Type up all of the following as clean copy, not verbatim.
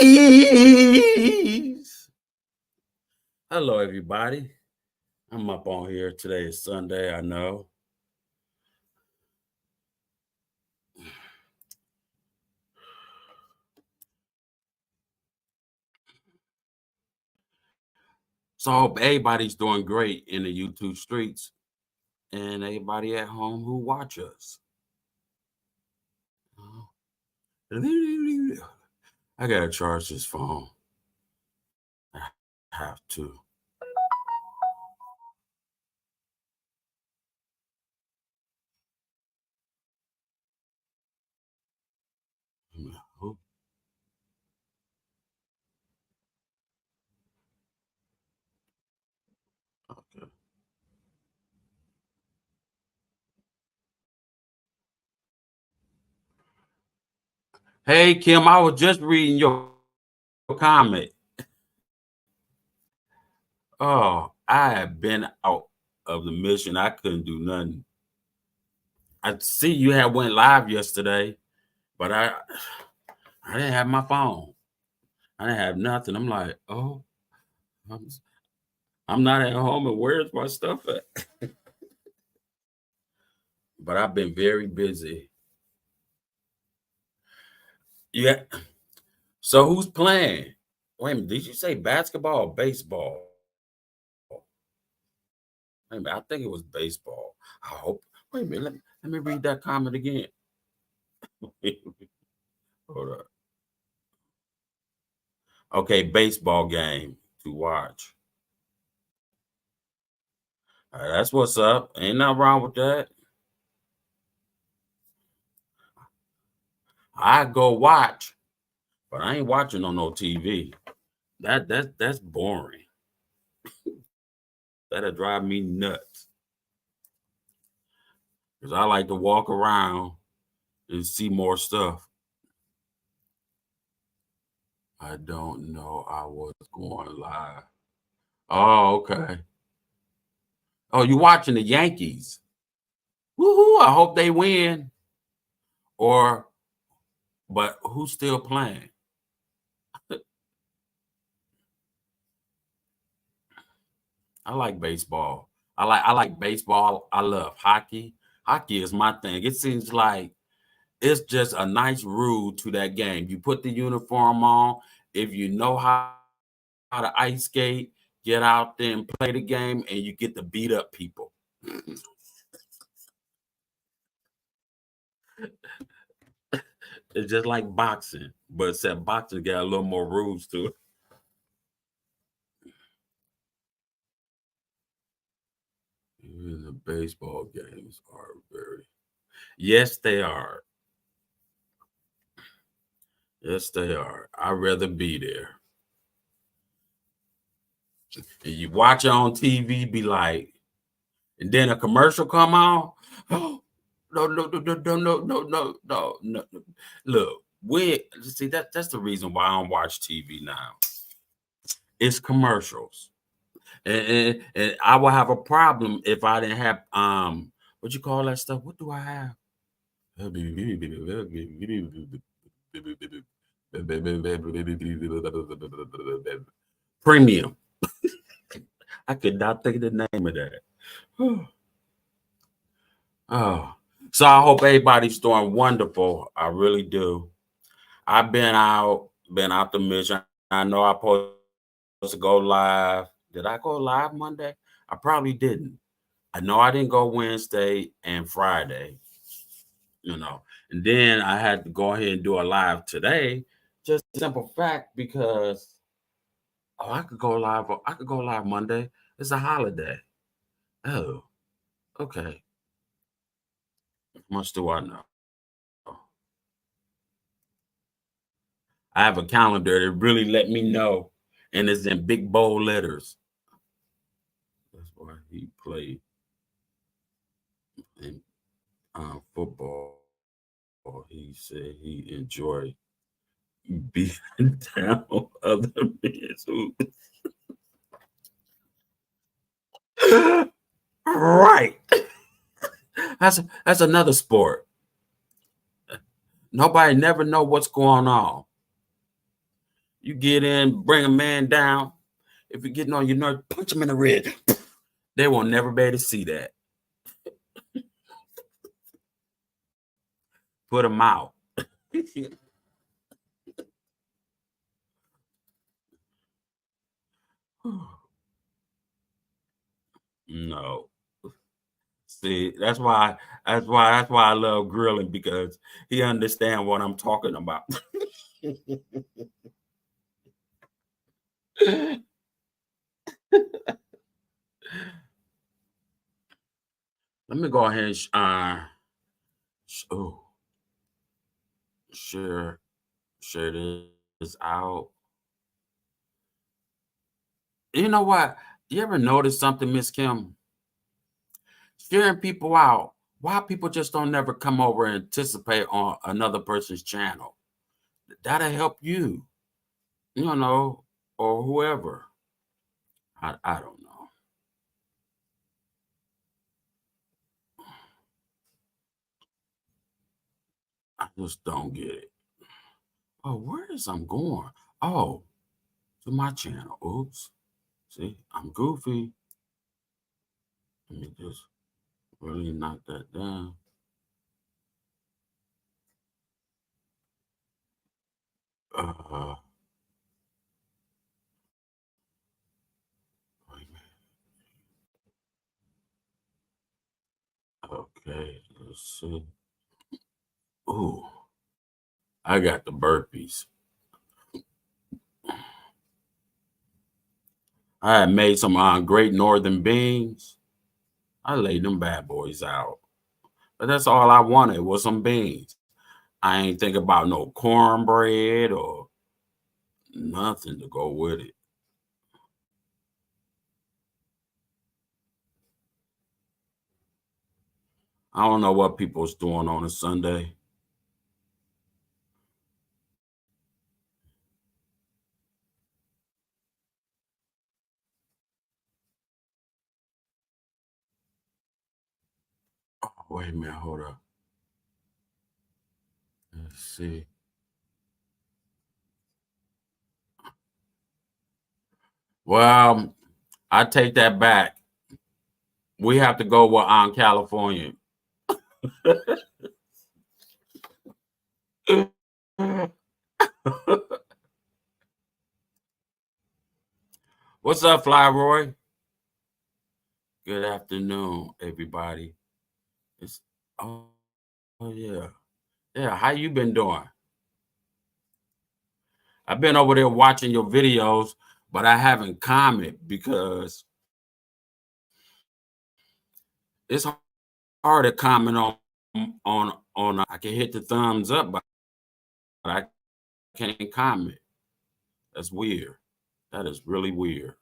Cheese. Hello, everybody. I'm up on here. Today is Sunday, I know. So I hope everybody's doing great in the YouTube streets and everybody at home who watch us. I gotta charge this phone. I have to. Okay. Hey Kim, I was just reading your comment. Oh, I have been out of the mission. I couldn't do nothing. I see you had went live yesterday, but I didn't have my phone. I didn't have nothing. I'm like, oh, I'm, I'm not at home, and where's my stuff at? But I've been very busy. Yeah. So who's playing? Wait a minute. Did you say basketball or baseball? Wait a minute. I think it was baseball. I hope. Wait a minute. Let me read that comment again. Hold up. Okay, baseball game to watch. That's what's up. Ain't nothing wrong with that. I go watch, but I ain't watching on no TV. That's boring. That'll drive me nuts. Because I like to walk around and see more stuff. I don't know I was going live. Oh, okay. Oh, you watching the Yankees? Woohoo! I hope they win. Or, but who's still playing? I like baseball. I like baseball. I love hockey. Hockey is my thing. It seems like it's just a nice rule to that game. You put the uniform on. If you know how to ice skate, get out there and play the game, and you get to beat up people. It's just like boxing, but except boxing got a little more rules to it. Even the baseball games are very. Yes, they are. Yes, they are. I'd rather be there. And you watch it on TV, be like, and then a commercial come on. Oh, no, no, no, no, no, no, no, no, no, no. Look, we see that's the reason why I don't watch TV now. It's commercials. And I will have a problem if I didn't have what you call that stuff? What do I have? Premium. I could not think of the name of that. Oh, so I hope everybody's doing wonderful. I really do. I've been out the mission. I know I supposed to go live. Did I go live Monday? I probably didn't. I know I didn't go Wednesday and Friday, and then I had to go ahead and do a live today. Just simple fact because I could go live. I could go live Monday. It's a holiday. Oh, okay. How much do I know? I have a calendar that really let me know, and it's in big bold letters. That's why he played in football. He said he enjoyed beating down other men's hoops. Right. That's another sport. Nobody never know what's going on. You get in, bring a man down. If you're getting on your nerve, punch him in the rib. They will never be able to see that. Put him out. No. See, that's why I love grilling, because he understand what I'm talking about. Let me go ahead and oh, share share this out. You know what? You ever notice something, Miss Kim? Sharing people out. Why people just don't never come over and participate on another person's channel? That'll help you, or whoever. I don't know. I just don't get it. Oh, where is I'm going? Oh, to my channel. Oops. See, I'm goofy. Let me just really knock that down. Uh, wait a minute. Okay, let's see. Ooh, I got the burpees. I had made some great northern beans. I laid them bad boys out. But that's all I wanted was some beans. I ain't think about no cornbread or nothing to go with it. I don't know what people's doing on a Sunday. Oh, wait a minute, hold up. Let's see. Well, I take that back. We have to go with California. What's up, Fly Roy? Good afternoon, everybody. It's oh, oh yeah. Yeah, how you been doing? I've been over there watching your videos, but I haven't commented because it's hard to comment on. I can hit the thumbs up, but I can't comment. That's weird. That is really weird.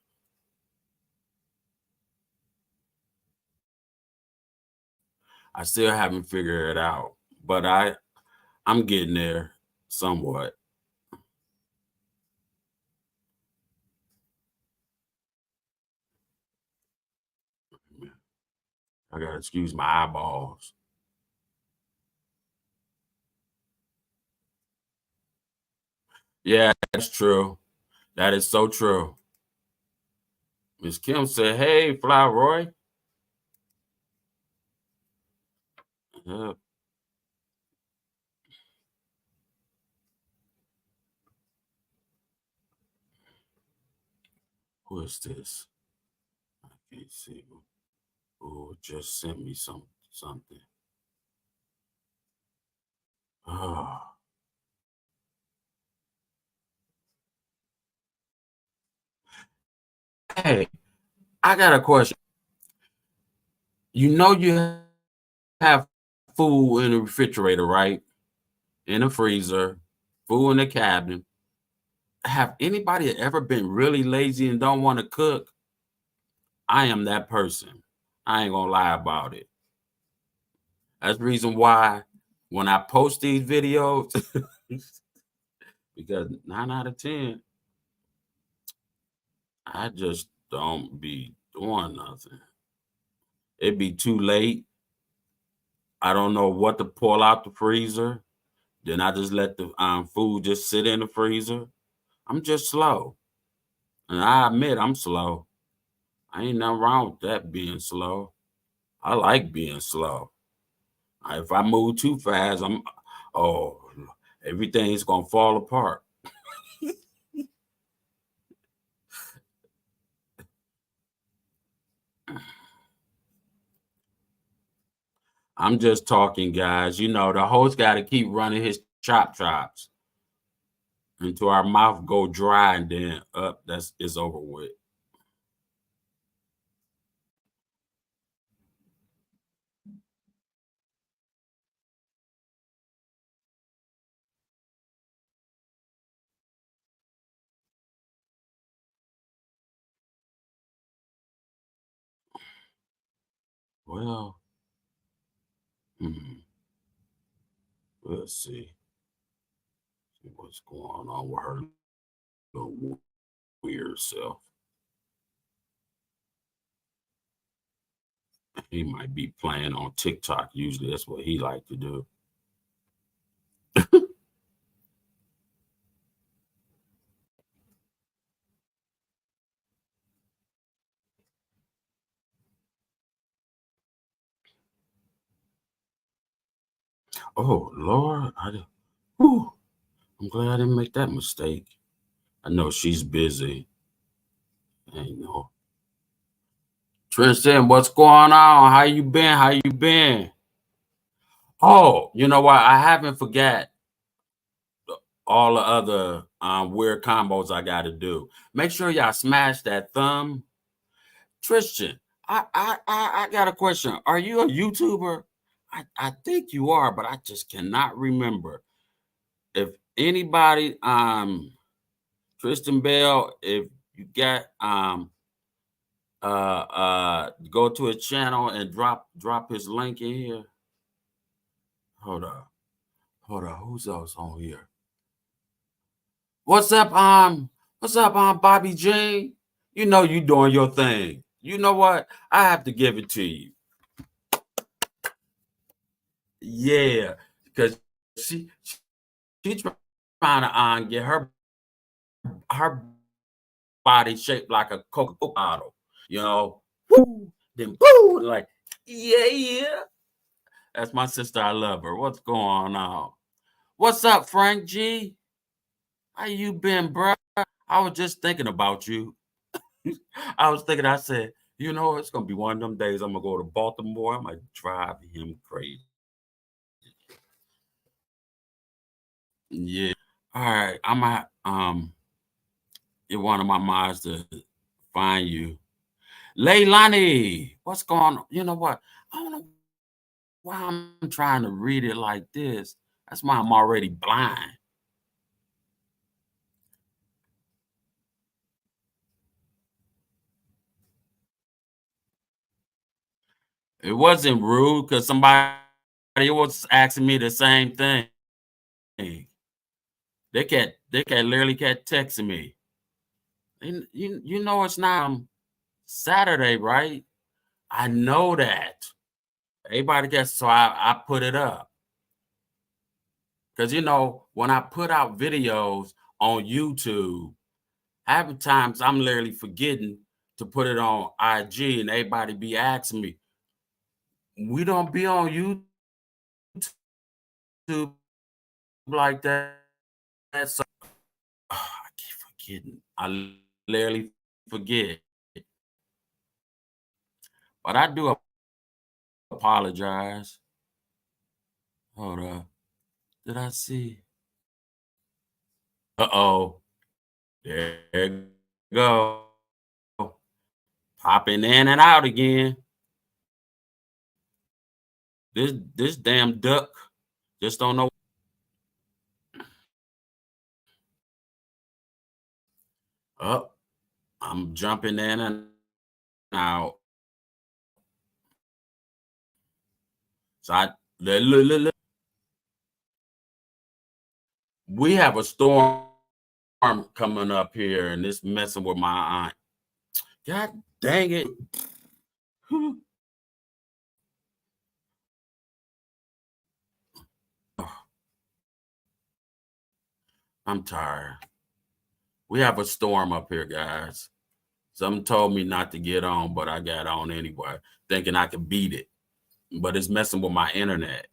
I still haven't figured it out, but I'm getting there somewhat. I gotta excuse my eyeballs. Yeah, that's true. That is so true. Miss Kim said, "Hey, Fly Roy." Yeah, who is this? I can't see. Who just sent me something? Oh, hey, I got a question. You have food in the refrigerator, right? In the freezer, food in the cabinet. Have anybody ever been really lazy and don't want to cook? I am that person. I ain't gonna lie about it. That's the reason why when I post these videos, because 9 out of 10, I just don't be doing nothing. It'd be too late. I don't know what to pull out the freezer. Then I just let the food just sit in the freezer. I'm just slow. And I admit I'm slow. I ain't nothing wrong with that being slow. I like being slow. If I move too fast, oh, everything's gonna fall apart. I'm just talking, guys. You know, the host got to keep running his chops until our mouth go dry, and then up. That's it's over with. Well, hmm, let's see what's going on with her little weird self. He might be playing on TikTok. Usually, that's what he like to do. Oh Lord, whew, I'm glad I didn't make that mistake. I know she's busy. I know. Tristan, what's going on? How you been? How you been? Oh, you know what? I haven't forgot all the other weird combos I got to do. Make sure y'all smash that thumb. Tristan, I got a question. Are you a YouTuber? I think you are, but I just cannot remember. If anybody, Tristan Bell, if you got go to a channel and drop his link in here. Hold up. Hold on. Who's else on here? What's up, Bobby Jean? You know you doing your thing. You know what? I have to give it to you. Yeah, because she she trying to get her body shaped like a Coca-Cola bottle. You know, woo, then boo, like yeah. That's my sister. I love her. What's going on? What's up, Frank G? How you been, bro? I was just thinking about you. I was thinking, I said, you know, it's gonna be one of them days I'm gonna go to Baltimore. I might drive him crazy. Yeah. All right. I'm at get one of my mods to find you. Leilani, what's going on? You know what? I don't know why I'm trying to read it like this. That's why I'm already blind. It wasn't rude because somebody was asking me the same thing. They literally kept texting me. And you know it's not Saturday, right? I know that. Everybody gets so I put it up. Because you know, when I put out videos on YouTube, half the times I'm literally forgetting to put it on IG and everybody be asking me, we don't be on YouTube like that. So I keep forgetting. I literally forget. But I do apologize. Hold up. Did I see? Uh-oh. There you go. Popping in and out again. This damn duck just don't know. Up. I'm jumping in and out. So we have a storm coming up here, and it's messing with my aunt. God dang it. I'm tired. We have a storm up here, guys. Something told me not to get on, but I got on anyway, thinking I could beat it. But it's messing with my internet.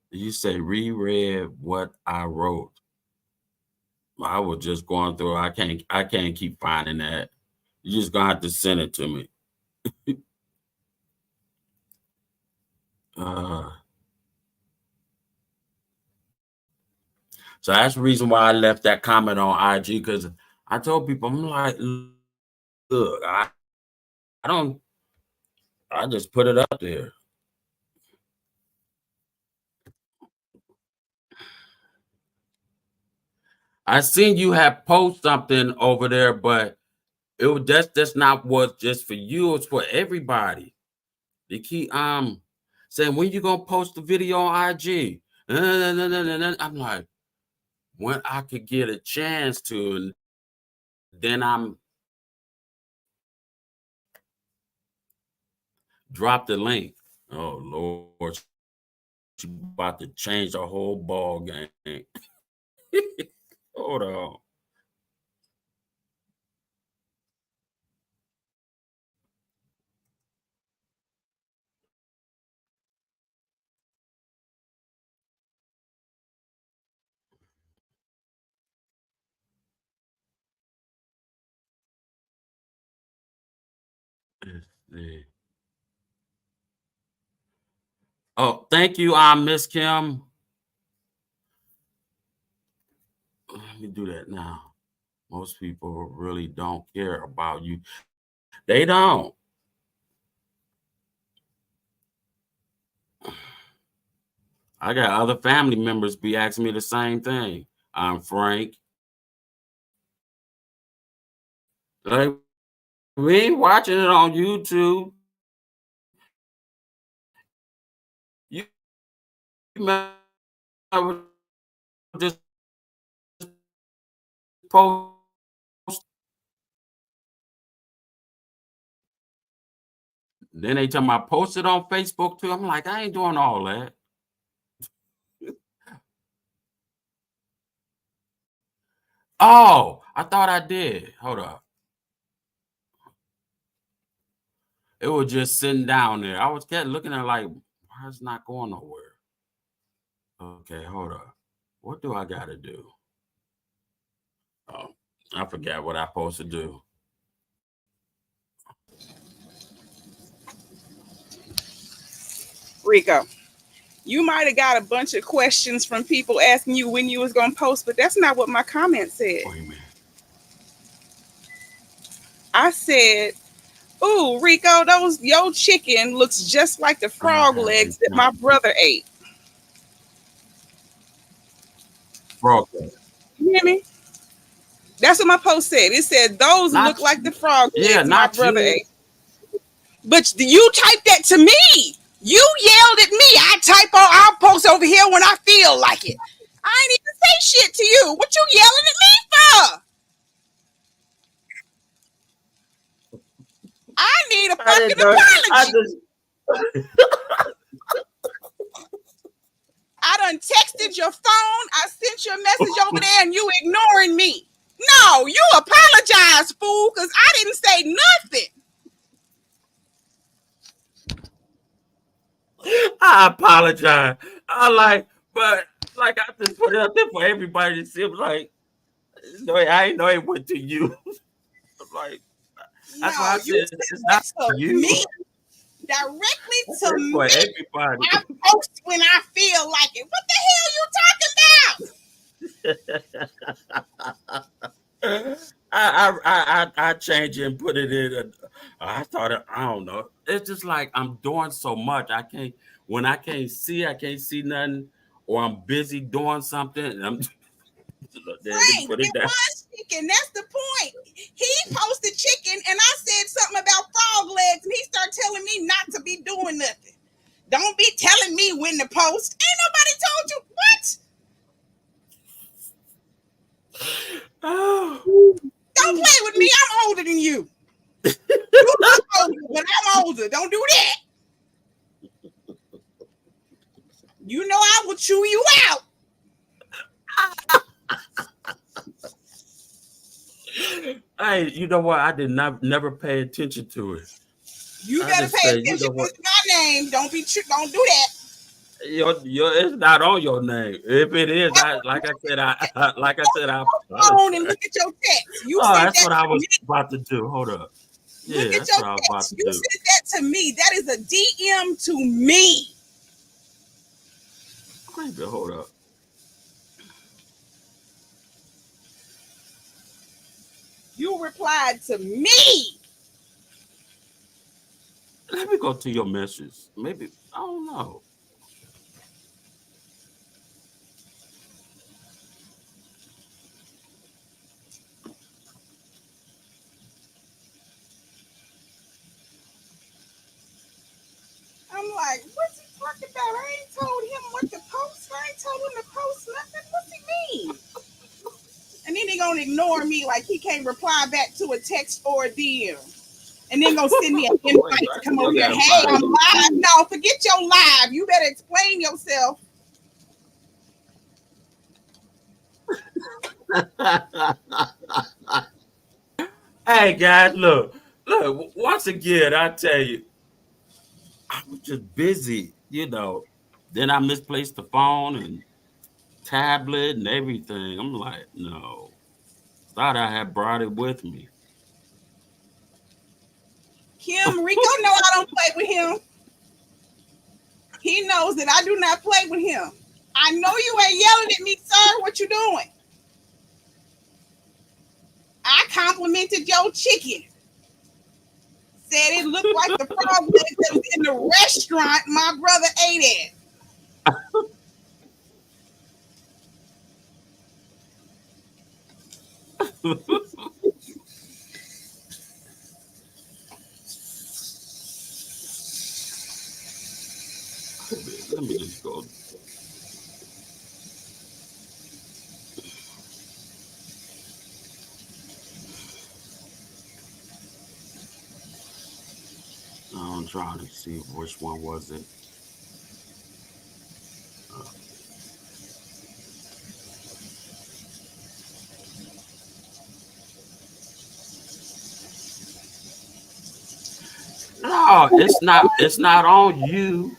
You say reread what I wrote. I was just going through. I can't keep finding that. You're just gonna have to send it to me. So that's the reason why I left that comment on IG, because I told people, I'm like, look, I just put it up there. I seen you have post something over there, but it was that's not what just for you, it's for everybody. They keep saying, when you gonna post the video on IG? I'm like, when I could get a chance to, and then I'm drop the link. Oh Lord, she about to change the whole ball game. Hold on. Let's see. Oh, thank you, Miss Kim. Let me do that now. Most people really don't care about you. They don't. I got other family members be asking me the same thing. I'm Frank. Like, we ain't watching it on YouTube. You might just post. Then they tell me I post it on Facebook too. I'm like, I ain't doing all that. Oh, I thought I did. Hold up. It was just sitting down there. I was kept looking at it like, why is it not going nowhere? Okay, hold up. What do I gotta do? Oh, I forgot what I'm supposed to do. Rico, you might have got a bunch of questions from people asking you when you was gonna post, but that's not what my comment said. Wait a minute. I said, "Ooh, Rico, your chicken looks just like the frog legs that my brother ate." Frog legs. You hear me? That's what my post said. It said those look like the frog legs my brother ate. But you typed that to me. You yelled at me. I'll post over here when I feel like it. I ain't even say shit to you. What you yelling at me for? I need a fucking apology. I done texted your phone. I sent you a message over there and you ignoring me. No, you apologize, fool, because I didn't say nothing. I apologize. I just put it up there for everybody to see. I'm like, no, I ain't know it went to you. I'm like, that's why I said it's not to you. Me. Directly to me. For everybody. I post when I feel like it. What the hell you talking about? I change it and put it in. I don't know. It's just like I'm doing so much. When I can't see nothing, or I'm busy doing something, and I'm Frank, it was chicken. That's the point. He posted chicken, and I said something about frog legs, and he started telling me not to be doing nothing. Don't be telling me when to post. Ain't nobody told you what? Oh. Don't play with me. I'm older than you. You look older, but I'm Hey, you know what? I did not never pay attention to it. You better pay attention to my name. Don't do that. It's not on your name. If it is, like I said, I phone and look at your text. You said that's what I was about to do. Hold up. Look at your text. You said that to me. That is a DM to me. Hold up. You replied to me. Let me go to your message. Maybe, I don't know. I'm like, what's he talking about? I ain't told him what to post. I ain't told him to post nothing. What's he mean? And then he gonna ignore me like he can't reply back to a text or a DM. And then gonna send me an invite to come over here. Hey, I'm live. No, forget your live. You better explain yourself. Hey guys, look. Once again, I tell you, I was just busy, Then I misplaced the phone and tablet and everything. I'm like, no. Thought I had brought it with me. Kim, Rico know I don't play with him. He knows that I do not play with him. I know you ain't yelling at me, sir. What you doing? I complimented your chicken. Said it looked like the frog legs that was in the restaurant my brother ate at. Let me just go. I'm trying to see which one was it. No, it's not. It's not on you.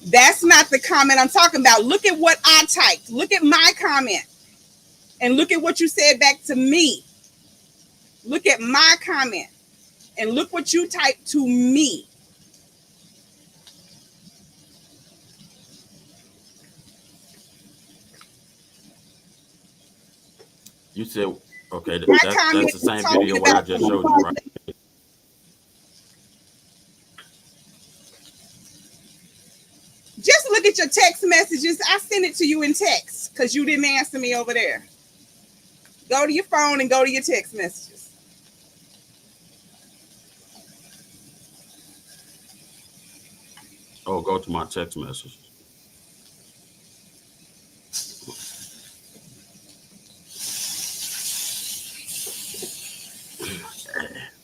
That's not the comment I'm talking about. Look at what I typed. Look at my comment. And look at what you said back to me. Look at my comment. And look what you typed to me. You said, okay, that's the same video what I just showed you, right? Just look at your text messages. I sent it to you in text because you didn't answer me over there. Go to your phone and go to your text messages. Oh, go to my text messages.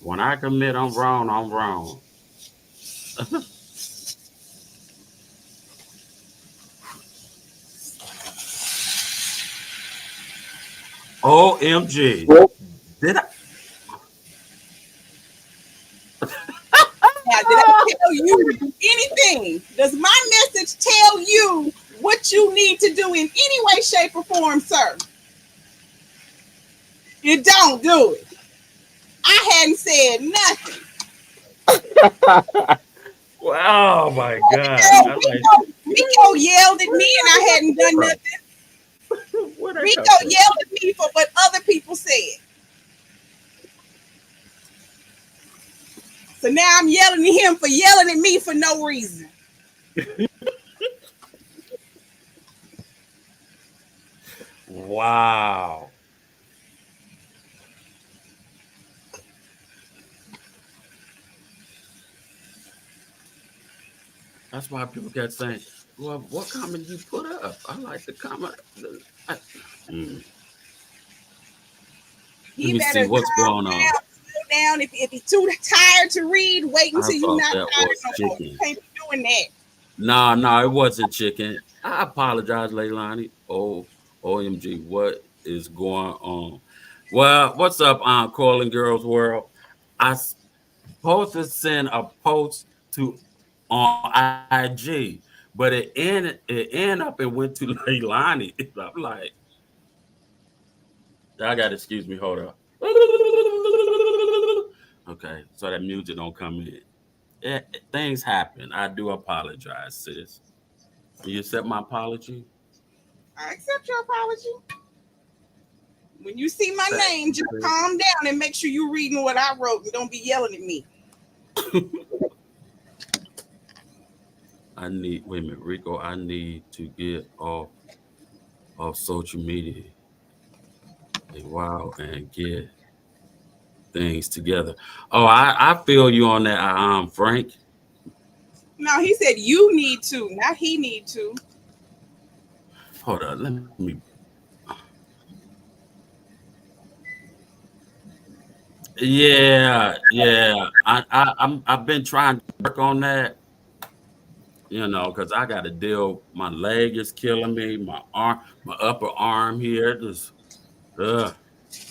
When I commit, I'm wrong. I'm wrong. OMG. Did I? Now, did I tell you anything? Does my message tell you what you need to do in any way, shape, or form, sir? You don't do it. I hadn't said nothing. Oh my God. Rico yelled at me and I hadn't done nothing. Rico yelled at me for what other people said. So now I'm yelling at him for yelling at me for no reason. Wow. That's why people kept saying, well, what comment you put up? I like the comment. Let me see what's going on. Down. If he's too tired to read, wait until you're not tired. No, you can't be doing that. No, it wasn't chicken. I apologize, Leilani. Oh, OMG, what? is going on? Well, what's up, Calling Girls World? I supposed to send a post to on IG, but it ended up and went to Leilani. I'm like, I got to excuse me. Hold up. Okay, so that music don't come in. Things happen. I do apologize, sis. You accept my apology? I accept your apology. When you see my name, just calm down and make sure you're reading what I wrote and don't be yelling at me. Wait a minute, Rico, I need to get off of social media a while and get things together. Oh, I feel you on that, Frank. No, he said you need to, not he need to. Hold on, let me. Yeah. I've been trying to work on that. Because I got to deal. My leg is killing me. My upper arm here, just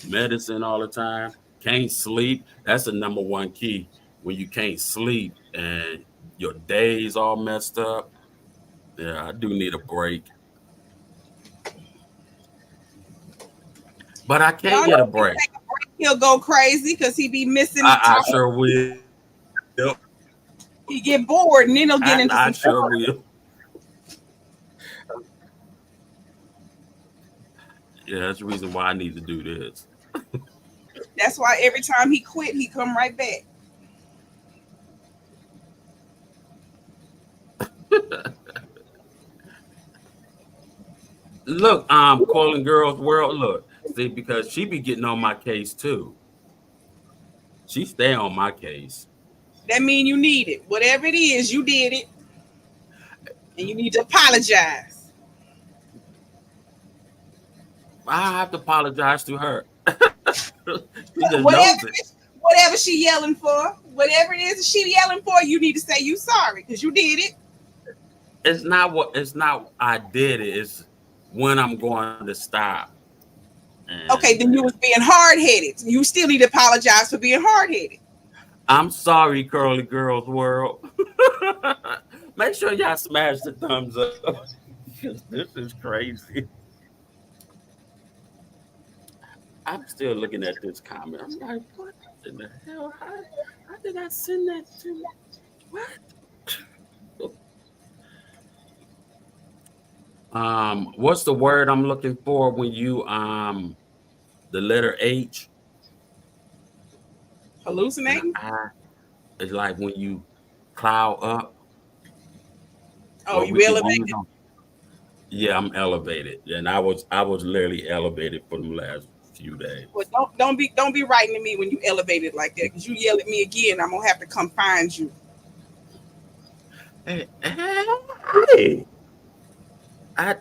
medicine all the time. Can't sleep. That's the number one key. When you can't sleep and your day's all messed up. Yeah, I do need a break. But I can't get a break. He'll go crazy because he be missing. I sure will. He get bored and then he'll get into some sure will. Yeah, that's the reason why I need to do this. That's why every time he quit, he come right back. Look, Calling Girls World. Look, see, because she be getting on my case too. She stay on my case. That mean you need it. Whatever it is, you did it. And you need to apologize. I have to apologize to her. Whatever she yelling for, whatever it is she yelling for, you need to say you sorry because you did it. It's not I did it. It's when I'm going to stop. Okay, then you was being hard-headed. You still need to apologize for being hard-headed. I'm sorry, Curly Girls World. Make sure y'all smash the thumbs up. This is crazy. I'm still looking at this comment. I'm like, what in the hell? How did I send that to? What? What's the word I'm looking for when you the letter H? Hallucinating? It's like when you cloud up. Oh, you elevated? Yeah, I'm elevated. And I was literally elevated for the last few days. Well, don't be writing to me when you elevated like that, because you yell at me again, I'm gonna have to come find you. Hey. I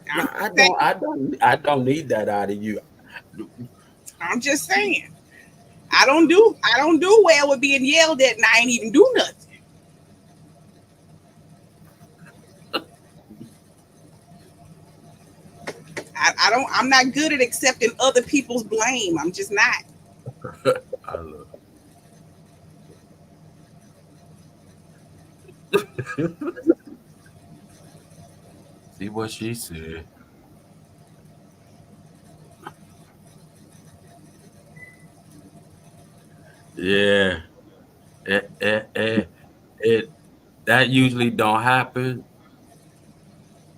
don't need that out of you. I'm just saying. I don't do well with being yelled at and I ain't even do nothing. I'm not good at accepting other people's blame. I'm just not. I love it. See what she said. Yeah. It that usually don't happen.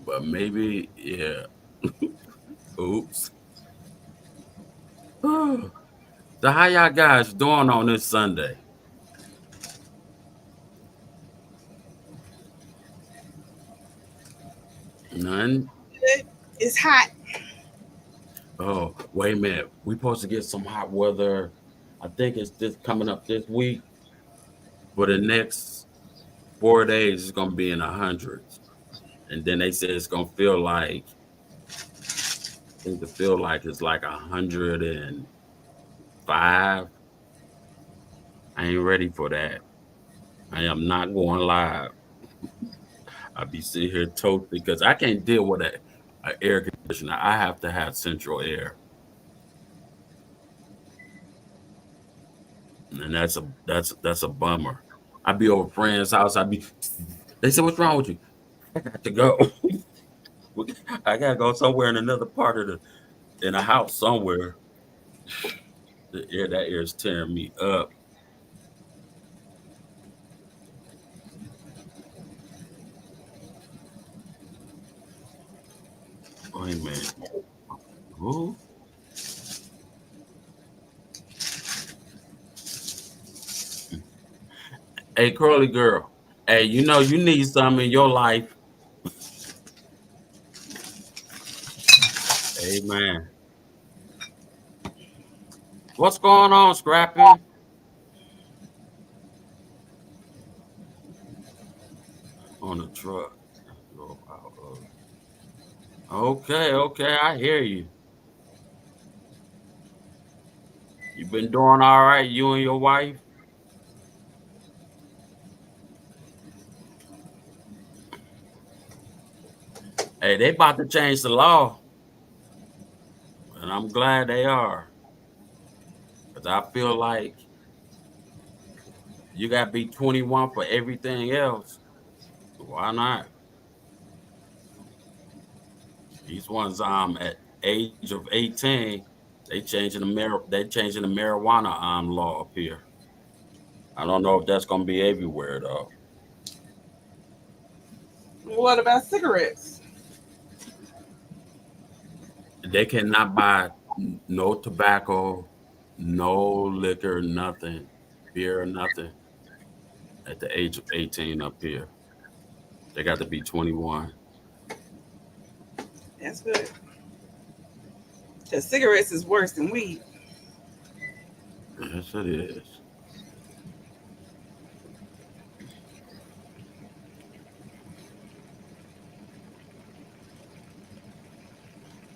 But maybe, yeah. Oops. So how y'all guys doing on this Sunday? None? It's hot. Oh, wait a minute. We supposed to get some hot weather. I think it's just coming up this week. For the next 4 days, it's gonna be in the hundreds. And then they said it's gonna feel like it's like 105. I ain't ready for that. I am not going live. I'll be sitting here toasted because I can't deal with an air conditioner. I have to have central air. and that's a bummer. I'd be over a friend's house. They said, "What's wrong with you?" I got to go. I gotta go somewhere in another part of in a house somewhere. That air is tearing me up. Wait a minute. Who? Hey, curly girl. Hey, you know you need something in your life. Amen. What's going on, Scrappy? On the truck. Okay, I hear you. You been doing all right, you and your wife? Hey, they about to change the law. And I'm glad they are. Because I feel like you got to be 21 for everything else. Why not? These ones at age of 18, they changing the marijuana law up here. I don't know if that's gonna be everywhere though. What about cigarettes? They cannot buy no tobacco, no liquor, nothing, beer, nothing at the age of 18 up here. They got to be 21. That's good. Because cigarettes is worse than weed. Yes, it is.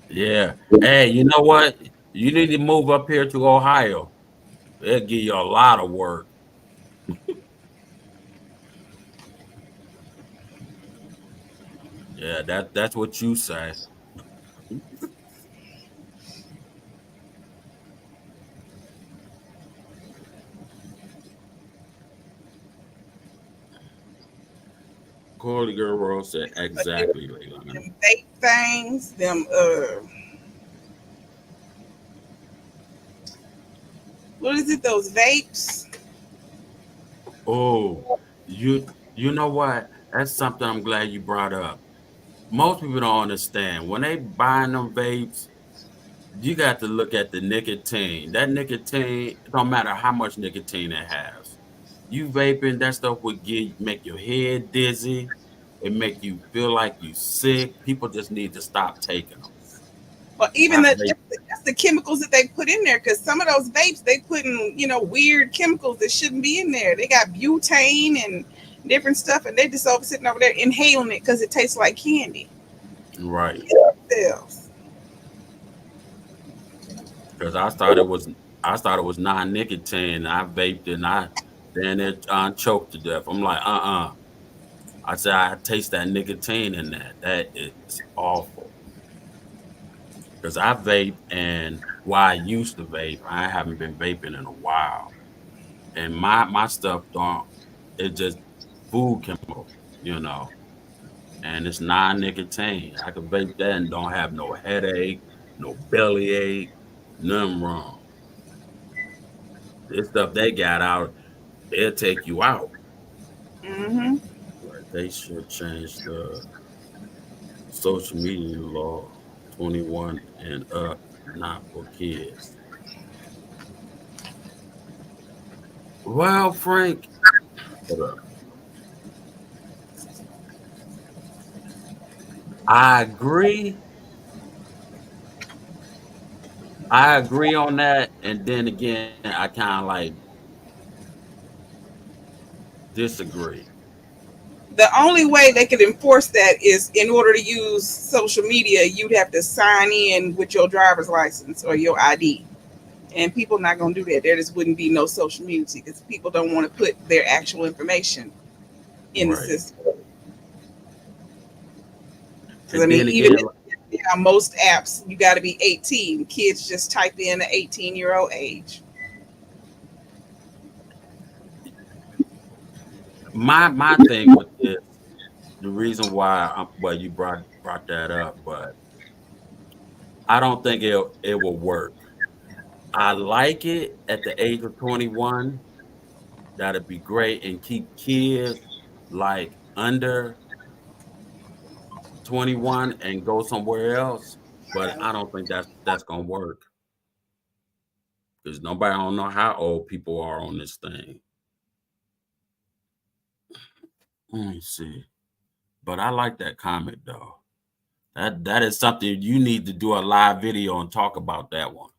Yeah. Hey, you know what? You need to move up here to Ohio. They'll give you a lot of work. Yeah, that's what you say. Corley Girl Rose said exactly. Them vape things, them what is it? Those vapes? Oh, you know what? That's something I'm glad you brought up. Most people don't understand when they buying them vapes. You got to look at the nicotine. That nicotine, it don't matter how much nicotine it has. You vaping, that stuff would make your head dizzy. It make you feel like you sick. People just need to stop taking them. Well, even that's the chemicals that they put in there. Because some of those vapes, they put in weird chemicals that shouldn't be in there. They got butane and different stuff, and they just over sitting over there inhaling it because it tastes like candy. Right. Yeah. Because I thought it was non-nicotine. I vaped and then it choked to death. I'm like, I said I taste that nicotine in that. That is awful. Because I vape and I used to vape, I haven't been vaping in a while. And my stuff it's just food chemical, and it's non-nicotine. I can vape that and don't have no headache, no bellyache, nothing wrong. This stuff they got out, it'll take you out. Mm-hmm. Right. They should change the social media law 21 and up, not for kids. Well, Frank, I agree. I agree on that. And then again, I kind of like disagree. The only way they could enforce that is in order to use social media, you'd have to sign in with your driver's license or your ID. And people not going to do that. There just wouldn't be no social media because people don't want to put their actual information in the system. Because even most apps, you got to be 18. Kids just type in an 18-year-old age. My thing with this, the reason why well you brought that up, but I don't think it will work. I like it at the age of 21. That'd be great, and keep kids like under 21 and go somewhere else. But I don't think that's gonna work because nobody don't know how old people are on this thing. Let me see. But I like that comment though. That is something you need to do a live video and talk about that one.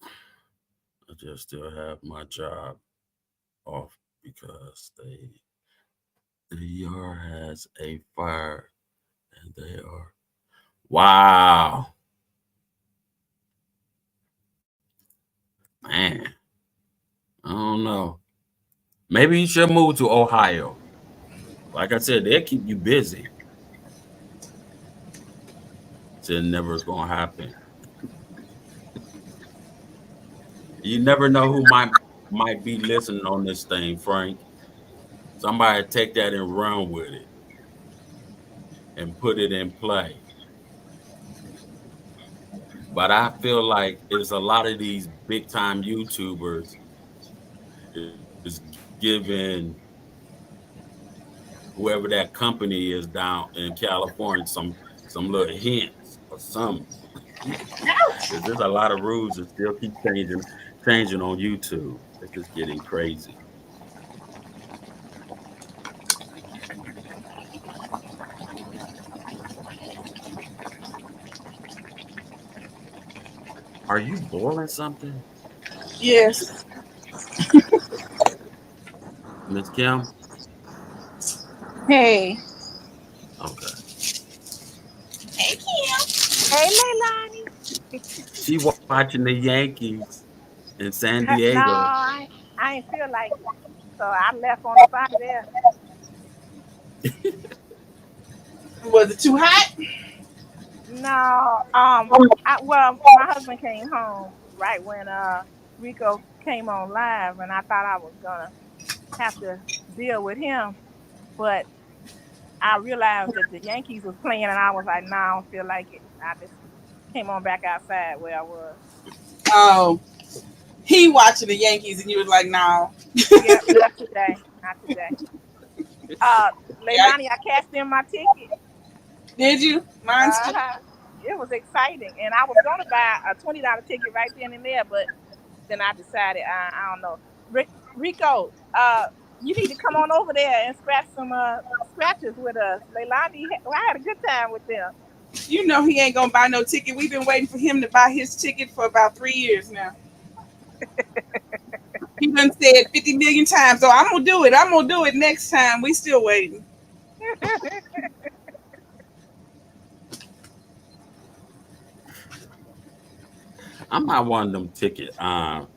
I just still have my job off because the ER has a fire and they are wow. Man, I don't know. Maybe you should move to Ohio. Like I said, they'll keep you busy. It never is gonna happen. You never know who might be listening on this thing, Frank. Somebody take that and run with it and put it in play. But I feel like it's a lot of these big time YouTubers is giving whoever that company is down in California some little hints or something. Because there's a lot of rules that still keep changing on YouTube. It's just getting crazy. Are you boiling something? Yes. Miss Kim? Hey. Okay. Hey, Kim. Hey, Leilani. She watching the Yankees in San No, Diego. I ain't feel like it. So I left on up out of there. Was it too hot? No, well, my husband came home right when Rico came on live, and I thought I was gonna have to deal with him, but I realized that the Yankees was playing, and I was like, nah, I don't feel like it. I just came on back outside where I was. Oh, he watching the Yankees, and you was like, no. Yeah, not today. Not today. Leilani, I cashed in my ticket. Did you? Mine's too. It was exciting, and I was gonna buy a $20 ticket right then and there, but then I decided I don't know. Rico, you need to come on over there and scratch some scratches with us. Leilani, I had a good time with them. You know he ain't gonna buy no ticket. We've been waiting for him to buy his ticket for about 3 years now. He done said 50 million times, "Oh, I'm gonna do it. I'm gonna do it next time." We still waiting. I'm not one of them ticket. I'm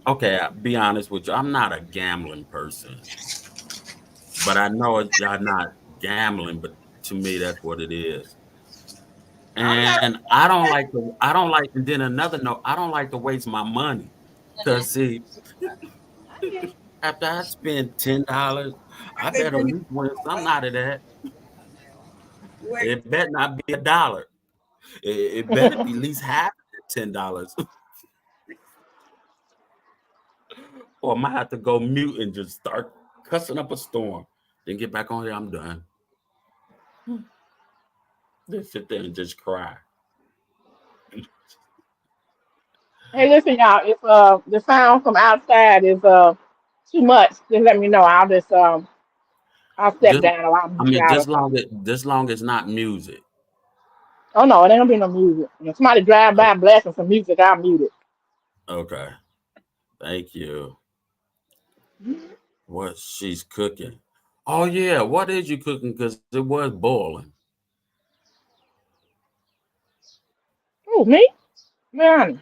okay. I'll be honest with you. I'm not a gambling person, but I know it's not gambling. But to me, that's what it is. And I don't like to. And then another note, I don't like to waste my money. Cause see, after I spend $10, I better at least win something out of that. It better not be $1. It better be at least half $10. Or I might have to go mute and just start cussing up a storm. Then get back on here. I'm done. Then sit there and just cry. Hey, listen, y'all. If the sound from outside is too much, just let me know. I'll step Just, down or I'll I be mean, out or just something. long as not music. Oh no, it ain't gonna be no music. If somebody drive by blasting some music, I'll mute it. Okay. Thank you. What she's cooking. Oh yeah, what is you cooking? Because it was boiling. Oh, me? Man.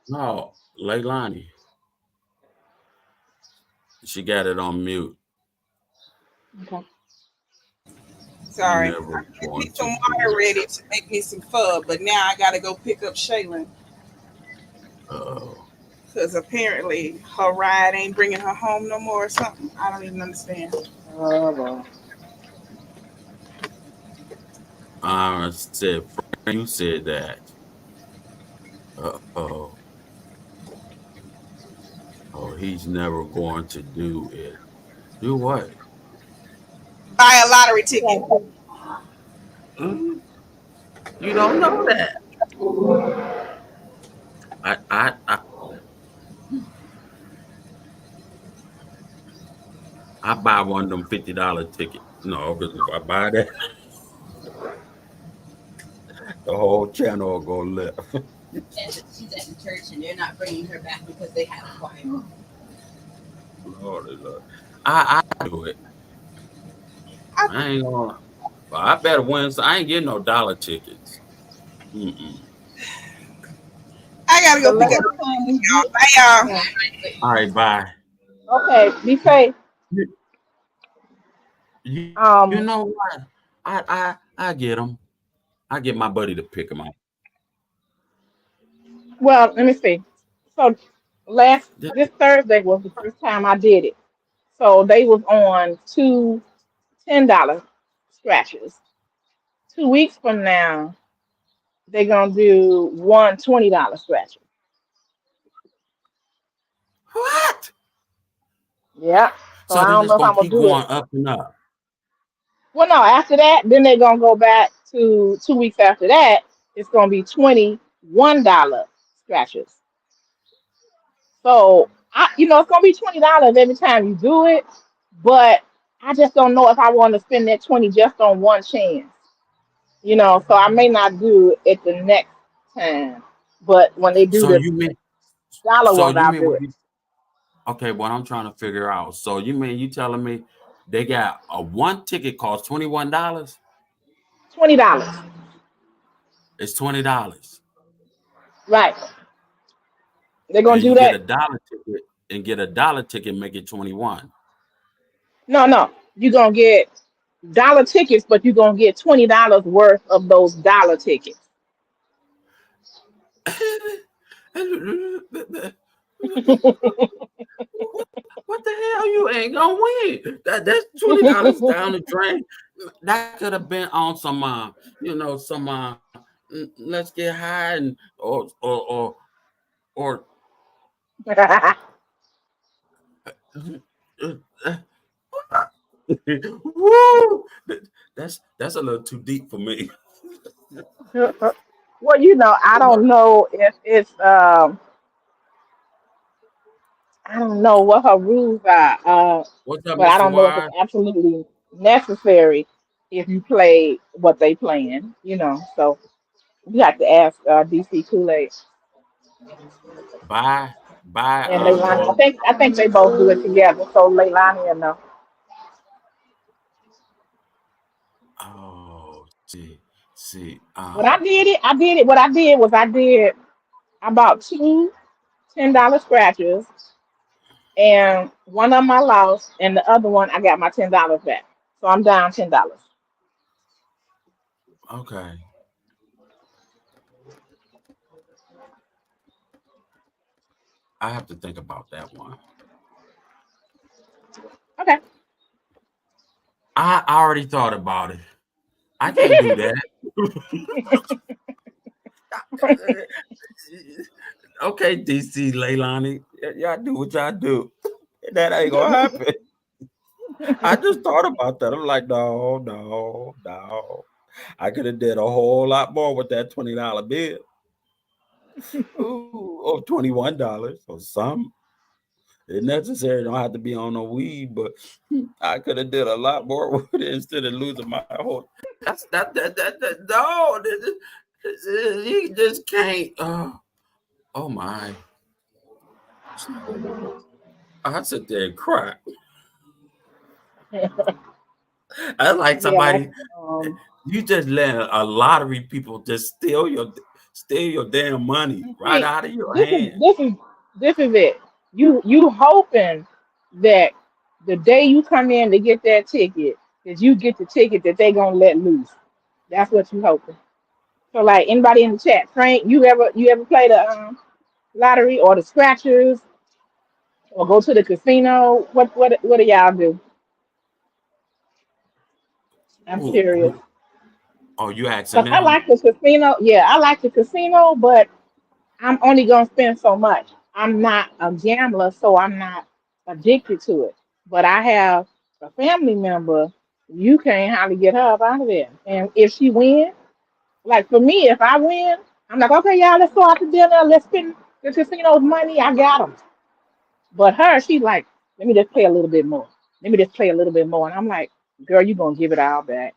No, Leilani. She got it on mute. Okay. Sorry. Never I get going me some to water ready to make me some pho, but now I gotta go pick up Shaylin. Oh. Because apparently her ride ain't bringing her home no more or something. I don't even understand. Oh, well. Said, Frank, you said that. Oh, he's never going to do it. Do what? Buy a lottery ticket. Mm, you don't know that. I buy one of them $50 tickets. No, because if I buy that, the whole channel will go left. She's at the church and they're not bringing her back because they had a choir. Lord, I do it. I ain't gonna. But I better win. So I ain't getting no dollar tickets. Mm-mm. I gotta go pick up. Bye, y'all. All right, bye. Okay, be safe. You know what? I get them. I get my buddy to pick them out. Well, let me see. So this Thursday was the first time I did it. So they was on two $10 scratches. 2 weeks from now, they're gonna do one $20 scratcher. What? Yeah. So I So they're don't just know if gonna I'm gonna keep do it. going up and up. Well, no, after that, then they're gonna go back to 2 weeks after that. It's gonna be $21 scratches. So it's gonna be $20 every time you do it, but I just don't know if I want to spend that 20 just on one chance. So I may not do it the next time. But when they do So the you mean dollar one, I'll do what it. okay, what I'm trying to figure out. So you telling me they got a one ticket costs $21? $20. It's $20. Right. They're gonna And do you get a that. dollar ticket and get a dollar ticket, make it 21. No. You're gonna get dollar tickets, but you're gonna get $20 worth of those dollar tickets. What the hell? You ain't gonna win. That's $20 down the drain. That could have been on some let's get high and or woo. That's a little too deep for me. Well, I don't know if it's I don't know what her rules are, What's up, but I Mr. don't know if it's Wise? absolutely necessary if you play what they playing. So you have to ask DC Kool-Aid Bye. and Leilani. Or I think they both do it together. So Leilani will know. oh, see. When I did it, What I did was I about two $10 scratches, and one of them I lost, and the other one I got my $10 back. So I'm down $10. Okay. I have to think about that one. Okay. I already thought about it. I can't do that. Okay, DC Leilani, y'all do what y'all do. That ain't gonna happen. I just thought about that. I'm like, no. I could have did a whole lot more with that $20 bill. Ooh, or $21 or something. It's necessary. Don't have to be on no weed, but I could have did a lot more with it instead of losing my whole. That's that no. You just can't. Oh my! I sit there and cry. I like Yeah. somebody. You just let a lottery people just steal your damn money right See, out of your this is hand. this is it. You hoping that the day you come in to get that ticket, that you get the ticket that they gonna let loose. That's what you hoping. So like anybody in the chat, Frank, you ever play lottery or the scratchers or go to the casino? What do y'all do? I'm curious. Oh, you asking Cause I me? like the casino. Yeah, I like the casino, but I'm only gonna spend so much. I'm not a gambler, so I'm not addicted to it. But I have a family member. You can't hardly get her up out of there. And if she wins, like for me, if I win, I'm like, okay, y'all, let's go out to dinner. Let's spend the casino's money. I got them. But her, she's like, let me just play a little bit more. Let me just play a little bit more. And I'm like, girl, you gonna give it all back.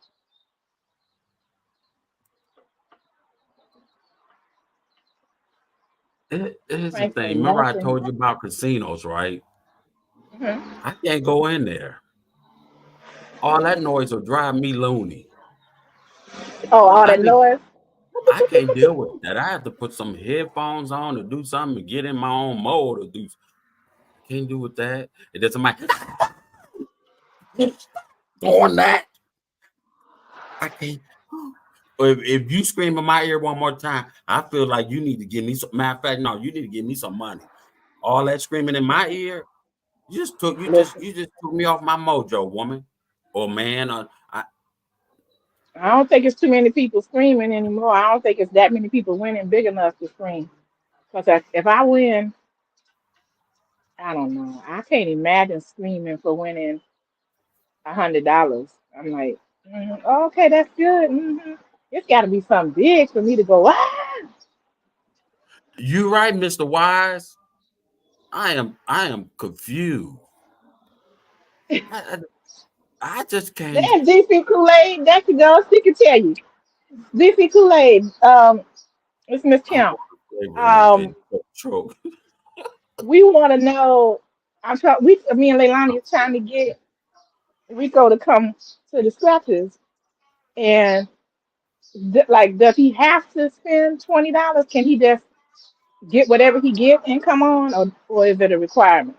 Here's the Frankly, thing. Remember, I nothing. told you about casinos, right? Mhm. I can't go in there. All that noise will drive me loony. Oh, all I that need. noise. I can't deal with that. I have to put some headphones on to do something to get in my own mode or do. Can't do with that. It doesn't matter. Doing that, I can't. If you scream in my ear one more time, I feel like you need to give me some. Matter of fact, no, you need to give me some money. All that screaming in my ear, Listen, you just took me off my mojo, woman or man. I don't think it's too many people screaming anymore. I don't think it's that many people winning big enough to scream. Because if I win, I don't know. I can't imagine screaming for winning $100. I'm like, okay, that's good. It's got to be something big for me to go. Ah! You right, Mr. Wise. I am confused. I, I just can't. Then DC Kool Aid, that could go. She can tell you. DC Kool Aid. It's Miss I'm Kim. going to flavor Um, and choke. we want to know. I'm trying. Me and Leilani is trying to get Rico to come to the scratches, and like, does he have to spend $20? Can he just get whatever he get and come on, or is it a requirement?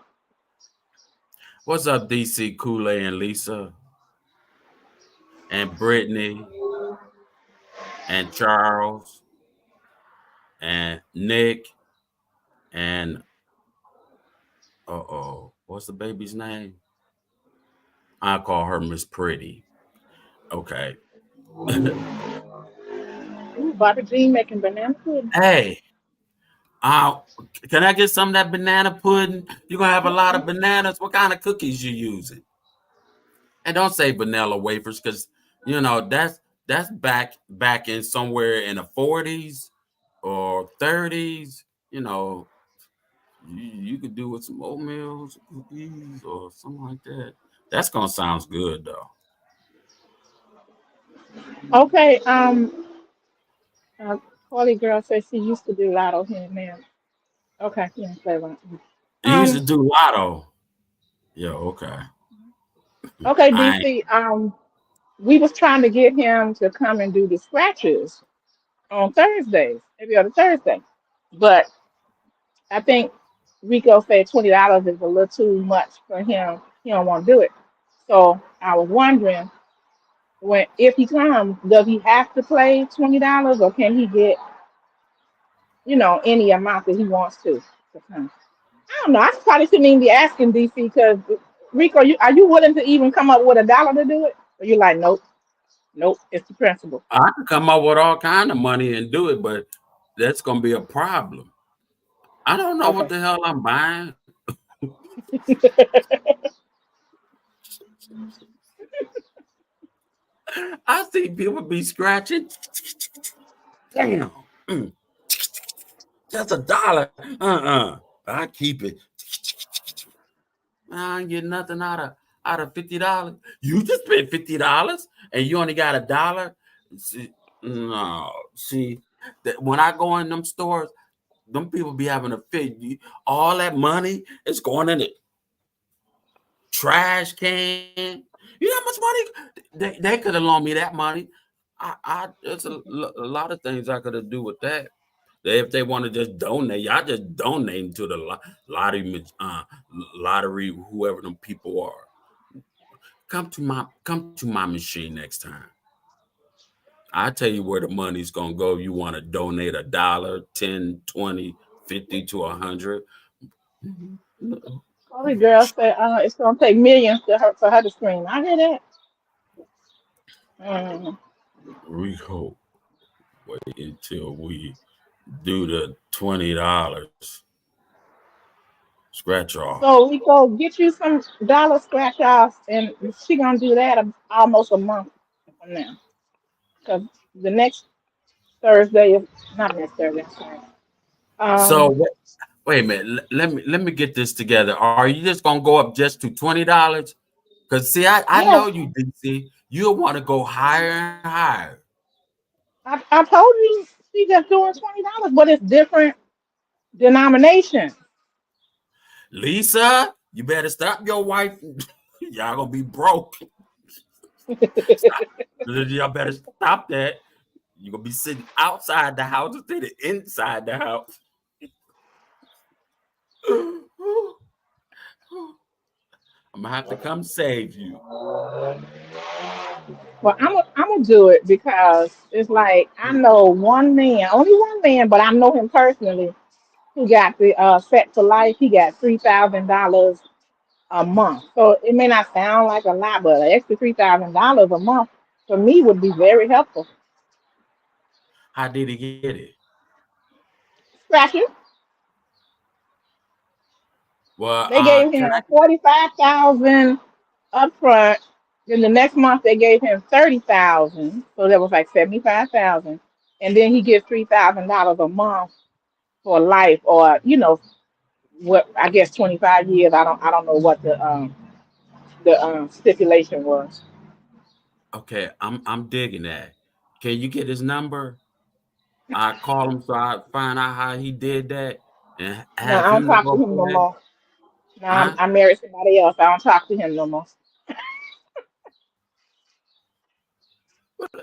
What's up, DC Kool-Aid and Lisa and Brittany and Charles and Nick and what's the baby's name? I call her Miss Pretty. Okay. Ooh, Bobby Jean making banana pudding. Hey, uh, can I get some of that banana pudding? You're gonna have a lot of bananas. What kind of cookies you using? And don't say vanilla wafers, because that's back in somewhere in the 40s or 30s. You know, you could do with some oatmeal cookies or something like that. That's gonna sound good though. Okay. Holy girl says she used to do lotto here and there. Okay, yeah, play one. You used Um, to do lotto. Yeah, okay. okay, I ain't- DC. We was trying to get him to come and do the scratches on Thursdays, every other Thursday. But I think Rico said $20 is a little too much for him. He don't want to do it. So I was wondering, when if he comes, does he have to play $20, or can he get any amount that he wants to come? I don't know. I probably shouldn't even be asking DC, because Rico, are you willing to even come up with $1 to do it? Or you like, nope, nope, it's the principle. I could come up with all kind of money and do it, but that's gonna be a problem. I don't know what Okay. the hell I'm buying. I see people be scratching. Damn. Mm, That's $1. I keep it. I ain't get nothing out of $50. You just spent $50 and you only got $1. See, no, see that when I go in them stores, them people be having a fit. All that money is going in the trash can. You know how much money they could have loaned me that money. There's a lot of things I could have do with that. If they want to just donate, I just donate to the lottery, whoever them people are. Come to my machine next time. I tell you where the money's gonna go. You want to donate $1, 10, 20, 50 to 100. Holy girl said it's gonna take millions for her to scream. I hear that. Mm. Rico, wait until we do the $20 scratch off. So we go get you some dollar scratch offs, and she gonna do that almost a month from now. Cause the next Thursday is not next Thursday. Sorry. So Um, wait a minute. Let me get this together. Are you just gonna go up just to $20? Because see, I know yes, you, DC. You'll want to go higher and higher. I told you she just doing $20, but it's different denomination. Lisa, you better stop your wife. Y'all gonna be broke. Y'all better stop that. You're gonna be sitting outside the house instead of inside the house. I'm gonna have to come save you. Well, I'm gonna do it because it's like I know one man, only one man, but I know him personally who got the set for life. He got $3,000 a month. So it may not sound like a lot, but an extra $3,000 a month for me would be very helpful. How did he get it? Scratching. Well, They gave can him I? 45,000 up front. Then the next month they gave him 30,000, so that was like 75,000, and then he gets $3,000 a month for life, or what I guess 25 years. I don't know what the stipulation was. Okay, I'm digging that. Can you get his number? I call him so I find out how he did that and No, have I don't him to talk to go him no ahead. more. Now Huh? I married somebody else. I don't talk to him no more.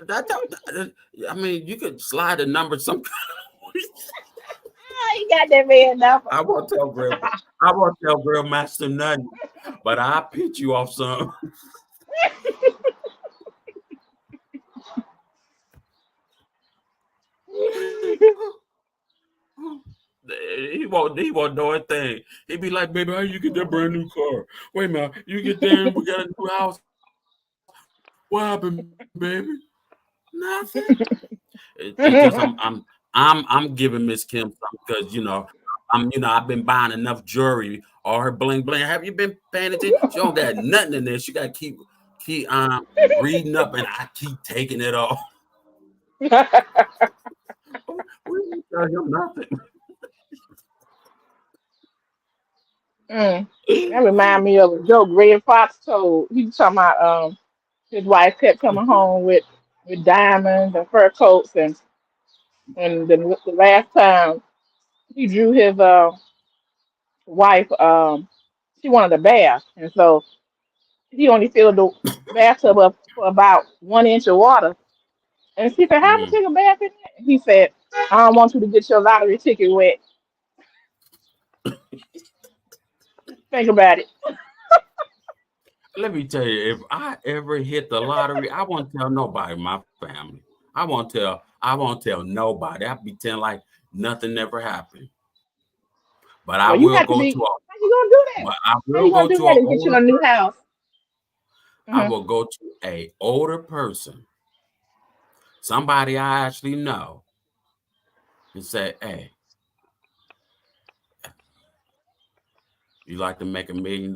I mean, you could slide a number some. Ah, you got that man number. I won't tell Grill. I won't tell Grill Master nothing, but I'll pitch you off some. He won't know a thing. He'd be like, baby, how you get that brand new car? Wait a minute, you get there and we got a new house. What happened, baby? Nothing. It's just I'm giving Miss Kim some because I've been buying enough jewelry, all her bling bling. Have you been paying attention? She don't got nothing in there. She got to keep reading up, and I keep taking it off. We didn't tell him nothing. That remind me of a joke Red Fox told. He was talking about his wife kept coming home with diamonds and fur coats, and the last time he drew his wife, she wanted a bath, and so he only filled the bathtub up for about 1 inch of water. And she said, "How to Mhm. take a bath in that?" He said, "I don't want you to get your lottery ticket wet." Think about it. Let me tell you, if I ever hit the lottery, I won't tell nobody in my family. I won't tell nobody. I'll pretend like nothing ever happened. But I Well, you will have to go be. to a How you gonna do that? but I How will you gonna go do to that an and get you older a new person. house? I Hmm. will go to a older person, somebody I actually know, and say, hey, you like to make $1 million?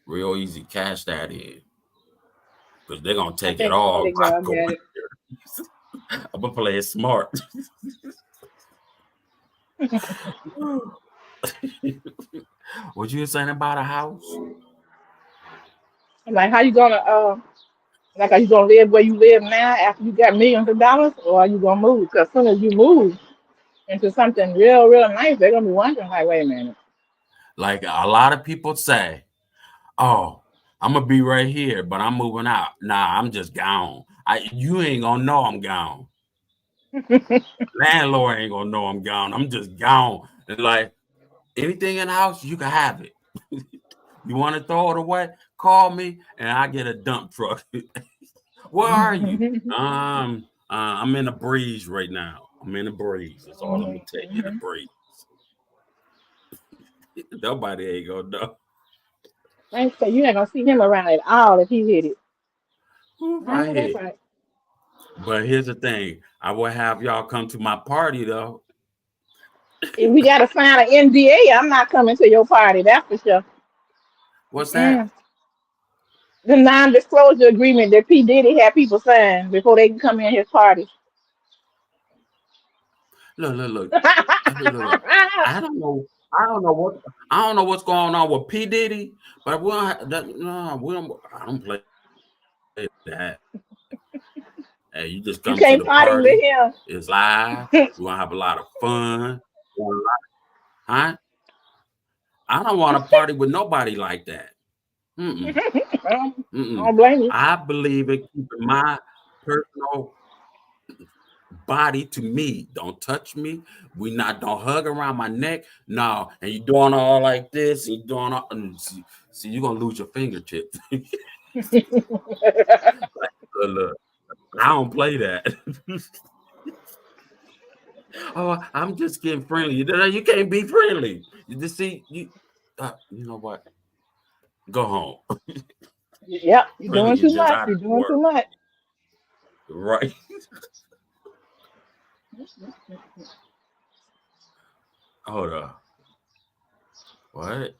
Real easy, cash that in. Because they're gonna I take it think all Shirley if I girl go got in it. there. I'm gonna play it smart. What you saying about a house? I'm like, how you gonna like, are you gonna live where you live now after you got millions of dollars, or are you gonna move? Because as soon as you move into something real, real nice, they're gonna be wondering, like, wait a minute. Like a lot of people say, oh, I'm gonna be right here, but I'm moving out. Nah, I'm just gone. You ain't gonna know I'm gone. Landlord ain't gonna know I'm gone. I'm just gone. And like anything in the house, you can have it. You want to throw it away? Call me and I get a dump truck. Where are you? I'm in a breeze right now. I'm in a breeze. That's all I'm gonna tell you. In a breeze. Nobody ain't gonna know. Frank said you ain't gonna see him around at all if he hit it. I know that's Right. right. But here's the thing. I will have y'all come to my party though. If we gotta sign an NDA, I'm not coming to your party. That's for sure. What's that? Mm. The non-disclosure agreement that P Diddy had people sign before they can come in his party. Look, look, look. Look. I don't know. I don't know what's going on with P. Diddy, but we don't have that, no, we don't I don't play that. Hey, you just You come to can't the party with party. him. It's live. We're gonna have a lot of fun. Huh? I don't want to party with nobody like that. Mm-mm. I Mm-mm. don't blame you. I believe in keeping my personal body to me. Don't touch me. Don't hug around my neck. No. And you doing all like this, and you doing all see you're gonna lose your fingertips. Look, I don't play that. Oh, I'm just getting friendly. You can't be friendly. You just see you know what? Go home. Yep, you're Friendly doing is too just much. out of You're doing too work. much. Right. Hold up. What?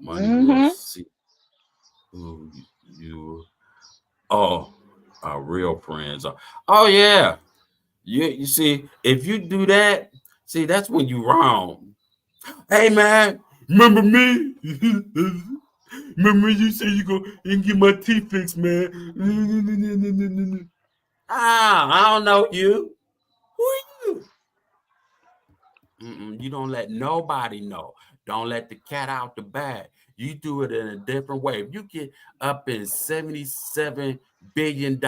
Money will Mm-hmm. see who you oh our real friends are. Oh yeah. You see, if you do that, see that's when you wrong. Hey man, remember me? Remember you said you go and get my teeth fixed, man. I don't know you. Who are you? You don't let nobody know. Don't let the cat out the bag. You do it in a different way. If you get up in $77 billion,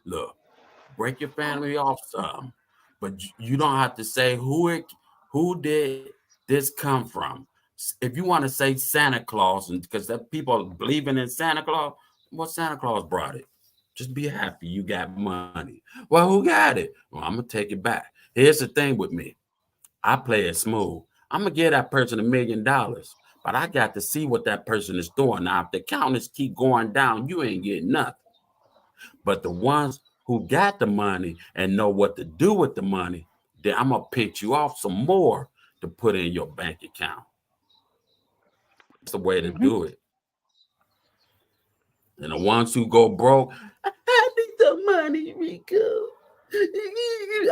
look, break your family off some, but you don't have to say who did this come from. If you want to say Santa Claus, and because people believing in Santa Claus, well, Santa Claus brought it. Just be happy you got money. Well, who got it? Well, I'm gonna take it back. Here's the thing with me. I play it smooth. I'm gonna give that person $1 million, but I got to see what that person is doing. Now, if the counters keep going down, you ain't getting nothing. But the ones who got the money and know what to do with the money, then I'm gonna pinch you off some more to put in your bank account. That's the way to Mm-hmm. do it. And the ones who go broke, I need the money, Rico.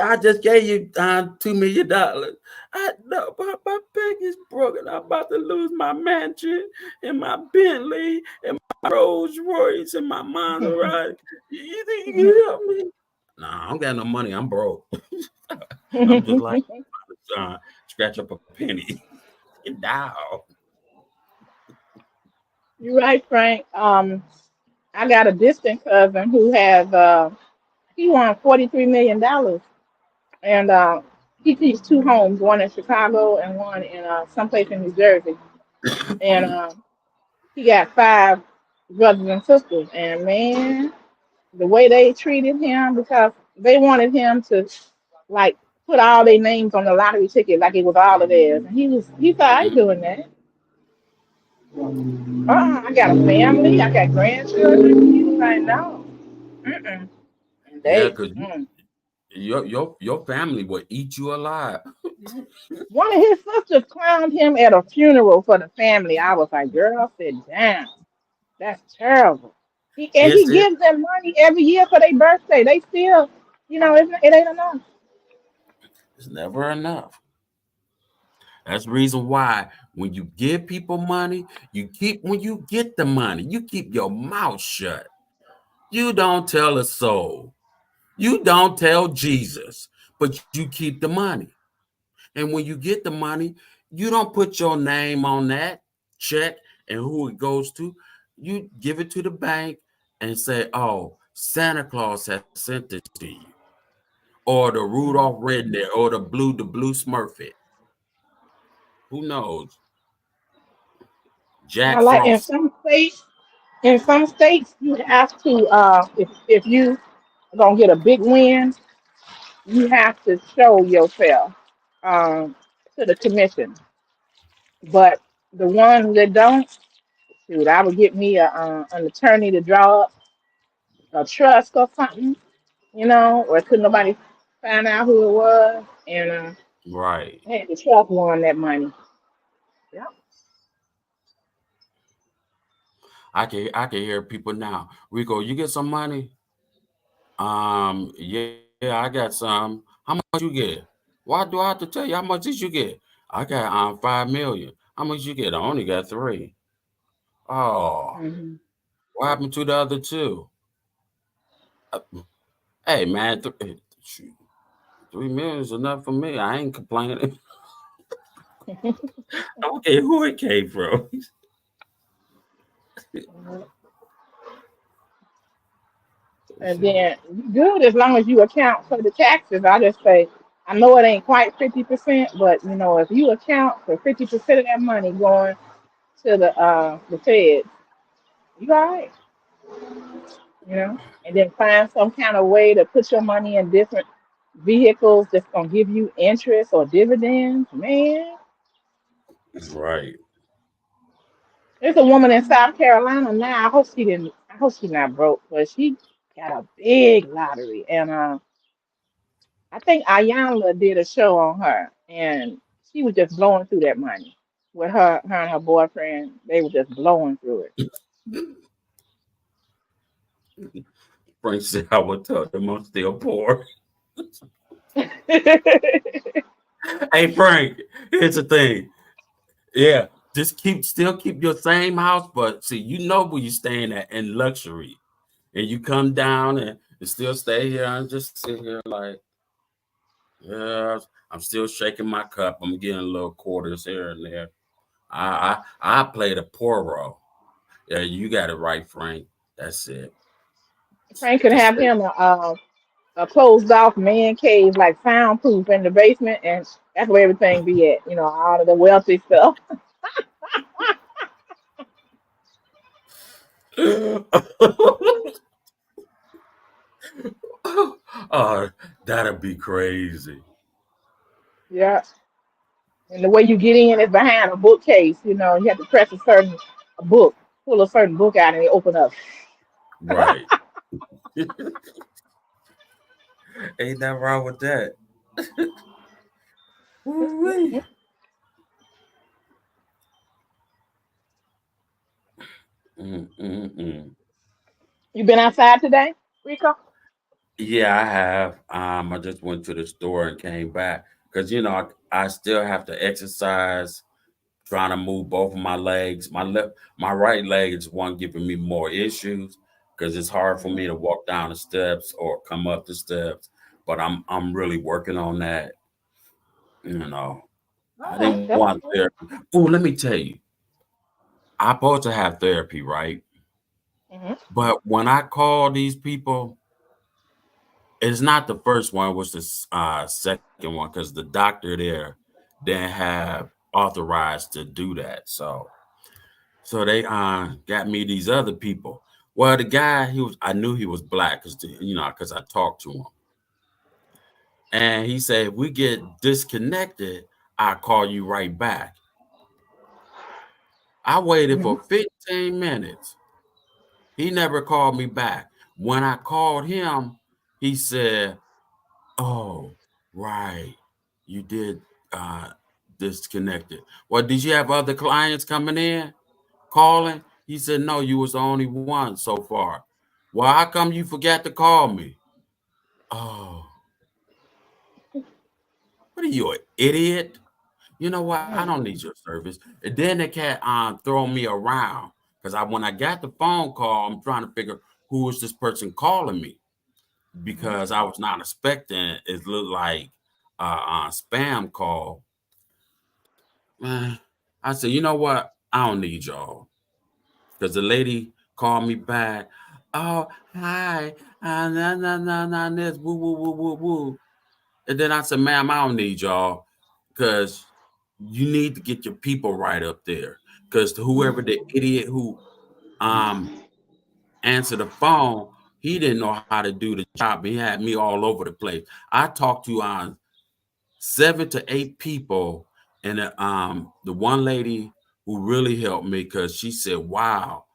I just gave you $2 million. I know my bank is broken. I'm about to lose my mansion and my Bentley and my Rolls Royce and my Maserati. You think you can help me? Nah, I don't got no money. I'm broke. I'm just like scratch up a penny. Now. You're right, Frank. I got a distant cousin who has he won $43 million, and he keeps two homes, one in Chicago and one in someplace in New Jersey, and he got five brothers and sisters, and man, the way they treated him because they wanted him to like put all their names on the lottery ticket like it was all of theirs, and he thought I ain't doing that. I got a family, I got grandchildren. He was like, no, mm-mm. And Yeah, they, because your family will eat you alive. one of his sisters clowned him at a funeral for the family. I was like, girl, sit down. That's terrible. He It's it. gives them money every year for their birthday. They still, it ain't enough. It's never enough. That's the reason why when you give people money, when you get the money, you keep your mouth shut. You don't tell a soul. You don't tell Jesus, but you keep the money. And when you get the money, you don't put your name on that check and who it goes to. You give it to the bank and say, oh, Santa Claus has sent this to you. Or the Rudolph Redneck or the blue Smurfette. Who knows? Now, Jack like Frost. in some states, you have to if you gonna get a big win, you have to show yourself um, to the commission. But the ones that don't, shoot, I would get me an attorney to draw up a trust or something, or couldn't nobody find out who it was, and Right. had the trust won that money. Yeah. I can hear people now. Rico, you get some money? Yeah, I got some. How much you get? Why do I have to tell you how much did you get? I got 5 million. How much you get? I only got 3. Oh, Hmm. what happened to the other 2? Uh, Hey man, shoot, 3 million is enough for me. I ain't complaining. I don't care who it came from. And then good as long as you account for the taxes. I just say, I know it ain't quite 50%, but if you account for 50% of that money going to the Fed, you all right, and then find some kind of way to put your money in different vehicles that's gonna give you interest or dividends, man. Right. There's a woman in South Carolina now. I hope she's not broke, but she got a big lottery, and I think Ayanla did a show on her, and she was just blowing through that money with her and her boyfriend. They were just blowing through Frank said I would tell them I'm still poor. it. Hey Frank, here's the thing. Yeah, just keep your same house, but see, where you're staying at in luxury, and you come down and still stay here and just sit here like, yeah, I'm still shaking my cup. I'm getting little quarters here and there. I play the poor role. Yeah, you got it right, Frank. That's it. Frank could Just have him a closed off man cave, like soundproof in the basement, and that's where everything be at. All of the wealthy stuff. oh, that'd be crazy. Yeah. And the way you get in is behind a bookcase. You have to press a book, pull a certain book out, and it open up. Right. Ain't that wrong with that? Woo-wee. Mm-mm-mm. You been outside today, Rico? Yeah, I have. I just went to the store and came back because I still have to exercise, trying to move both of my legs. My right leg is one giving me more issues because it's hard for me Mhm. to walk down the steps or come up the steps. But I'm really working on that. You know, I Oh, didn't that's want good. therapy. Oh, let me tell you, I'm supposed to have therapy, right? Hmm. But when I call these people, it's not the first one, it was the second one because the doctor there didn't have authorized to do that. So they got me these other people. Well, the guy, I knew he was black because I talked to him. And he said, if we get disconnected, I'll call you right back. I waited Hmm. for 15 minutes. He never called me back. When I called him, he said, oh, right. You did uh disconnected. Well, did you have other clients coming in calling? He said, no, you was the only one so far. Well, how come you forgot to call me? Oh, what are you, an idiot? You know what? I don't need your service. And then they can't throw me around because when I got the phone call, I'm trying to figure who is this person calling me Hmm. because I was not expecting it looked like a spam call. Man, I said, you know what? I don't need y'all because the lady called me back. Oh, hi, nah, nah, nah, nah, this, woo, woo, woo, woo, woo. And then I said, ma'am, I don't need y'all because you need to get your people right up there. Because whoever the idiot who um answered the phone, he didn't know how to do the job. He had me all over the place. I talked to 7 to 8 people And the one lady who really helped me, because she said, "Wow,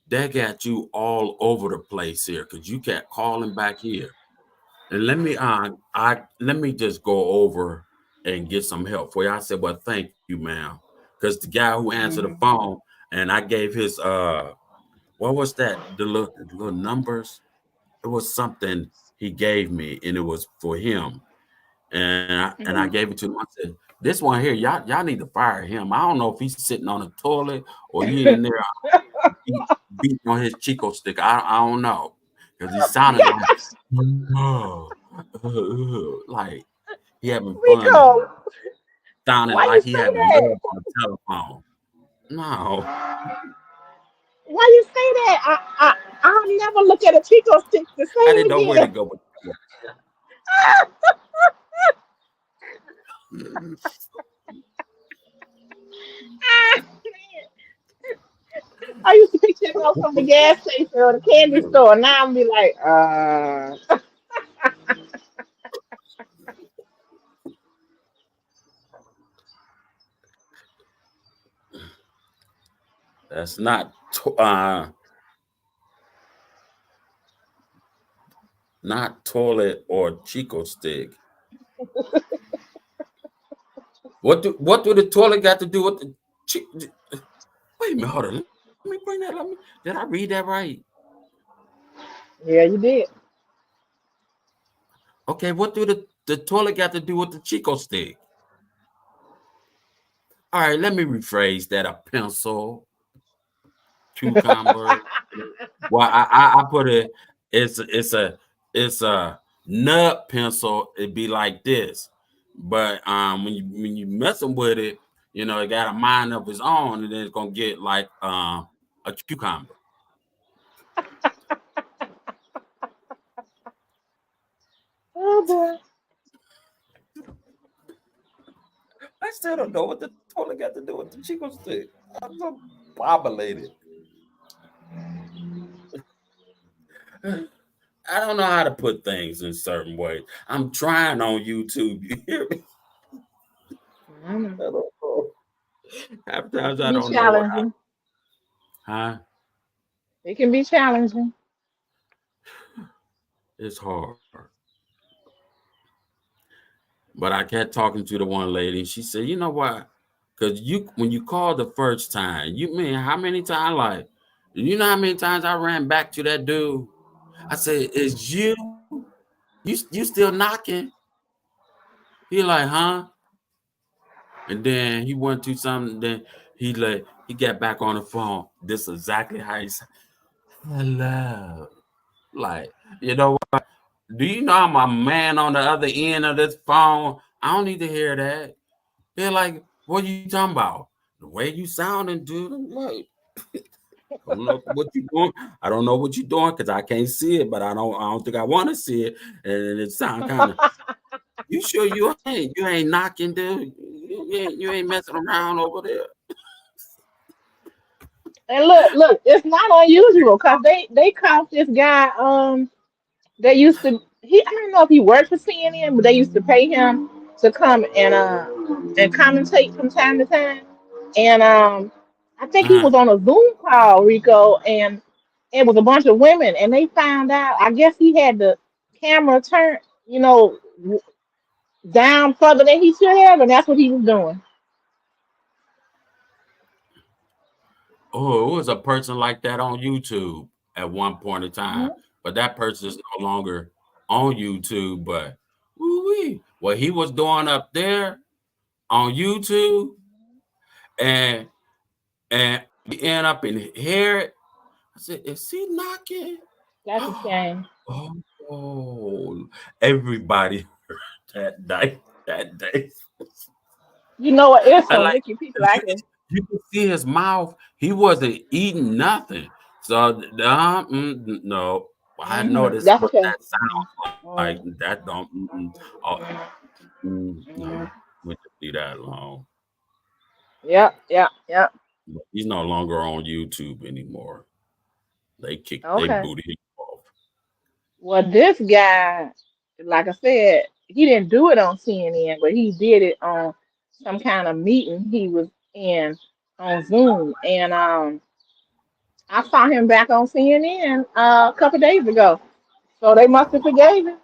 that got you all over the place here, because you kept calling back here." And let me just go over and get some help for you. I said, "Well, thank you, ma'am," because the guy who answered the phone, and I gave his what was that? The little numbers. It was something he gave me, and it was for him. And I gave it to him. I said, "This one here, y'all need to fire him. I don't know if he's sitting on the toilet or he in there beating on his Chico stick. I don't know, because he sounded like he having fun, Rico, sounding why you like he say having that? love on the telephone. No, Why you say that? I'll never look at a Chico stick the I same didn't know where to again. go with that. I used to pick him up from the gas station or the candy store. Now I'm be like, That's not toilet or Chico stick. What do the toilet got to do with the wait a minute, hold on. Let me bring that up. Did I read that right? yeah, you did. Okay, what do the toilet got to do with the Chico stick? All right, let me rephrase that. A pencil, cucumber. Well, I put it. It's a nut pencil. It'd be like this, but when you messing with it, it got a mind of its own, and then it's gonna get like a cucumber. Oh boy. I still don't know what the toilet got to do with the Chico stick. I'm so bobbleated. I don't know how to put things in certain ways. I'm trying on YouTube. You hear me? I know. I don't know. Half It times can I be don't know what challenging. huh? It can be challenging. It's hard. But I kept talking to the one lady. She said, "You know what? Because when you called the first time, you mean how many times? Like, you know how many times I ran back to that dude? I said, 'Is you? You still knocking?' He like, huh?" And then he went to something. Then he got back on the phone. This is exactly how he said, "Hello." Like, you know what? Do you know I'm a man on the other end of this phone? I don't need to hear that. They're like, "What are you talking about? The way you sounding, dude." I'm like, I don't know what you doing. I don't know what you're doing because I can't see it, but I don't think I want to see it. And it sound kind of. You sure you ain't knocking, dude? You ain't messing around over there. And look, it's not unusual because they caught this guy. They used to. I don't know if he worked for CNN, but they used to pay him to come and commentate from time to time. And I think he Uh-huh. was on a Zoom call, Rico, and it was a bunch of women, and they found out. I guess he had the camera turned, down further than he should have, and that's what he was doing. Oh, it was a person like that on YouTube at one point in time, Hmm. but that person is no longer on YouTube. But woo-wee, what he was doing up there on YouTube, and we end up in here. I said, "Is he knocking?" That's a shame. Oh, everybody that day, that day. You know what? It's I some like wicked people out here. you could see his mouth. He wasn't eating nothing. So no, I noticed That's what okay. that sounds like. Mm, That don't. Oh, mm, no, mm. we just leave that alone. Yep, yep, yep. He's no longer on YouTube anymore. They Okay. booted him off. Well, this guy, like I said, he didn't do it on CNN, but he did it on. some kind of meeting he was in on Zoom, and I saw him back on CNN a couple days ago. So they must have forgave him.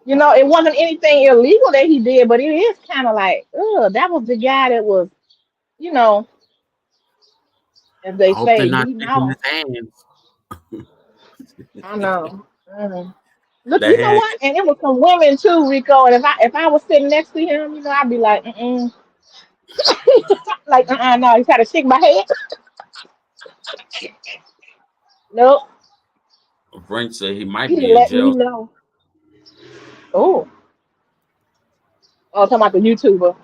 You know, it wasn't anything illegal that he did, but it is kind of like, ugh, that was the guy that was, you know, as I they hope they're say, not beating taking his off. hands. I know. Look, The you know hand. what? And it was some women too, Rico. And if I was sitting next to him, you know, I'd be like, like, no, you gotta shake my head. Nope. Frank said he might You be didn't in let me jail. know. Oh, talking about the YouTuber.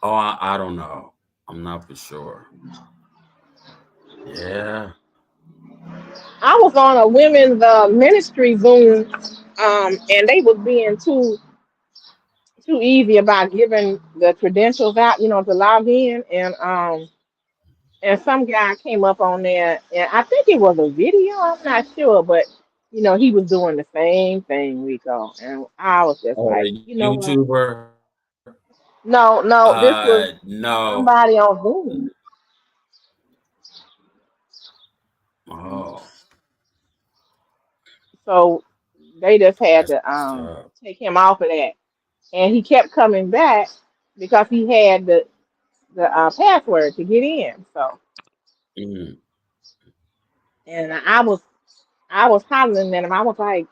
Oh, I don't know. I'm not for sure. Yeah. I was on a women's ministry Zoom, and they was being too easy about giving the credentials out, you know, to log in, and some guy came up on there, and I think it was a video. I'm not sure, but you know, he was doing the same thing, Rico, and I was just Oh, like, the you know what? YouTuber. No, no, this was No. somebody on Zoom. Oh, So they just had that's to tough. take him off of that, and he kept coming back because he had the password to get in. So, Mm. and I was hollering at him. I was like,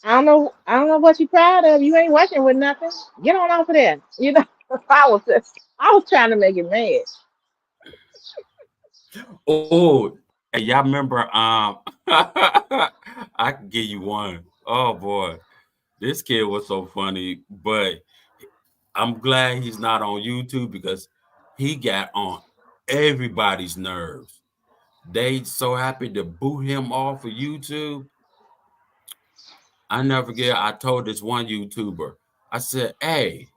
I don't know what you're proud of. You ain't working with nothing. Get on off of there. You know, I was trying to make it mad. Oh, and y'all remember? I can give you one. Oh boy, this kid was so funny, but I'm glad he's not on YouTube because he got on everybody's nerves. They so happy to boot him off of YouTube. I never forget. I told this one YouTuber, I said, "Hey,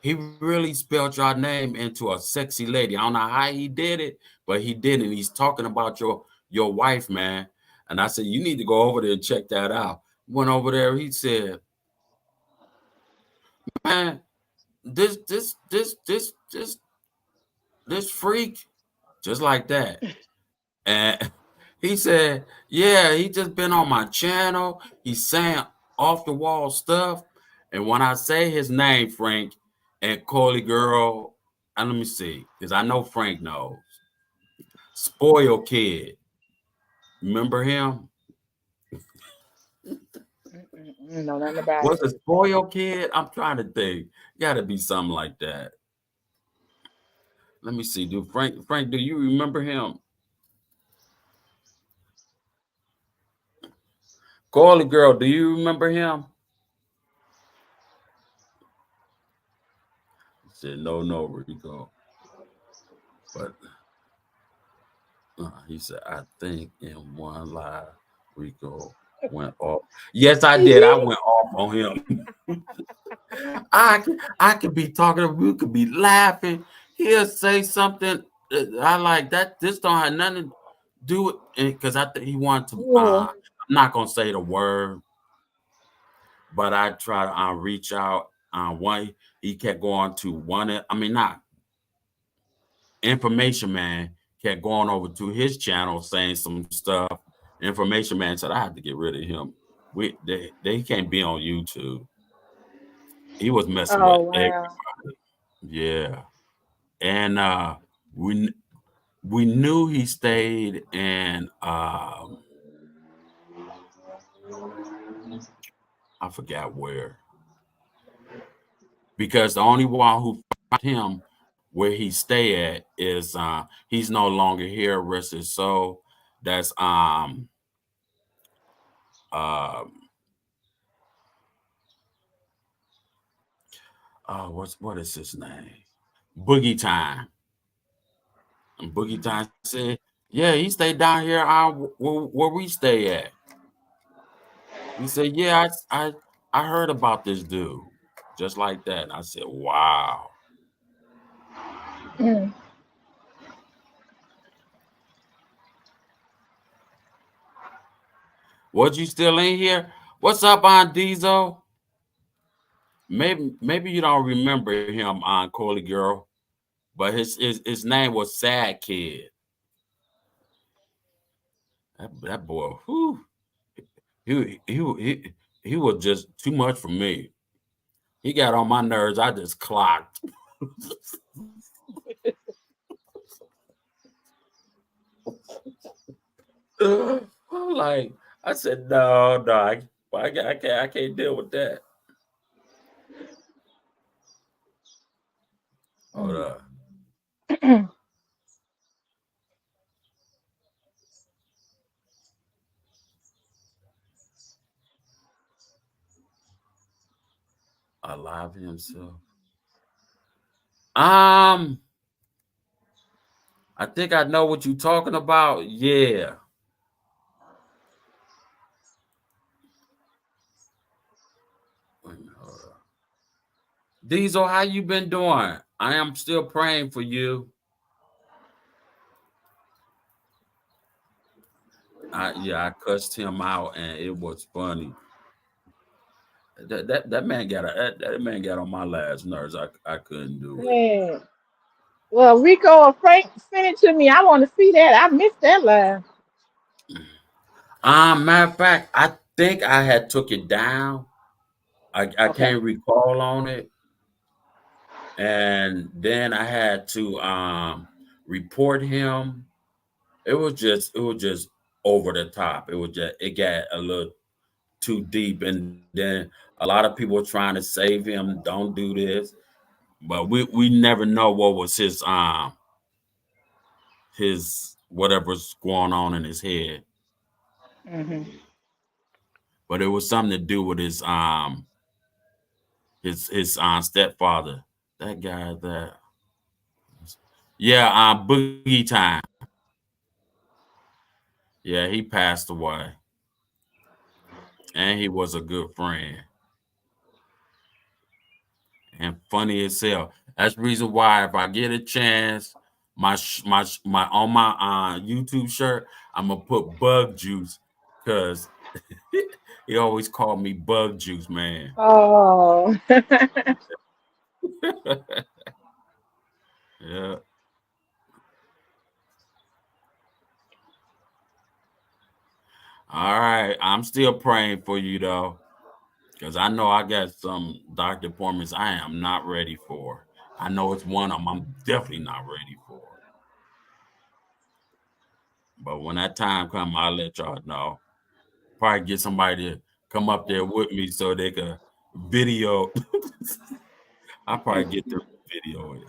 he really spelled your name into a sexy lady. I don't know how he did it, but he did it. He's talking about your wife, man." And I said, "You need to go over there and check that out." Went over there. He said, "Man, this freak, just like that." And he said, "Yeah, he just been on my channel. He's saying off the wall stuff." And when I say his name, Frank and Coley girl, and let me see, because I know Frank knows. Spoil Kid. Remember him? No, nothing about Was it. it Spoil Kid? I'm trying to think. Gotta be something like that. Let me see. Frank, do you remember him? Coley girl, do you remember him? He said, no, Rico. But he said, I think in one live, Rico went off. Yes, I He did. I did. went off on him. I could be talking, we could be laughing. He'll say something I like that. This don't have nothing to do with it because I think he wanted to. Yeah. I'm not gonna say the word, but I try to reach out. One, he kept going to one. I mean, not Information Man kept going over to his channel saying some stuff. Information Man said, I have to get rid of him. They can't be on YouTube. He was messing Oh with everybody. wow. Yeah. And we we knew he stayed in I forgot where. Because the only one who found him where he stay at is he's no longer here, rest his soul. That's uh, what is his name? Boogie Time. And Boogie Time said, "Yeah, he stayed down here where we stay at." He said, "Yeah, I heard about this dude, just like that." And I said, "Wow." Mm. Was you still in here? What's up, Aunt Diesel? maybe you don't remember him on Corley Girl, but his name was Sad Kid. That boy, whew, he was just too much for me. He got on my nerves. I just clocked. Like I said, no, I can't deal with that. Hold up. Alive himself. I think I know what you're talking about. Yeah. Diesel, how you been doing? I am still praying for you. I cussed him out and it was funny. That man got on my last nerves. I couldn't do it. Yeah. Well, Rico or Frank sent it to me. I want to see that. I missed that live. Matter of fact, I think I had took it down. I Okay. can't recall on it. And then I had to report him. It was just over the top. It got a little too deep, and then a lot of people trying to save him. Don't do this, but we never know what was his whatever's going on in his head. Mm-hmm. But it was something to do with his stepfather. That guy that Boogie Time. Yeah, he passed away. And he was a good friend. And funny as hell. That's the reason why if I get a chance, my on my YouTube shirt, I'm gonna put Bug Juice because he always called me Bug Juice, man. Oh. Yeah. All right. I'm still praying for you though. Because I know I got some doctor appointments I am not ready for. I know it's one of them I'm definitely not ready for. But when that time comes, I'll let y'all know. Probably get somebody to come up there with me so they can video. I'll probably get the video it.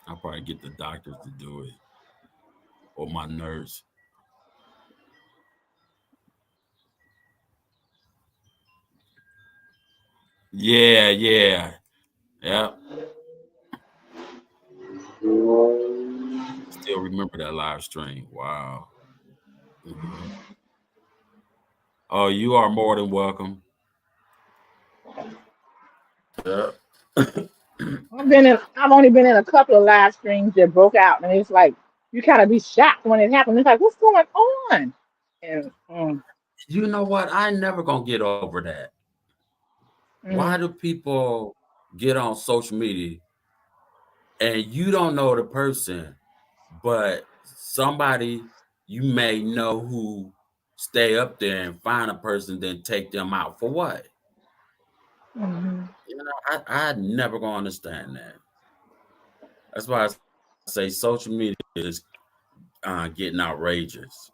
I'll probably get the doctors to do it. Or my nurse. Yeah. Still remember that live stream. Wow. Mm-hmm. Oh, you are more than welcome. Yeah. I've only been in a couple of live streams that broke out, and it's like you kind of be shocked when it happens. It's like, what's going on? And you know what? I never gonna get over that. Why do people get on social media and you don't know the person, but somebody you may know who stay up there and find a person, then take them out for what? You know, I never gonna understand that. That's why I say social media is getting outrageous.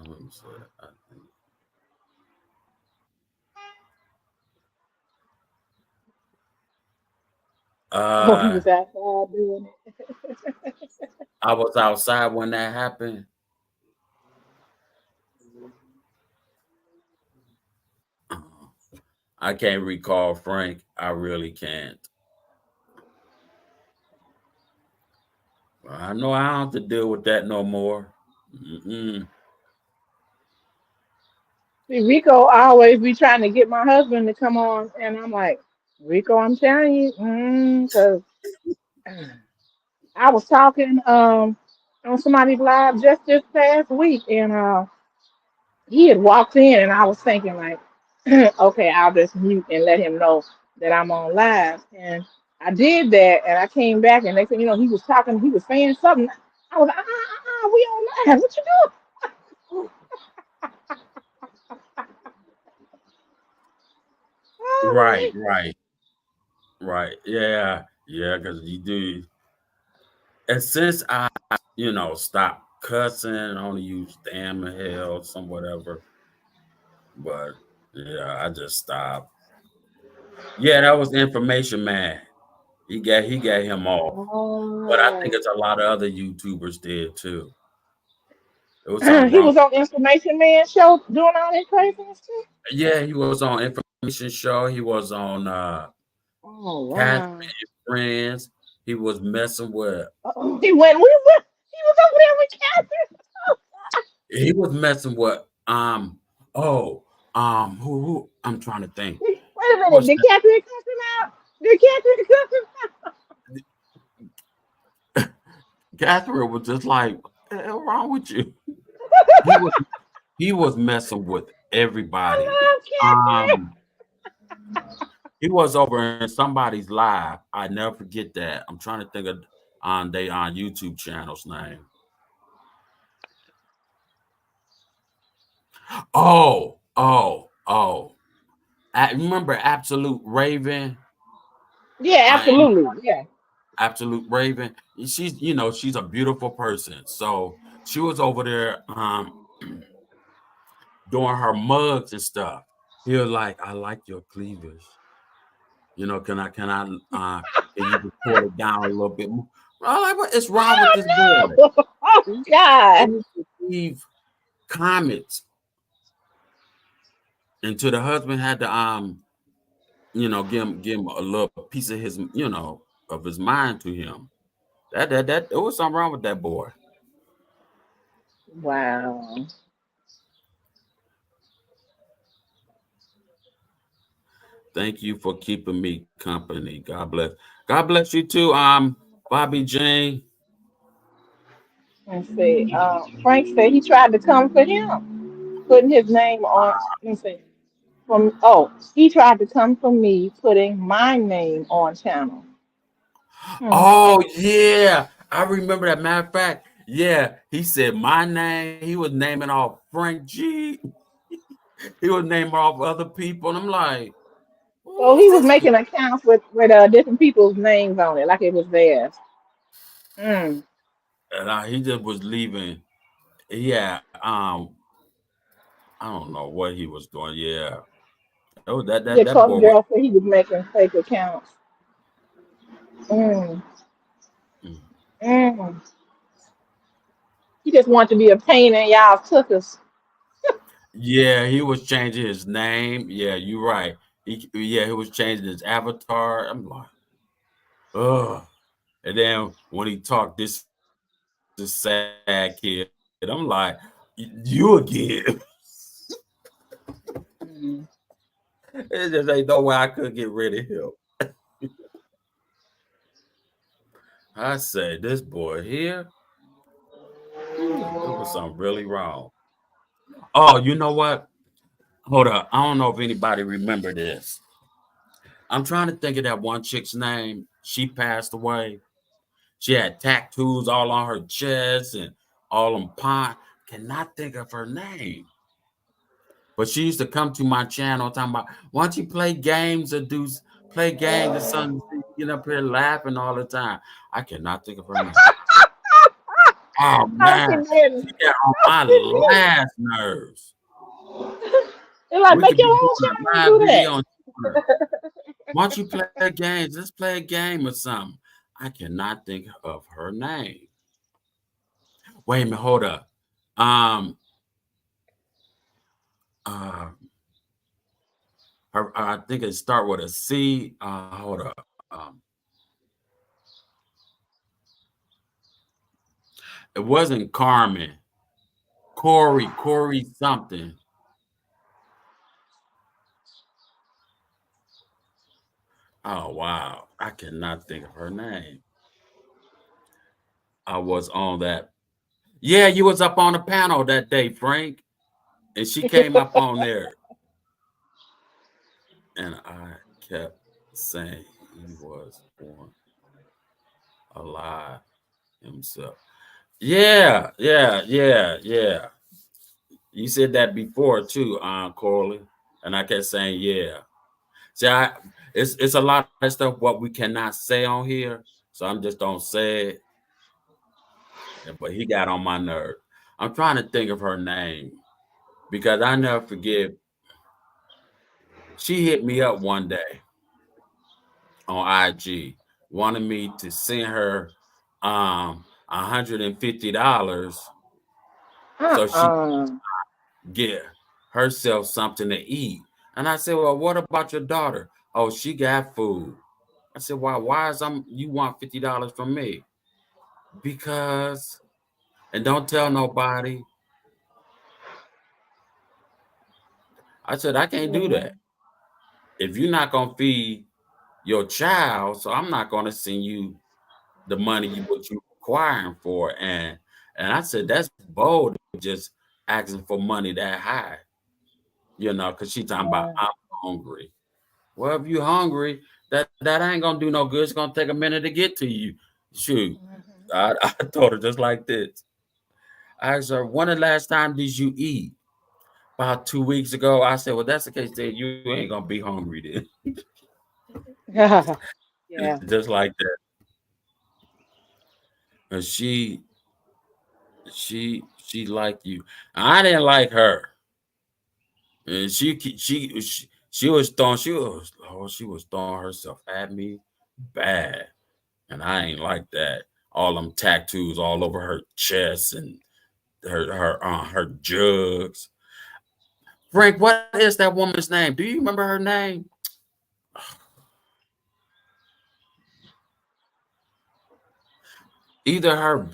Let me see. he was outside doing it. I was outside when that happened. I can't recall, Frank. I really can't. I know I don't have to deal with that no more. Mm-mm. See, Rico always be trying to get my husband to come on, and I'm like, Rico, I'm telling you, because I was talking on somebody's live just this past week, and he had walked in, and I was thinking like, okay, I'll just mute and let him know that I'm on live. And I did that, and I came back, and they said, he was talking, he was saying something. I was like, we on live. What you doing? Right, right. Yeah, yeah, because you do. And since I, stopped cussing, I only use damn and hell, some whatever. But yeah, I just stopped. Yeah, that was Information Man. He got him off. But I think Oh. it's a lot of other YouTubers did too. There was something He wrong. was on Information Man show doing all that craziness too. Yeah, he was on Information Show. He was on Oh Catherine wow. and Friends. He was messing with Uh-oh. He was over there with Catherine. he was messing with oh who I'm trying to think. Wait a Who minute, was did Catherine cuss him out? Did Catherine cuss him out? that? Catherine was just like, what the hell wrong with you? He was he was messing with everybody. I love Catherine. Um he was over in somebody's live. I never forget that. I'm trying to think of on they on YouTube channel's name. Oh. I remember Absolute Raven. Yeah, I absolutely. Yeah. Absolute Raven. She's a beautiful person. So she was over there doing her mugs and stuff. He was like, I like your cleavage. Can you just pull it down a little bit more? I'm like, what is wrong with this boy? Oh no! Oh He God! used to leave comments until the husband had to give him a little piece of his, of his mind to him. That there was something wrong with that boy. Wow. Thank you for keeping me company. God bless. God bless you too. Bobby Jane. Let's see. Frank said he tried to come for him, putting his name on. Let me see. He tried to come for me, putting my name on channel. Hmm. Oh yeah, I remember that. Matter of fact, yeah, he said my name. He was naming off Frank G. He was naming off other people, and I'm like, So who's he was this guy? making accounts with different people's names on it, like it was theirs. Mm. And he just was leaving. Yeah, I don't know what he was doing. Yeah, oh The that cover boy was. girl said he was making fake accounts. Mm. Mm. Mm. He just wanted to be a pain in y'all's tuchus. Yeah, he was changing his name. Yeah, you're right. He was changing his avatar. I'm like, ugh. And then when he talked, this is sad kid. And I'm like, you again. Mm. It just ain't no way I could get rid of him. I say, this boy here, it was something really wrong. Oh, you know what? Hold up. I don't know if anybody remember this. I'm trying to think of that one chick's name. She passed away. She had tattoos all on her chest and all them pine. Cannot think of her name. But she used to come to my channel talking about, why don't you play games or play games or something? Get up here laughing all the time. I cannot think of her name. Oh Oh, man, she didn't. she got on Oh, my she didn't. last nerves. They're like, We make could your be own doing a channel and live do that. video on her. Why don't you play games? Let's play a game or something. I cannot think of her name. Wait a minute, hold up. Um, uh, I think it start with a C. Hold up. It wasn't Carmen. Corey something. Oh wow, I cannot think of her name. I was on that. Yeah, you was up on the panel that day, Frank. And she came up on there, and I kept saying he was born alive himself. Yeah, yeah, yeah, yeah. You said that before too, Corley, and I kept saying, yeah. See, it's a lot of stuff what we cannot say on here, so I'm just don't say it. But he got on my nerve. I'm trying to think of her name because I never forget. She hit me up one day on IG, wanted me to send her $150 so she Uh-uh. get herself something to eat. And I said, well, what about your daughter? Oh, she got food. I said, why is you want $50 from me? Because, and don't tell nobody. I said, I can't do Mm. that. If you're not gonna feed your child, so I'm not gonna send you the money what you requiring for. And I said, that's bold, just asking for money that high, because she talking about Yeah. I'm hungry. Well, if you're hungry, that ain't gonna do no good. It's gonna take a minute to get to you. Shoot. Mhm. I told her just like this. I asked her, when the last time did you eat? About 2 weeks ago. I said, well, that's the case. Then you ain't gonna be hungry then. Yeah. Just like that. And she liked you. I didn't like her. And she was throwing herself at me bad. And I ain't like that. All them tattoos all over her chest and her jugs. Frank, what is that woman's name? Do you remember her name? Either her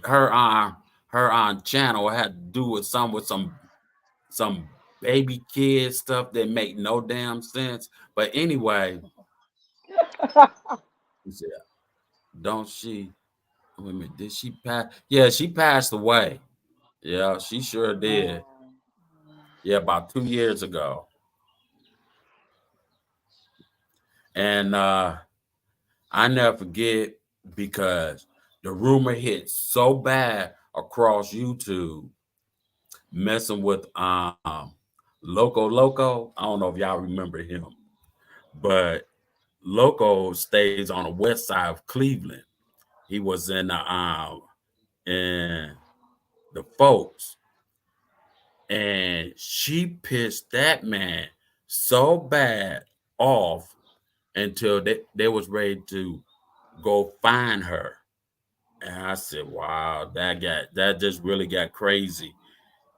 channel had to do with some baby kid stuff that make no damn sense. But anyway, he said, don't she? Wait a minute, did she pass? Yeah, she passed away. Yeah, she sure did. Oh. Yeah, about 2 years ago. And I never forget because the rumor hit so bad across YouTube, messing with Loco Loco. I don't know if y'all remember him, but Loco stays on the west side of Cleveland. He was in the folks, and she pissed that man so bad off until they was ready to go find her. And I said, wow, that just really got crazy.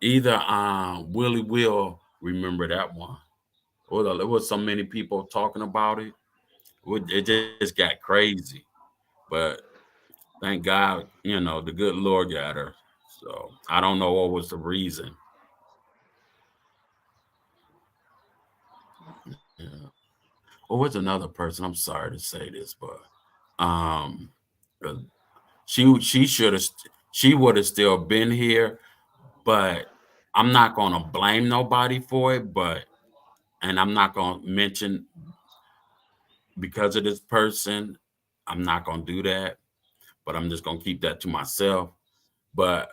Either Willie will remember that one. Or there was so many people talking about it. It just got crazy. But thank God, the good Lord got her. So I don't know what was the reason. Yeah. Or was another person. I'm sorry to say this, but um uh, she should have she would have still been here, but I'm not gonna blame nobody for it, and I'm not gonna mention because of this person, I'm not gonna do that, but I'm just gonna keep that to myself. But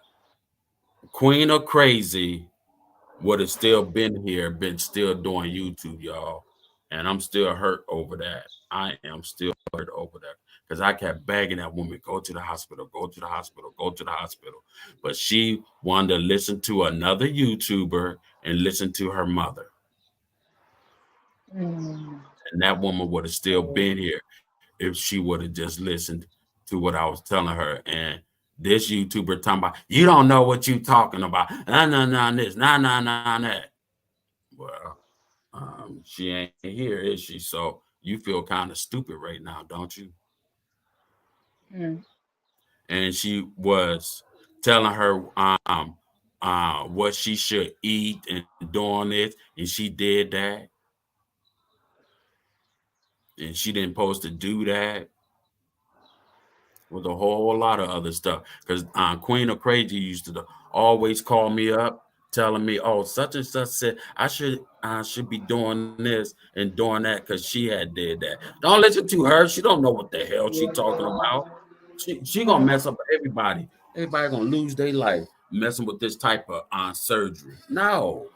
Queen of Crazy would have still been here, been still doing YouTube, y'all. And I'm still hurt over that. I am still hurt over that. Because I kept begging that woman, go to the hospital, go to the hospital, go to the hospital. But she wanted to listen to another YouTuber and listen to her mother. Mm. And that woman would have still been here if she would have just listened to what I was telling her. And this YouTuber talking about, you don't know what you talking about. Nah, this, nah, that. Well, she ain't here, is she? So you feel kind of stupid right now, don't you? Mm. And she was telling her what she should eat and doing it, and she did that, and she didn't supposed to do that with a whole lot of other stuff. Because Queen of Crazy used to always call me up, telling me, "Oh, such and such said I should be doing this and doing that because she had did that." Don't listen to her. She don't know what the hell she talking about. She gonna Mhm. mess up everybody. Everybody gonna lose their life messing with this type of surgery. No,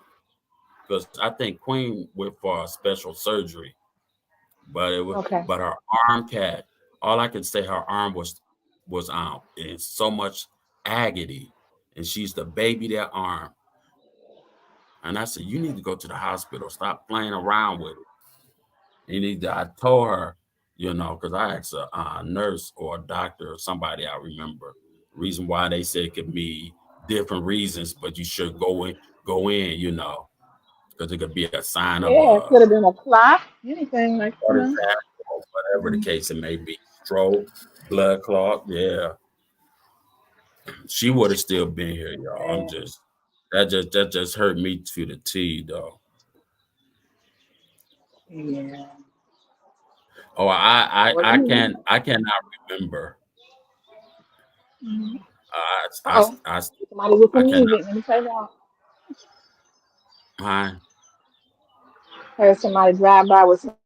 because I think Queen went for a special surgery, but it was Okay. but her arm cat. All I can say, her arm was out in so much agony, and she's the baby that arm. And I said, you need to go to the hospital. Stop playing around with it. You need to. I told her, because I asked a nurse or a doctor or somebody I remember reason why they said it could be different reasons, but you should go in, because it could be a sign of Yeah, it a could have been a clot, anything like heart attack or whatever the Mhm. case it may be, stroke, blood clot. Yeah, she would have still been here, y'all. I'm Yeah. just that just hurt me to the T, though. Yeah. Oh, I Well, I let I me. can I cannot remember. Mhm. I Uh-oh. I Somebody with I some cannot. music. Let me tell y'all. I Heard somebody drive by with some.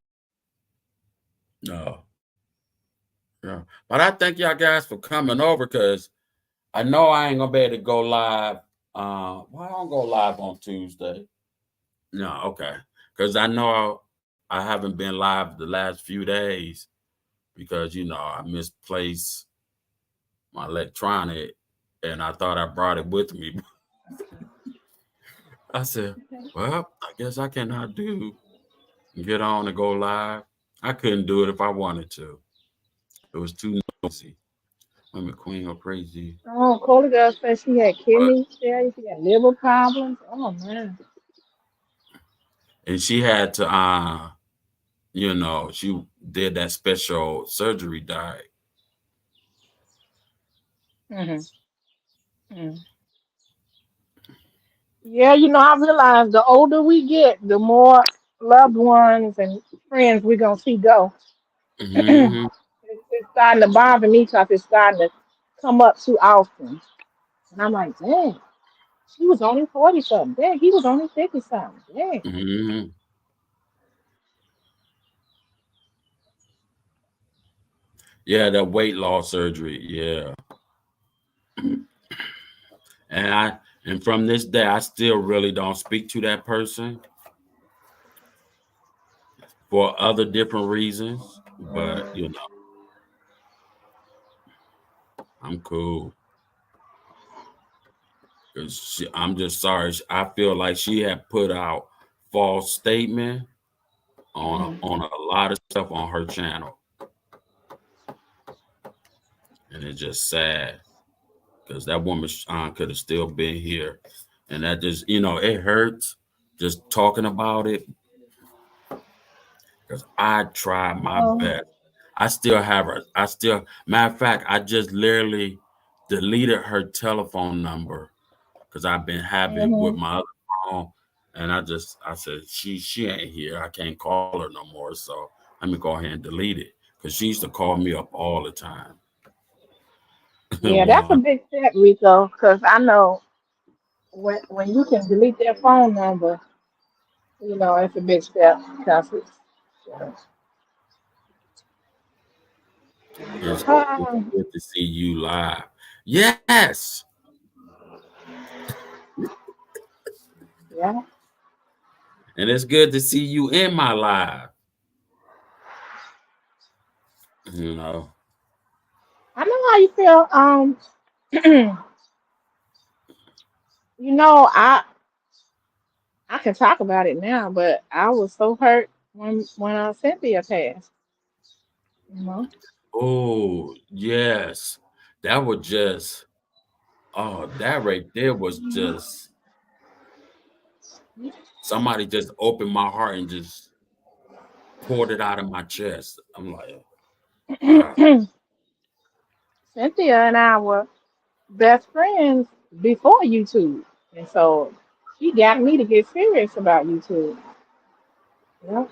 no. Yeah. But I thank y'all guys for coming over because I know I ain't gonna be able to go live. Well, I don't go live on Tuesday. No, okay. Because I know I haven't been live the last few days because I misplaced my electronic and I thought I brought it with me. I said, well, I guess I cannot get on and go live. I couldn't do it if I wanted to. It was too noisy. I'm a queen or crazy. Oh, Cola girl said she had But kidney failure. She had liver problems. Oh man. and she had to she did that special surgery diet. Mm-hmm. Yeah, I realize the older we get, the more loved ones and friends we're gonna see go. Hmm. It's starting to bother me because it's starting to come up too often. And I'm like, dang, she was only 40 something. Dang, he was only 50 something. Dang. Hmm. Yeah, that weight loss surgery. Yeah. And from this day I still really don't speak to that person for other different reasons. But I'm cool. 'Cause I'm just sorry. I feel like she had put out false statement on Mhm. on a lot of stuff on her channel, and it's just sad because that woman could have still been here, and that just it hurts just talking about it because I tried my Oh. best. I still have her. Matter of fact, I just literally deleted her telephone number because I've been having it with Mhm. my other phone, and I said she ain't here. I can't call her no more. So let me go ahead and delete it because she used to call me up all the time. Yeah, that's a One, big step, Rico, because I know when you can delete their phone number, it's a big step. Because it's good to see you live. Yes, yeah. and it's good to see you in my live. You know. I know how you feel. You know, I can talk about it now, but I was so hurt when Cynthia passed. You know. Oh yes, that was just that right there was just somebody just opened my heart and just poured it out of my chest. I'm like, wow. Cynthia and I were best friends before YouTube, and so she got me to get serious about YouTube. You know,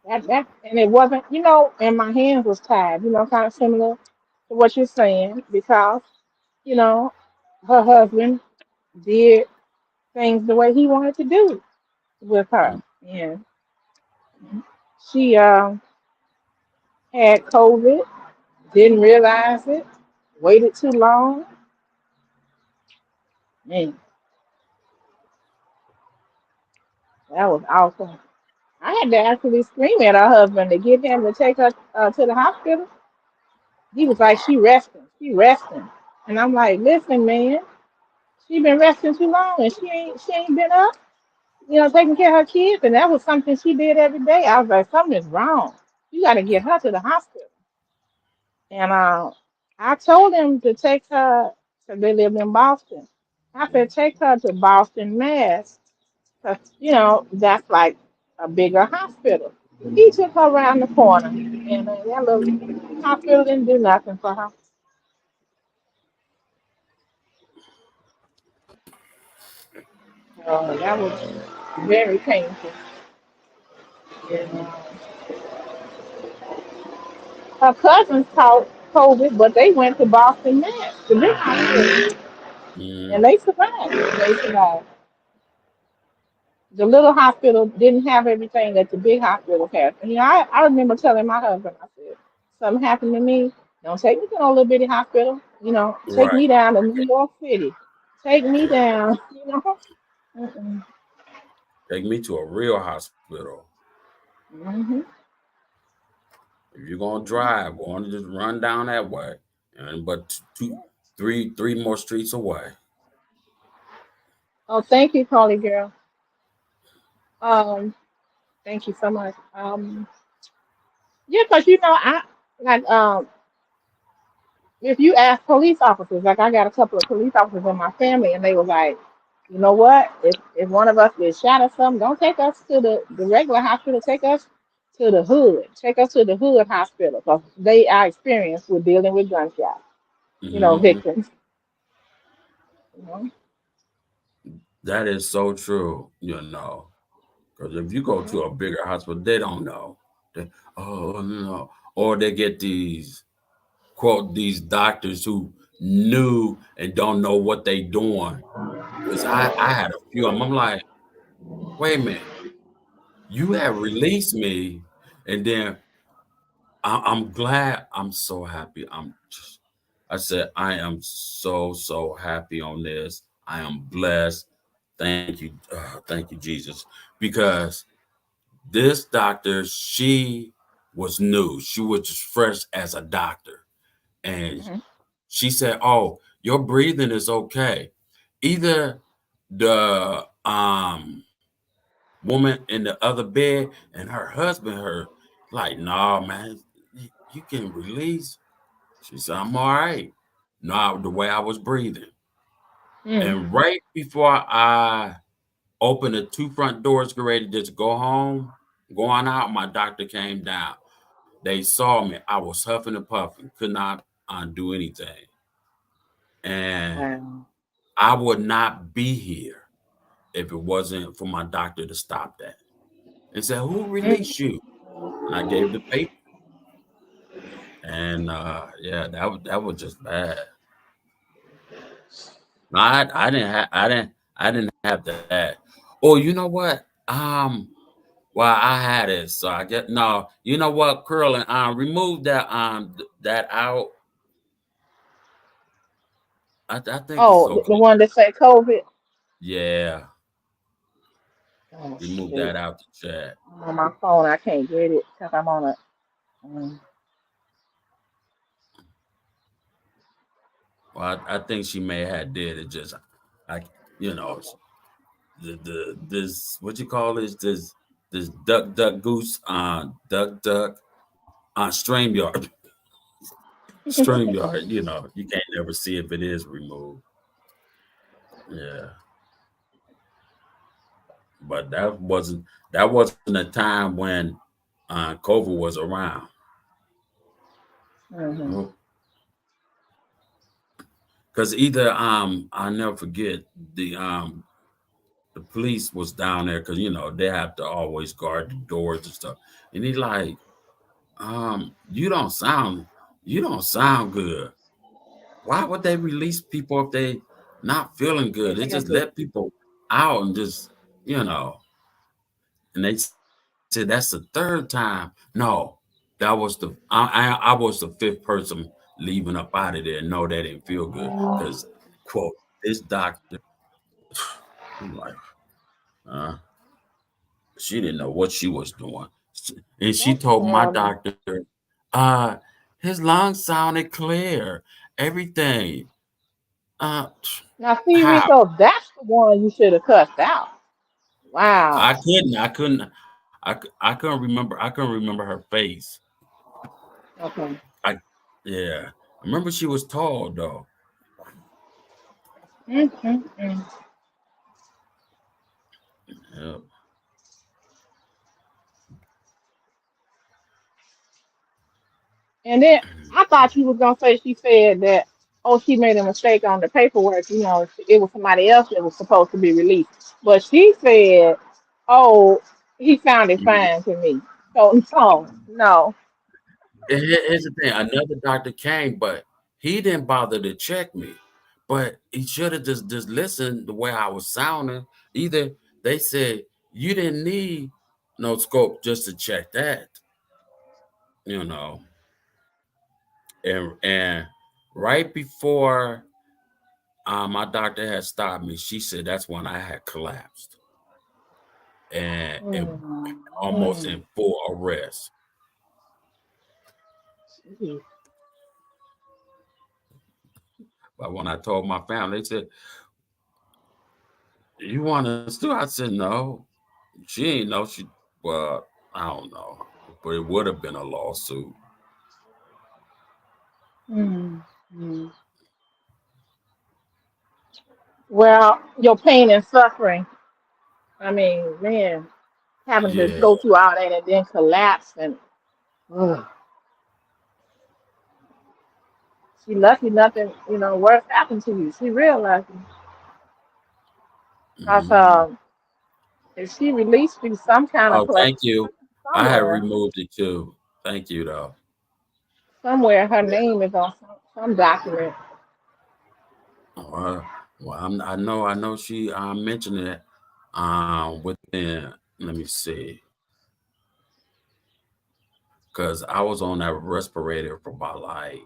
and it wasn't, and my hands was tied. Kind of similar to what you're saying because you know her husband did things the way he wanted to do with her. And she had COVID, didn't realize it, waited too long. Man, that was awful. I had to actually scream at her husband to get him to take her to the hospital. He was like, she resting. And I'm like, listen, man, she been resting too long and she ain't been up, taking care of her kids. And that was something she did every day. I was like, something's wrong. You got to get her to the hospital. And I told him to take her, because they lived in Boston. I said, take her to Boston, Mass. Because, that's like a bigger hospital. He took her around the corner, and that little hospital didn't do nothing for her. That was very painful. And, her cousins caught COVID, but they went to Boston, Mass, the big hospital, and they survived. They survived. The little hospital didn't have everything that the big hospital has. And, I remember telling my husband, I said, something happened to me. Don't take me to no little bitty hospital. Take Right. me down to New York City. Take me down. Mm-mm. Take me to a real hospital. Hmm. If you're gonna drive, go on and just run down that way, and but three more streets away. Oh, thank you, Carly girl. Um, Thank you so much. Yeah, because I like if you ask police officers, like I got a couple of police officers in my family, and they were like, you know what? If one of us gets shot or something, don't take us to the regular hospital. Take us to the hood. Take us to the hood hospital because they are experienced with dealing with gunshots. Hmm. Victims. You know. That is so true. Because if you go to Mhm. a bigger hospital, they don't know. They, oh no, or they get these doctors who knew and don't know what they doing. Because I had a few of them. I'm like, wait a minute, you have released me, and then I'm glad. I'm so happy. I said, I am so happy on this. I am blessed. Thank you, Jesus, because this doctor, she was new. She was just fresh as a doctor, and Mhm. she said, "Oh, your breathing is okay." Either the woman in the other bed and her husband, her like, "No, man, you can release." She said, "I'm all right." No, the way I was breathing. Mm. And right before I opened the two front doors, get ready to just go home, going out, my doctor came down. They saw me. I was huffing and puffing, could not do anything. And Wow. I would not be here if it wasn't for my doctor to stop that and said, "Who Mm. released you?" And I gave the paper. And yeah, that was just bad. No, I didn't have that. Oh, you know what? Well, I had it, so I get no. You know what, curling? Remove that out. I think it's Oh, the okay. one that said COVID. Yeah, Oh remove shoot! that out the chat. I'm on my phone. I can't get it because I'm on a. Mm. Well, I think she may have did it just, I, you know, this what you call this duck goose duck Streamyard. Streamyard, you can't never see if it is removed. Yeah, but that wasn't a time when COVID was around. Hmm. Because either I'll never forget the police was down there because they have to always guard the doors and stuff. And he like, you don't sound good. Why would they release people if they not feeling good. They just let people out and just, and they said that's the third time. No, that was I was the fifth person leaving up out of there. No, that didn't feel good because quote this doctor. I'm like, she didn't know what she was doing, and she told my doctor, his lungs sounded clear, everything. Now, see, How? Rico, that's the one you should have cussed out. I Wow. couldn't. I couldn't. I couldn't remember. I couldn't remember her face. Okay. I yeah. I remember she was tall though. Mm-hmm. Yeah. And then I thought you was gonna say she said that, oh, she made a mistake on the paperwork. It was somebody else that was supposed to be released. But she said, oh, he sounded Mhm. fine to me. So no, no. Here's the thing. Another doctor came, but he didn't bother to check me. But he should have just listened the way I was sounding. Either they said you didn't need no scope just to check that, you know. And right before my doctor had stopped me, she said that's when I had collapsed and almost Mm-hmm. in full arrest. But when I told my family, they said, "You want us to?" I said, "No." She ain't know. Well, I don't know, but it would have been a lawsuit. Mm-hmm. Well, your pain and suffering. I mean, man, having to Yeah. go through all that and then collapse and ugh, she lucky nothing, worse happened to you. She realized because Mhm. if she released you some kind of Oh, place thank you. I had somewhere, removed it too. Thank you, though. somewhere her name is on some document. Uh, well, I know she mentioned it within, let me see, because I was on that respirator for about like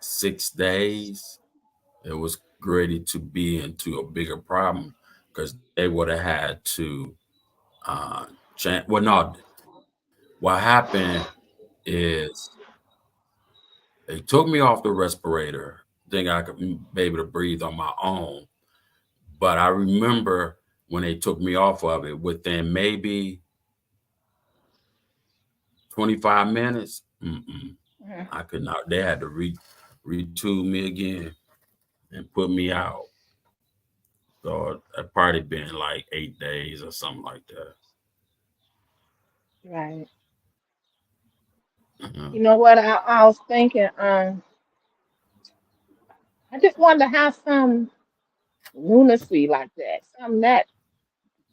6 days. It was ready to be into a bigger problem because they would have had to uh, change. Well, no, what happened is they took me off the respirator, think I could be able to breathe on my own. But I remember when they took me off of it, within maybe 25 minutes, Mhm. I could not. They had to retube me again and put me out. So it probably been like 8 days or something like that. Right. Mhm. You know what? I was thinking, I just wonder how some lunacy like that, something that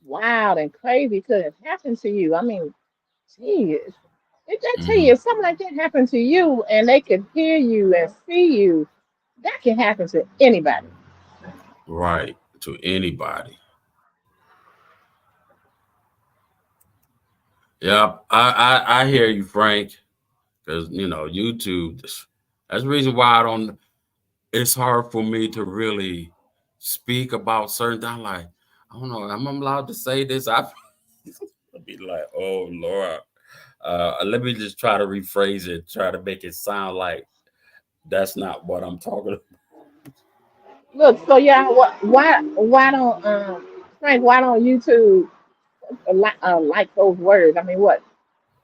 wild and crazy could have happened to you. I mean, geez. I tell you, Mhm. if something like that happened to you and they could hear you and see you, that can happen to anybody. Right. To anybody. Yeah, I hear you, Frank. Because YouTube. That's the reason why I don't. It's hard for me to really speak about certain things. Like, I don't know, am I allowed to say this? I'd be like, oh Lord. Let me just try to rephrase it, try to make it sound like that's not what I'm talking about. Look, so yeah, why don't Frank? Why don't YouTube like those words? I mean, what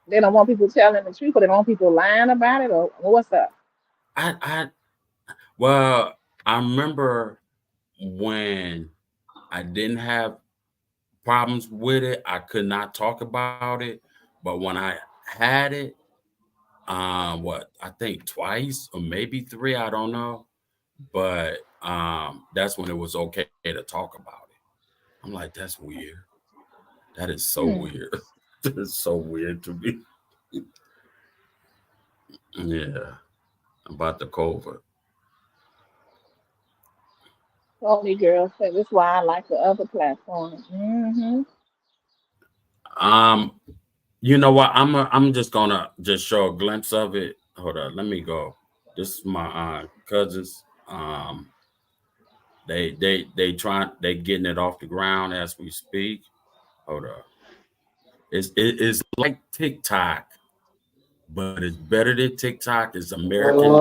they don't want people telling the truth, or they don't want people lying about it, or what's up? I well, I remember when I didn't have problems with it, I could not talk about it. But when I had it, what I think twice or maybe three, I don't know. But that's when it was okay to talk about it. I'm like, that's weird. That is so Hmm. weird. That is so weird to me. Yeah, about the COVID. Only girl said that's why I like the other platform. Um, you know what? I'm just gonna just show a glimpse of it. Hold on, let me go. This is my cousins. They getting it off the ground as we speak. Hold up. It's like TikTok, but it's better than TikTok. It's American.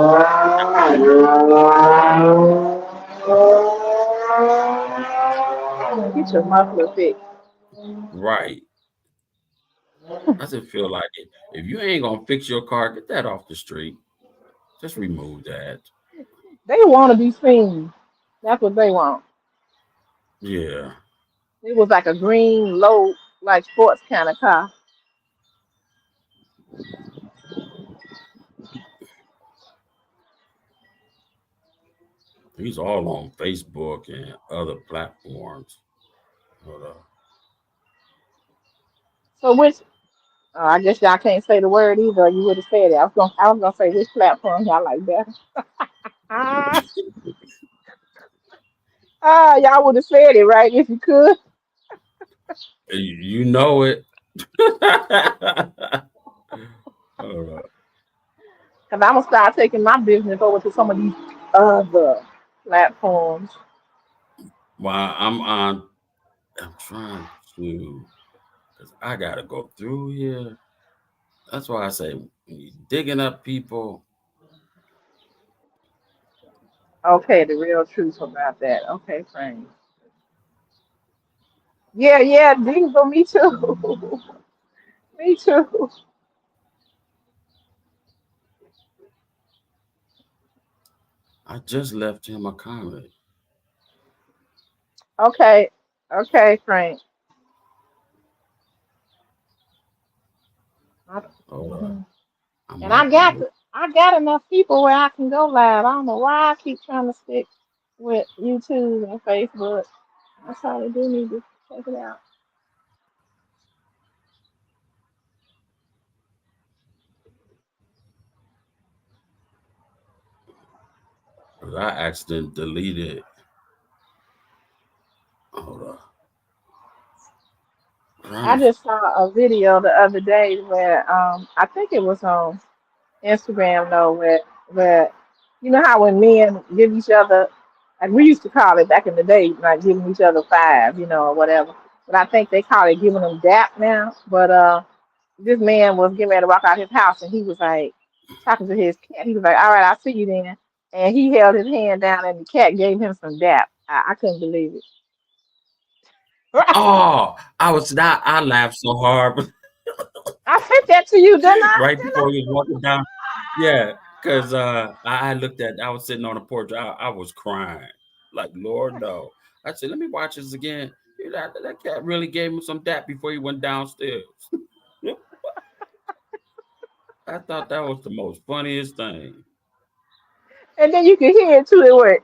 Get your muffler fixed. Right. I just feel like it. If you ain't gonna fix your car, get that off the street. Just remove that. They want to be seen. That's what they want. Yeah. It was like a green, low, like sports kind of car. He's all on Facebook and other platforms. Hold up. So which, I guess y'all can't say the word either. You would have said it. I was gonna say which platform y'all like better. Ah, y'all would have said it right if you could. You know it. Hold up. Cause I'm gonna start taking my business over to some of these other platforms. While I'm trying to, because I gotta go through here. That's why I say when you digging up people. Okay, the real truth about that. Okay, Frank. Yeah, yeah, Diesel, me too. Me too. I just left him a comment. Okay, okay, Frank. I, Hold up. mhm. I And might be looking. I got enough people where I can go live. I don't know why I keep trying to stick with YouTube and Facebook. I probably do need to check it out. 'Cause I accidentally deleted. Hold up. Trying I to. just saw a video the other day where I think it was on Instagram though, where you know how when men give each other, like we used to call it back in the day, like giving each other five, or whatever. But I think they call it giving them dap now. But this man was getting ready to walk out his house, and he was like talking to his cat. He was like, "All right, I'll see you then." And he held his hand down, and the cat gave him some dap. I couldn't believe it. Oh, I was not. I laughed so hard I sent that to you, didn't I? right before he was walking down. Yeah, because I looked at. I was sitting on the porch. I was crying. Like, Lord, no. I said, let me watch this again. That cat really gave him some dap before he went downstairs. I thought that was the most funniest thing. And then you could hear it too. It went.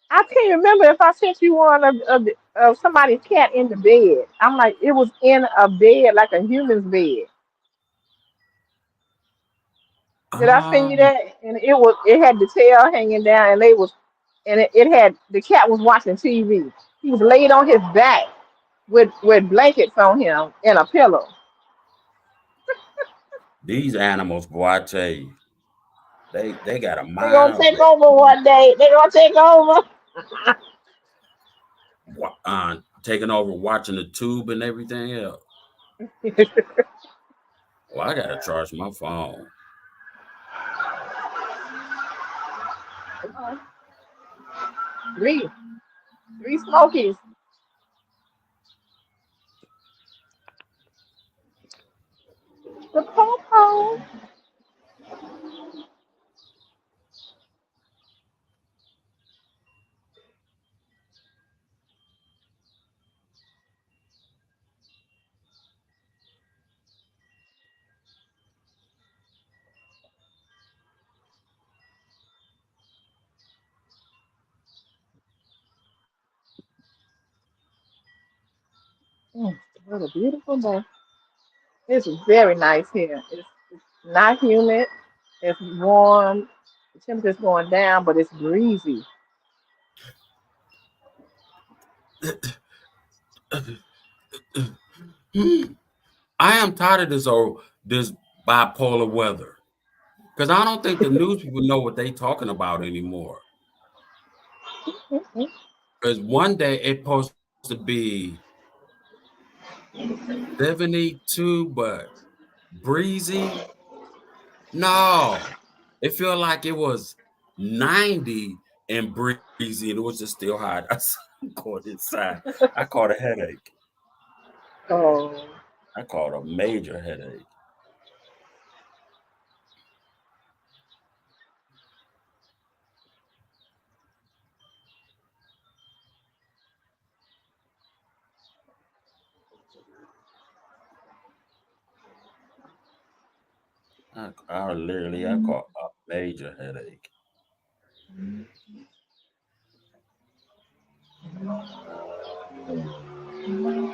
I can't remember if I sent you one of somebody's cat in the bed. I'm like, it was in a bed, like a human's bed. Did I send you Um, that? And it had the tail hanging down, and it had the cat was watching TV. He was laid on his back with blankets on him and a pillow. these animals, boy, I tell you, they got a They're gonna mind take over one day. They're gonna take over. taking over, watching the tube and everything else. Well, I gotta charge my phone. Come on. Three, three smokies. The popo. What a beautiful day. It's very nice here. not humid. It's warm. The temperature's going down, but it's breezy. I am tired of this bipolar weather because I don't think the news people know what they talking about anymore. Because one day it's supposed to be 72, but breezy. No, it felt like it was 90 and breezy, and it was just still hot. I caught inside. I caught a headache. Oh, I caught a major headache. I caught a major headache.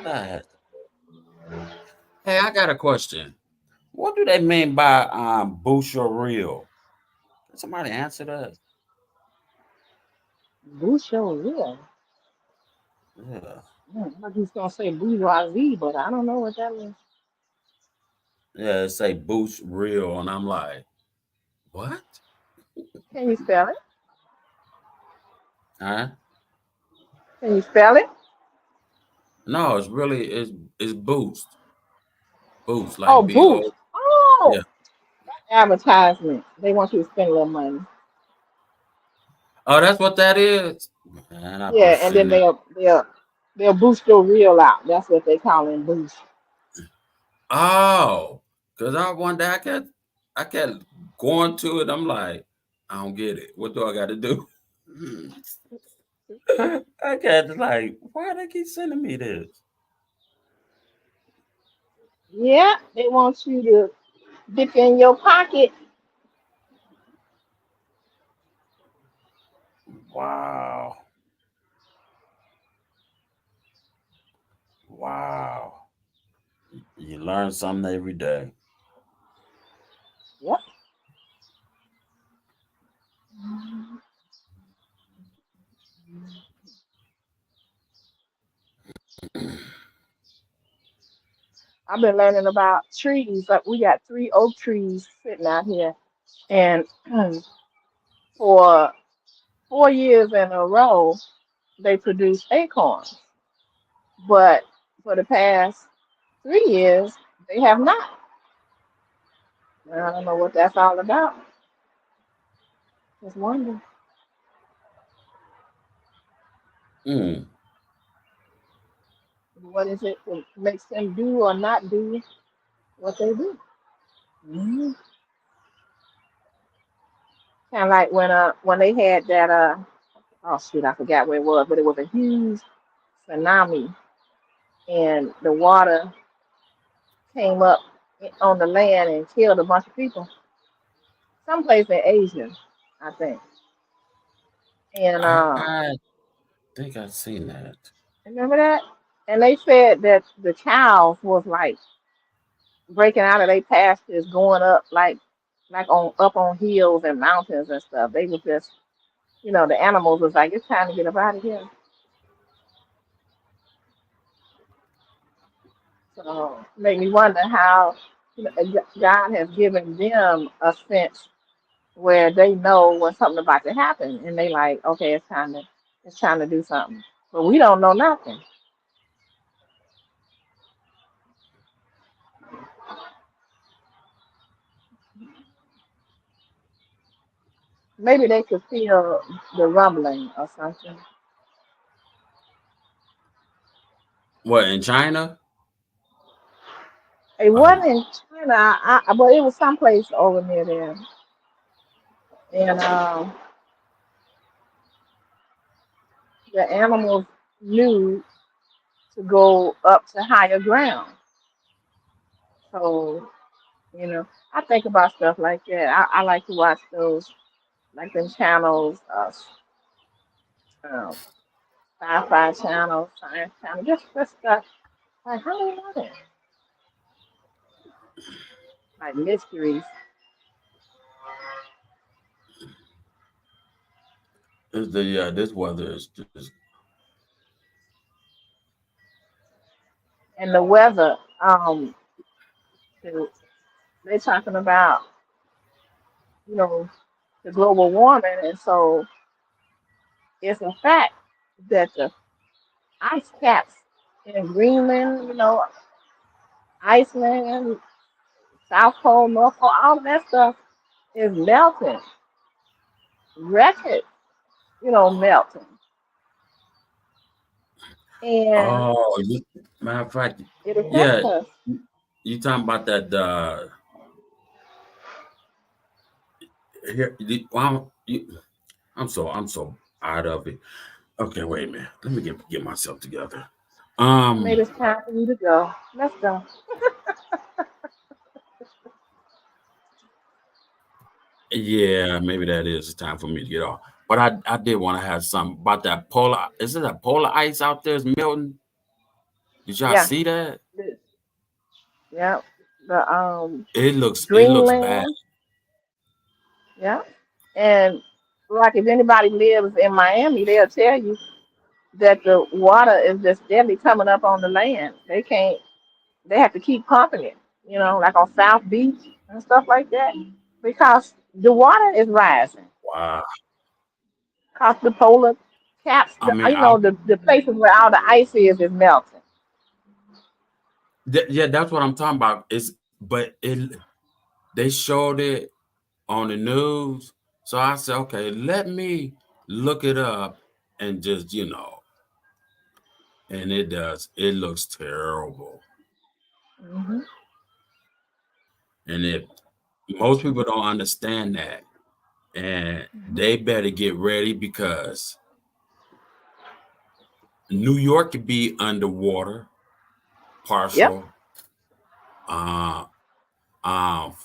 Ah, hey, I got a question. What do they mean by boost your reel? Can somebody answer that? Boucher, yeah. Yeah. Like he's gonna say bourgeoisie, but I don't know what that means. Yeah, it say boost reel, and I'm like, what? Can you spell it? Huh? Can you spell it? No, it's boost. Boost, Oh, like boost. B-O. Oh, Yeah. advertisement. They want you to spend a little money. Oh, that's what that is? Man, I've been Yeah, and then sitting there. they'll boost your reel out. That's what they call it, boost. Oh, because one day I kept going to it. I'm like, I don't get it. What do I got to do? I got like, why they keep sending me this? Yeah, they want you to dip in your pocket. Wow. Wow. You learn something every day. Yep. I've been learning about trees. Like we got three oak trees sitting out here, and for 4 years in a row, they produce acorns. But for the past 3 years, they have not. And I don't know what that's all about. Just wonder. Mm. What is it that makes them do or not do what they do? Mm-hmm. Kind of like when they had that oh shoot, I forgot where it was, but it was a huge tsunami and the water came up on the land and killed a bunch of people. Someplace in Asia, I think. And I think I've seen that. remember that? And they said that the cows was like breaking out of their pastures, going up like on up on hills and mountains and stuff. They was just, the animals was like, it's time to get up out of here. So make me wonder how God has given them a sense where they know when something about to happen, and they like, okay, it's time to do something. But we don't know nothing. Maybe they could feel the rumbling or something. What, in China? It Um, wasn't in China, but it was someplace over near there, and the animals knew to go up to higher ground. So, I think about stuff like that. I like to watch those, like them channels, um, sci-fi channel, science channel, just stuff. Like, how do you know that? Like mysteries. This weather is just And the weather, they're talking about, you know, the global warming, and so it's a fact that the ice caps in Greenland, Iceland, South Pole, North Pole, all of that stuff is melting, record, melting, and matter of fact, it affects yeah, us. you talking about that here I'm so out of it. Okay, wait a minute. Let me get myself together. Maybe it's time for you to go. Let's go. Yeah, maybe that is the time for me to get off. But I did want to have something about that polar. Is it a polar ice out there is melting? Did y'all Yeah. see that? Yeah. The It looks bad. Greenland. Yeah. And like if anybody lives in Miami, they'll tell you that the water is just steadily coming up on the land. They have to keep pumping it, like on South Beach and stuff like that, because the water is rising. Wow. Because the polar caps, I mean, I the places where all the ice is melting. yeah, that's what I'm talking about. They showed it on the news, so I said, okay, let me look it up and just and it does. It looks terrible, Hmm. and if most people don't understand that, and Hmm. they better get ready because New York could be underwater, Yep. partial.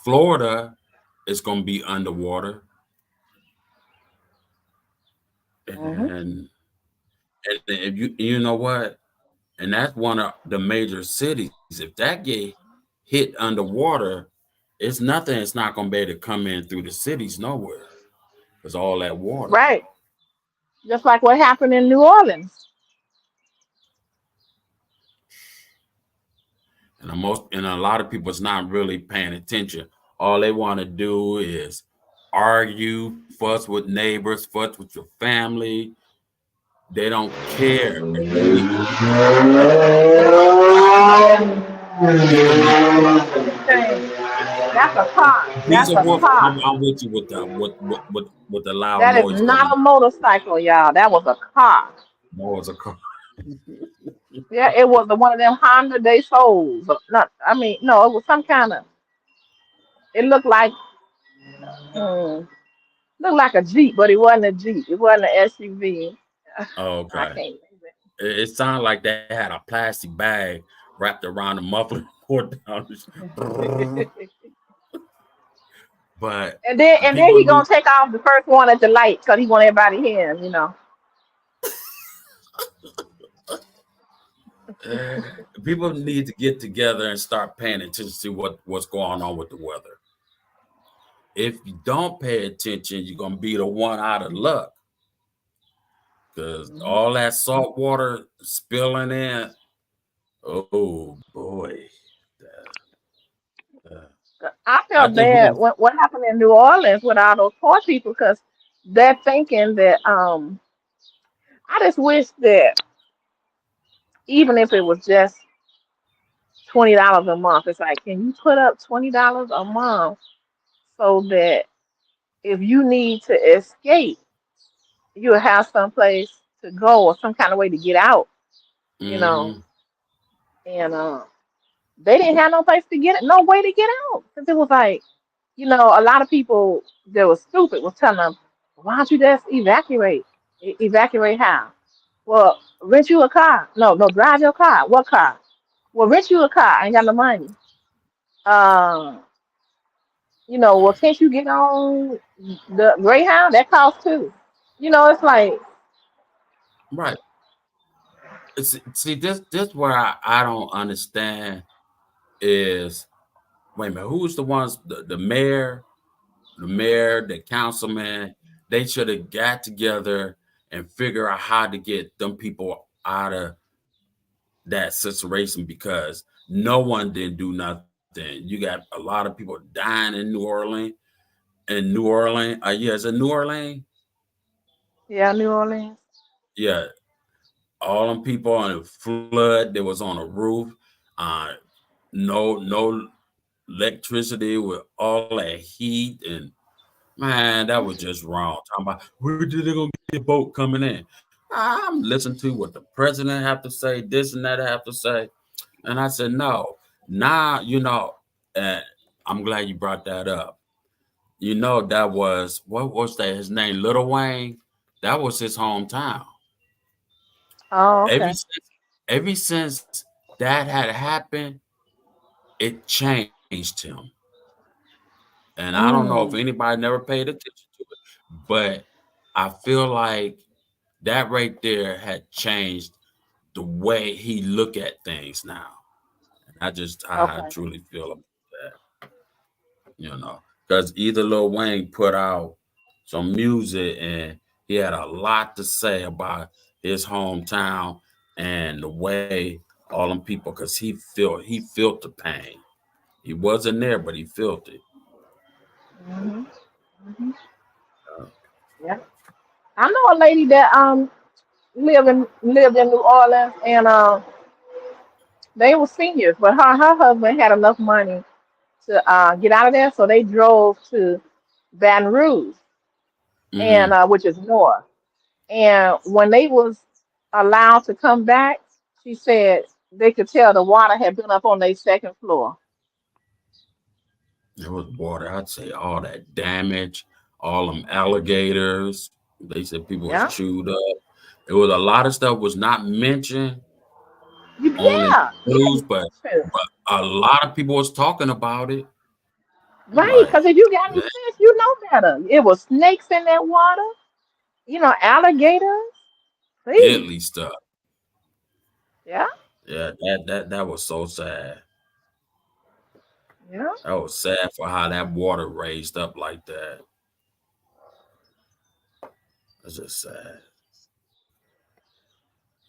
Florida is going to be underwater, Hmm. and if you know what, and that's one of the major cities. If that get hit underwater, it's nothing. It's not going to be able to come in through the cities nowhere because all that water. Right. Just like what happened in New Orleans. And a lot of people's not really paying attention. All they want to do is argue, fuss with neighbors, fuss with your family. They don't care. That's a car. These That's are a wolf. car. I'm with you with the loud That is noise because not a motorcycle, y'all. That was a car. no, it's a car. Yeah, it was one of them Honda they sold. Not, I mean, no, it was some kind of. It mm, looked like a Jeep, but it wasn't a Jeep. It wasn't an SUV. Oh, I okay. can't It sounded like they had a plastic bag wrapped around the muffler. remember. But And then people he gonna need take off the first one at the light because he want everybody to hear him. people need to get together and start paying attention to what's going on with the weather. If you don't pay attention, you're gonna be the one out of luck because Mhm. all that salt water spilling in. Oh boy, uh, I I felt think we're bad gonna. what happened in New Orleans with all those poor people because they're thinking that I just wish that even if it was just $20 a month, it's like, can you put up $20 a month so that if you need to escape, you'll have someplace to go or some kind of way to get out, you know? Mm-hmm. And they didn't have no place to get it, no way to get out. Because it was like, a lot of people that was stupid was telling them, why don't you just evacuate? Evacuate how? Well, rent you a car. No, no, drive your car. What car? Well, rent you a car. I ain't got no money. Um, well, can't you get on the Greyhound? That costs too. It's like, Right. See, this where I don't understand is wait a minute, who's the ones the mayor, the councilman, they should have got together and figure out how to get them people out of that situation, because no one didn't do nothing. You got a lot of people dying in New Orleans. In New Orleans, yeah, is it New Orleans? Yeah, New Orleans. Yeah, all them people on the flood that was on a roof, uh, no electricity with all that heat, and man, that was just wrong. Talking about where did they gonna get a boat coming in? I'm listening to what the president have to say, this and that have to say, and I said no. Now and I'm glad you brought that up. That was what was that? His name, Little Wayne. That was his hometown. Oh, Ever okay. since, ever since that had happened, it changed him. And I don't know if Mm. anybody never paid attention to it, but I feel like that right there had changed the way he look at things now. And I Okay. truly feel about that, because either Lil Wayne put out some music and he had a lot to say about his hometown and the way all them people, because he felt the pain. He wasn't there, but he felt it. Hmm. Hmm. Uh, Yeah. I know a lady that lived in New Orleans, and they were seniors, but her husband had enough money to get out of there, so they drove to Baton Rouge, and mhm. which is north. And when they was allowed to come back, she said they could tell the water had been up on their second floor. There was water. I'd say all that damage, all them alligators. They said people was Yeah. chewed up. It was a lot of stuff was not mentioned on the Yeah. news, Yeah. but a lot of people was talking about it. I'm Right. like, Because if you got any man, sense, you know better. It was snakes in that water, alligators. Please. deadly stuff. Yeah. Yeah, that was so sad. Yeah. That was sad for how that water raised up like that. It's just sad,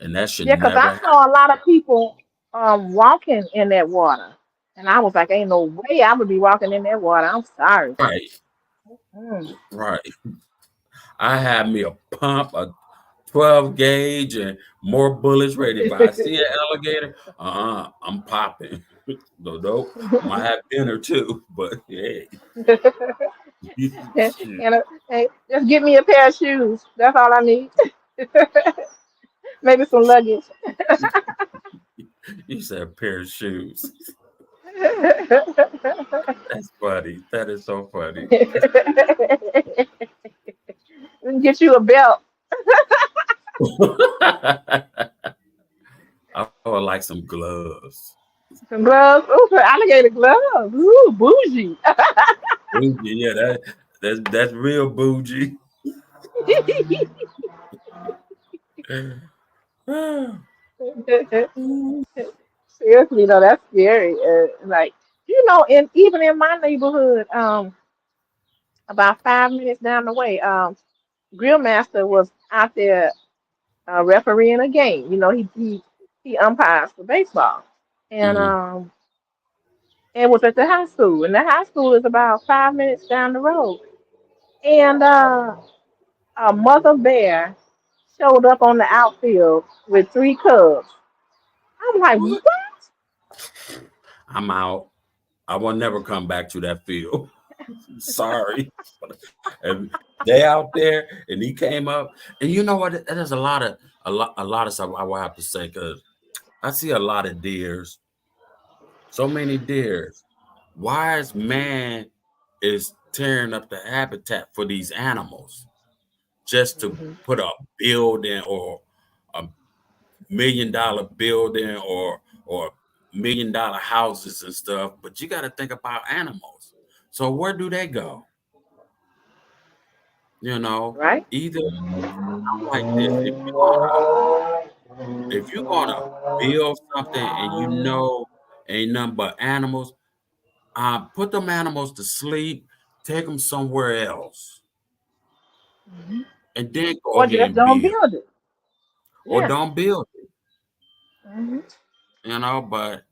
and that should Yeah, because never I happen. saw a lot of people walking in that water. And I was like, ain't no way I would be walking in that water. I'm sorry. Right, Mm. right. I had me a pump, a 12 gauge, and more bullets ready. If I see an alligator, I'm popping. No, nope. Might have dinner too, but hey, shoot. Hey, just give me a pair of shoes. That's all I need. Maybe some luggage. You said a pair of shoes. That's funny. That is so funny. Get you a belt. I would like some gloves. Some gloves. Ooh, some alligator gloves. Ooh, bougie. Bougie, yeah, that's real bougie. Seriously, though, that's scary. Like, even in my neighborhood, about 5 minutes down the way, Grill Master was out there refereeing a game. He umpires for baseball, and Hmm. it was at the high school, and the high school is about 5 minutes down the road, and a mother bear showed up on the outfield with three cubs. I'm like, What? what? I'm out. I will never come back to that field. Sorry. And they out there, and he came up, and you know what? There's a lot of stuff I will have to say, because I see a lot of deers, so many deers. Why is man is tearing up the habitat for these animals just to Hmm. put a building, or a $1 million building, or $1 million houses and stuff? But you got to think about animals. So where do they go? You know, Right? either I'm like this. If you're gonna build something and ain't nothing but animals, put them animals to sleep, take them somewhere else. and then go or ahead just and don't build, build it. or Yeah. don't build it. Hmm. But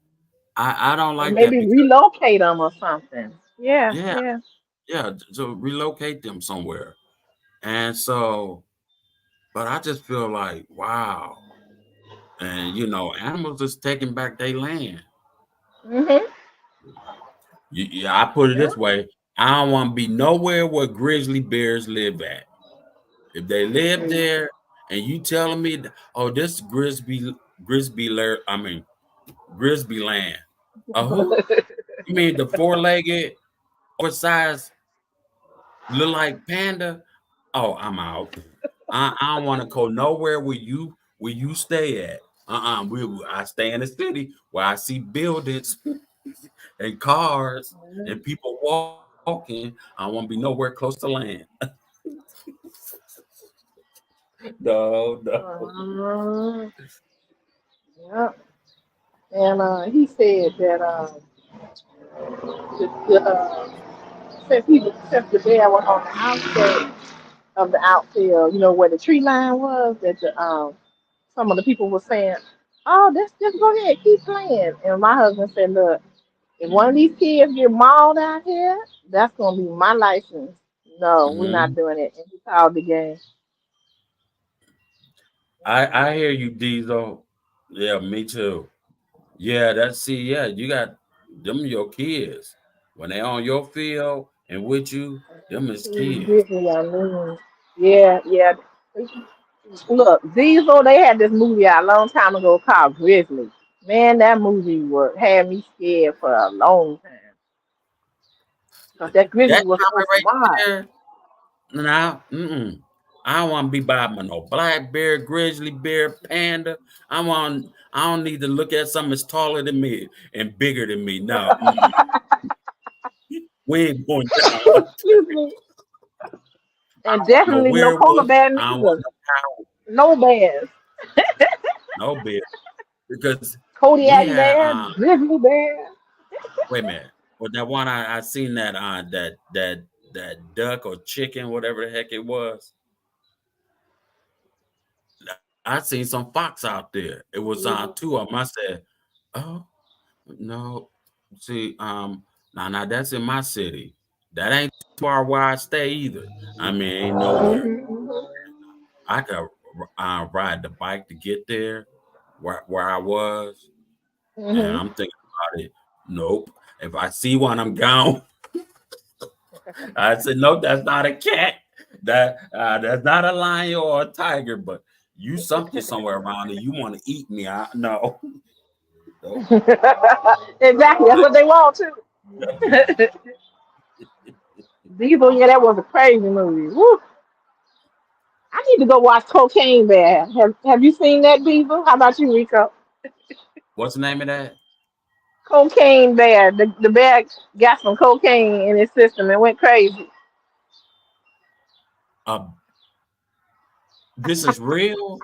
I don't Or like that maybe because relocate them or something. Yeah, yeah, yeah. yeah, to relocate them somewhere. And so, but I just feel like, wow. And animals is taking back their land. Hmm. I put it Yeah. this way: I don't want to be nowhere where grizzly bears live at. If they live See. there, and you telling me, oh, this Grisby land. Who? You mean the four-legged, oversized, look like panda? Oh, I'm out. I don't want to go nowhere where you stay at. I stay in the city where I see buildings and cars and people walking. I want to be nowhere close to land. No, no. Uh, yeah. And he said that since the bear was on the outskirts of the outfield, where the tree line was, that some of the people were saying, "Oh, just go ahead, keep playing." And my husband said, "Look, if one of these kids get mauled out here, that's gonna be my license. No, we're not Mhm. doing it." And he called the game. I hear you, Diesel. Yeah, me too. Yeah, yeah, you got them your kids. When they on your field and with you, them is kids. Grizzly, I mean, yeah, yeah. Look, Diesel, they had this movie out a long time ago called Grizzly. Man, that movie had me scared for a long time. Because that Grizzly That was so comment right smart. there, now, I don't want to be by no black bear, grizzly bear, panda. I don't need to look at something that's taller than me and bigger than me. No, we ain't going down. Excuse me. I And don't want no definitely no polar werewolf. bear I don't want neither. no cow, No bears. no bear. Because we Kodiak had bear, grizzly bear. wait a minute. Well, that one I seen that that duck or chicken, whatever the heck it was. I seen some fox out there. It was two of them. I said, oh no, see, now that's in my city. That ain't too far where I stay either. I mean, ain't nowhere. Mhm, I could ride the bike to get there where I was, and mhm, I'm thinking about it. Nope. If I see one, I'm gone. I said, nope, that's not a cat. That's not a lion or a tiger, but you something somewhere around and you want to eat me. No. Nope. mhm. Exactly. That's what they want too. Diesel, yeah, that was a crazy movie. Woo. I need to go watch Cocaine Bear. Have you seen that, Diesel? How about you, Rico? What's the name of that? Cocaine Bear. The bear got some cocaine in his system and went crazy. Uh, this is real.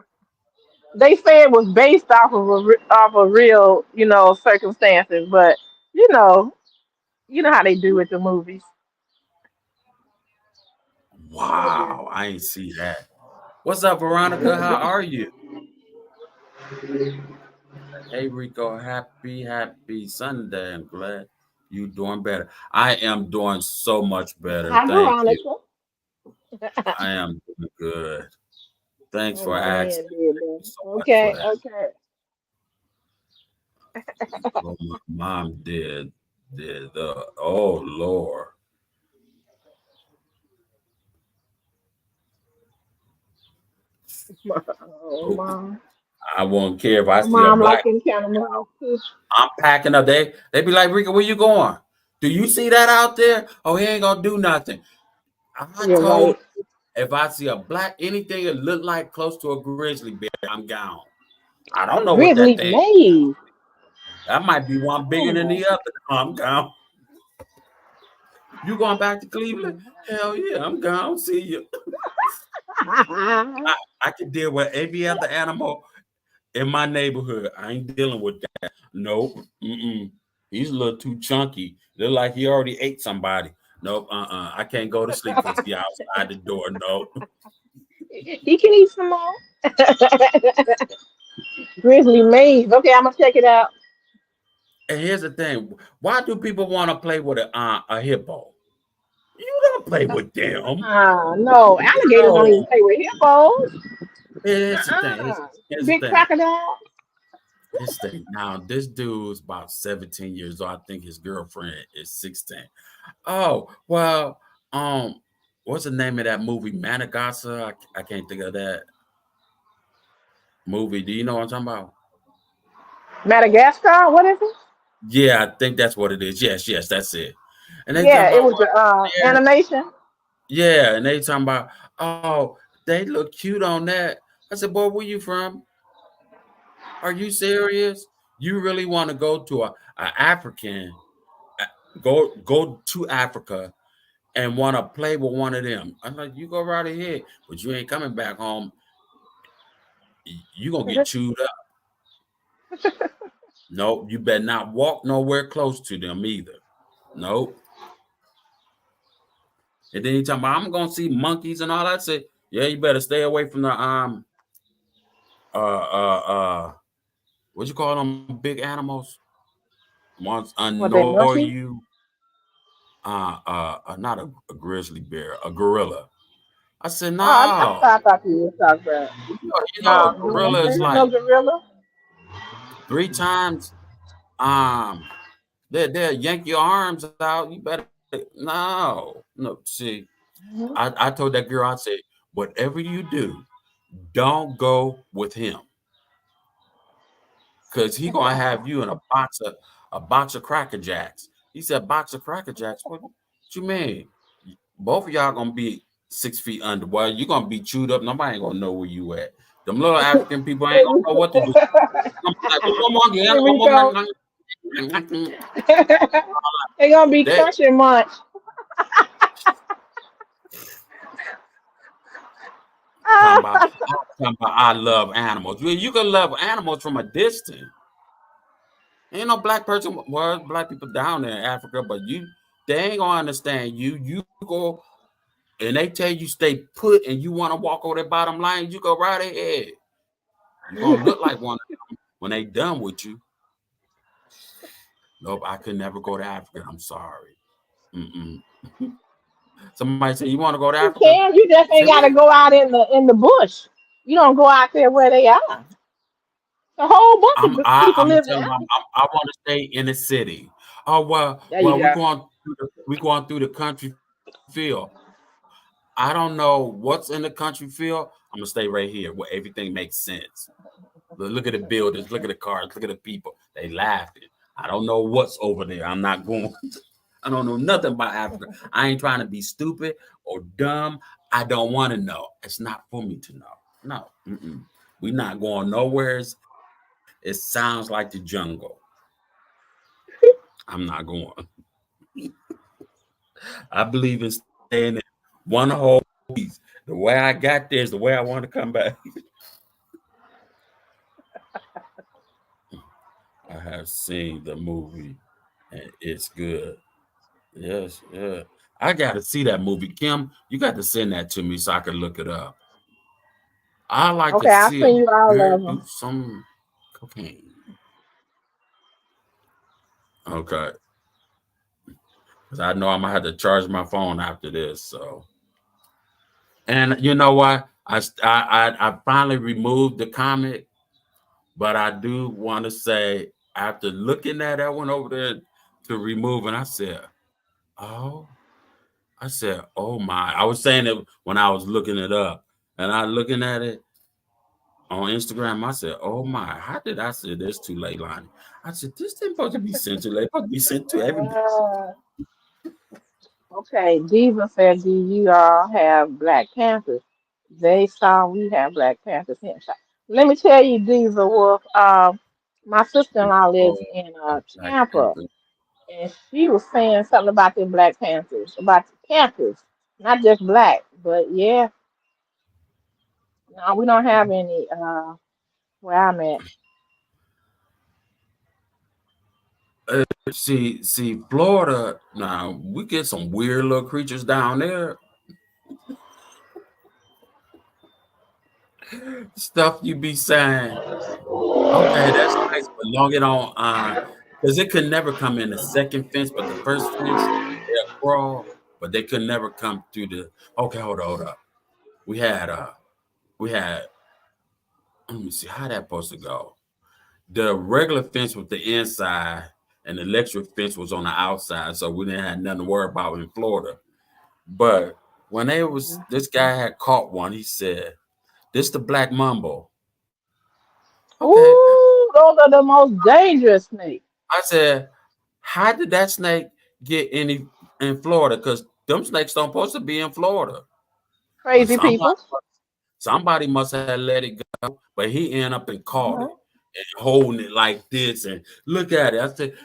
They say it was based off of real, circumstances, but you know, you know how they do with the movies. Wow, I ain't see that. What's up, Veronica? How are you? Hey, Rico. Happy Sunday. I'm glad you doing better. I am doing so much better. Hi, Thank you. Veronica. I am doing good. Thanks Oh for asking. man, did Thank that. you so much for Okay, that. okay. Oh, my mom did. Oh, Lord. Oh Oh, mom. I won't care if I My see a mom like black. them kind of movies too. I'm packing up. They be like, Rico, where you going? Do you see that out there? Oh, he ain't gonna do nothing. I You're told right. if I see a black anything that look like close to a grizzly bear, I'm gone. I don't know what that Grizzly thing. Maze. That might be one bigger than Oh. the other. I'm gone. You going back to Cleveland? Hell yeah, I'm gone. See you. I can deal with every other animal in my neighborhood. I ain't dealing with that. Nope. Mm-mm. He's a little too chunky. Look like he already ate somebody. Nope. I can't go to sleep because he outside the door. Nope. He can eat some more. Grizzly Maze. Okay, I'm gonna check it out. And here's the thing: why do people want to play with a hippo? You don't play with them. No, alligators don't even No. play with hippos. Here's the thing. Uh-uh. Here's the Big thing. crocodile. This thing. Now, this dude's about 17 years old. I think his girlfriend is 16. Oh, well, what's the name of that movie? Madagascar? I can't think of that movie. Do you know what I'm talking about? Madagascar. What is it? Yeah, I think that's what it is. Yes, that's it. And they talking Yeah, it about was the animation. yeah, and they talking about, oh, they look cute on that. I said, boy, where you from? Are you serious? You really want to go to a African, go to Africa and want to play with one of them? I'm like, you go right ahead, but you ain't coming back home. You gonna get chewed up. Nope, you better not walk nowhere close to them either. Nope. And then he talking about, I'm gonna see monkeys and all that. I said, yeah, you better stay away from the what you call them big animals? Ones What they annoy monkey? you. Not a grizzly bear, a gorilla. I said, Oh, I no. thought you were talking about. A No, gorilla is no like gorilla. 3 times. They'll yank your arms out. You better no. See, Mhm. I told that girl, I said, whatever you do, don't go with him. Cause he gonna have you in a box of Cracker Jacks. He said, box of Cracker Jacks. What you mean? Both of y'all gonna be 6 feet under. Well, you're gonna be chewed up. Nobody ain't gonna know where you at. Them little African people ain't gonna know what to do. I'm like, Here we go. They're gonna be they crushing munch. talking about I love animals. Well, you can love animals from a distance. Ain't no black person, well, black people down there in Africa, but they ain't gonna understand you. You go and they tell you stay put and you want to walk over the bottom line, you go right ahead. You're gonna look like one of them when they done with you. Nope, I could never go to Africa. I'm sorry. Mm-mm. Somebody say, you want to go to You Africa? can. You just Say, ain't gotta go out in the bush. You don't go out there where they are. A whole bunch of people I'm live in telling them, Africa. I want to stay in the city. Oh There you we're go. going through the country field. I don't know what's in the country field. I'm gonna stay right here where everything makes sense. Look at the buildings, look at the cars, look at the people. They laughing. I don't know what's over there. I'm not going. I don't know nothing about Africa. I ain't trying to be stupid or dumb. I don't want to know. It's not for me to know. No, we're not going nowhere. It sounds like the jungle. I'm not going. I believe in staying in one whole piece. The way I got there is the way I want to come back. I have seen the movie and it's good. Yes, yeah. I got to see that movie. Kim, you got to send that to me so I can look it up. I like to Okay, I'll see a send you all bear of do them. some cocaine. Okay. Because I know I'm going to have to charge my phone after this. So, and you know what? I finally removed the comic, but I do want to say after looking at that one over there to remove, and oh, I said, oh my. I was saying it when I was looking it up, and I looking at it on Instagram. I said, oh my, how did I say this too late, Lonnie? I said, this didn't supposed to be sent too late. It's supposed to be sent to everybody. Uh, okay, Diva said, "Do you all have Black Panthers?" They saw we have Black Panthers here. Let me tell you, Diesel Wolf. My sister-in-law lives Oh, in Black Tampa, Panther. and she was saying something about the Black Panthers, about the Panthers, not just black, but yeah. No, we don't have any where I'm at. See, Florida. Now we get some weird little creatures down there. Stuff you be saying. Okay, that's nice, but long it on because it could never come in the second fence, but the first fence they'll crawl, but they could never come through the. Okay, hold up. We had we had. Let me see how that supposed to go. The regular fence was the inside, and the electric fence was on the outside, so we didn't have nothing to worry about in Florida. But when they was this guy had caught one, he said, "This the black mumbo." Okay, Ooh, those are the most dangerous snakes. I said, "How did that snake get any in Florida? Because them snakes don't supposed to be in Florida." But Crazy people. somebody must have let it go, but he ended up and caught it Mhm. and holding it like this and look at it. I said,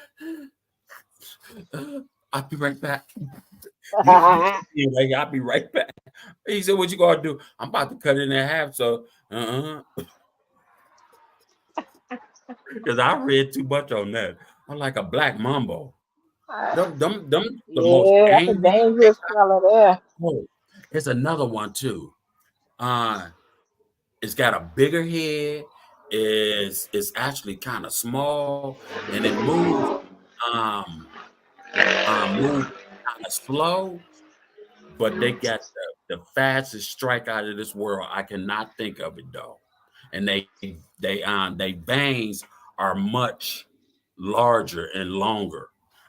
"I'll be right back." Like, I'll be right back. He said, "What you gonna do?" "I'm about to cut it in half." So, because I read too much on that. I'm like a black mumbo. Them the most Yeah, that's a angry. dangerous fella there. Oh, there's another one too. Uh, it's got a bigger head. Is actually kind of small, and it um moves kind of slow. But they got the fastest strike out of this world. I cannot think of it though. And they veins are much larger and longer.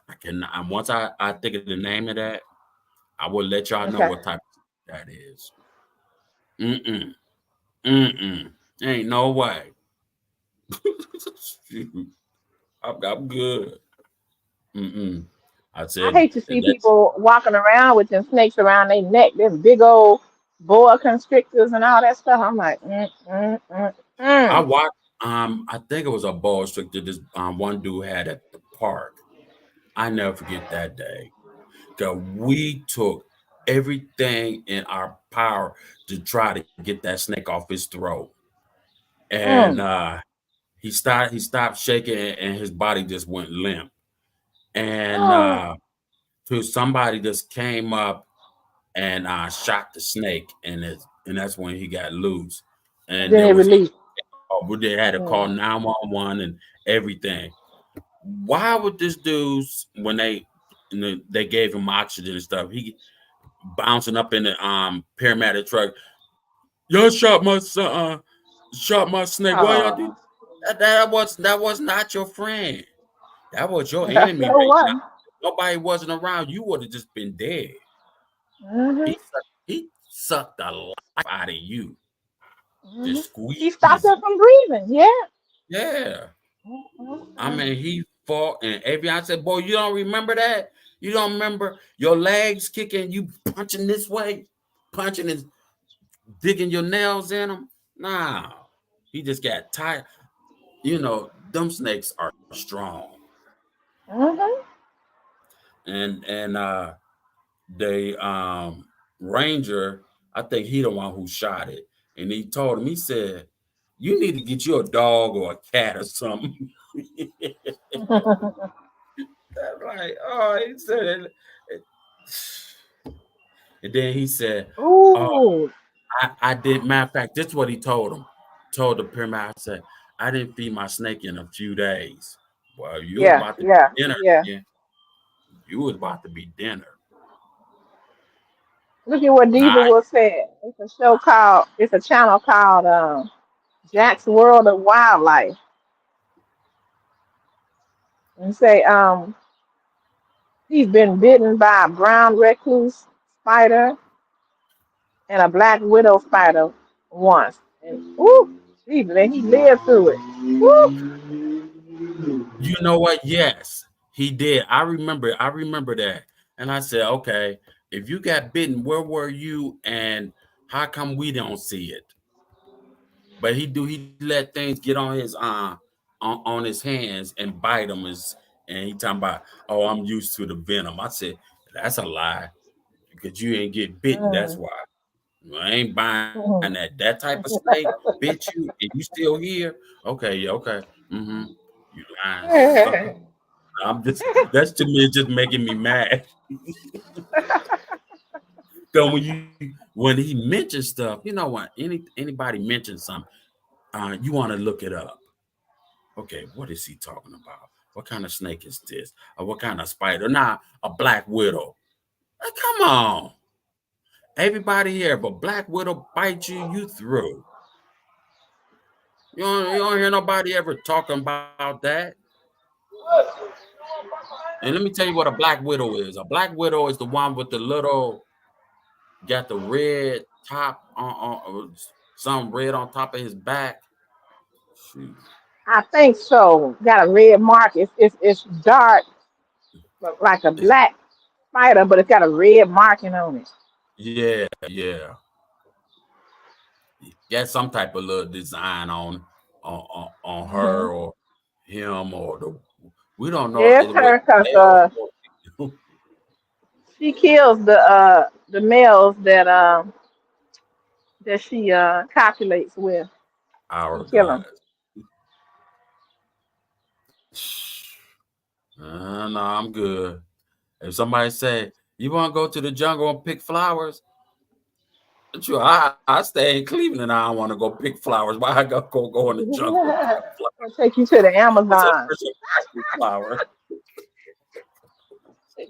I can once I think of the name of that, I will let y'all know Okay. what type of that is. Mm-mm. Mm-mm. Ain't no way. I'm good. Mm-mm. I I said hate to see that's people walking around with them snakes around their neck, them big old boa constrictors and all that stuff. I'm like, I mm. watched I think it was a ball trick that this one dude had at the park. I never forget that day. That we took everything in our power to try to get that snake off his throat. And Mm. he stopped shaking and his body just went limp. And Oh, so somebody just came up and shot the snake and that's when he got loose. and And then there it was released. they had to call Mm. 911 and everything. Why would this dude when they gave him oxygen and stuff, he bouncing up in the paramedic truck. Y'all shot my snake. Why y'all do Oh, that was not your friend. That was your that's enemy so right now. one. Nobody wasn't around. You would have just been dead. Mm-hmm. He sucked the life out of you. Mm-hmm. Just He stopped squeezing. her from breathing. Yeah. Yeah. I Mm-hmm. mean, he fought and every said, boy, you don't remember that? You don't remember your legs kicking, you punching this way, punching and digging your nails in them? Nah. He just got tired. Them snakes are strong. Mm-hmm. And the ranger, I think he the one who shot it. And he told him, he said, you need to get you a dog or a cat or something. Like, oh, he said it. And then he said, oh, Ooh. I did. Matter of fact, this is what he told him. Told the pyramid, I said, I didn't feed my snake in a few days. Well, you was Yeah. about to be Yeah. dinner Yeah. again. You was about to be dinner. Look at what All Diva right. was saying. It's a channel called Jack's World of Wildlife. And say he's been bitten by a brown recluse spider and a black widow spider once. And woo, Jesus, and he lived through it. Woo. You know what? Yes, he did. I remember that. And I said, okay, if you got bitten, where were you? And how come we don't see it? But he let things get on his on his hands and bite him and he talking about, oh, I'm used to the venom. I said, that's a lie. Because you ain't get bitten. That's Mm. why. I ain't buying Mhm. that. That type of snake bit you and you still here. Okay, yeah, okay. Mm-hmm. You lying. I'm just that's to me just making me mad. So when he mentions stuff, you know what? Anybody mentions something, You want to look it up. Okay, what is he talking about? What kind of snake is this? Or what kind of spider? Nah, a black widow. Come on. Everybody here, if a black widow bites you, you through. You don't hear nobody ever talking about that. And let me tell you what a black widow is. A black widow is the one with the little, got the red top on some red on top of his back. Shoot. I think so. Got a red mark. It's dark, like a It's, black spider, but it's got a red marking on it. yeah, yeah. Got some type of little design on her Hmm. or him or the, we don't know Yeah, it's what her because male. she kills the males that she copulates with. She Our kill God. them. No, I'm good. If somebody say you want to go to the jungle and pick flowers, sure, I stay in Cleveland. I don't want to go pick flowers. Why I go in the jungle and pick a flower? I'll take you to the What's a Amazon. flower?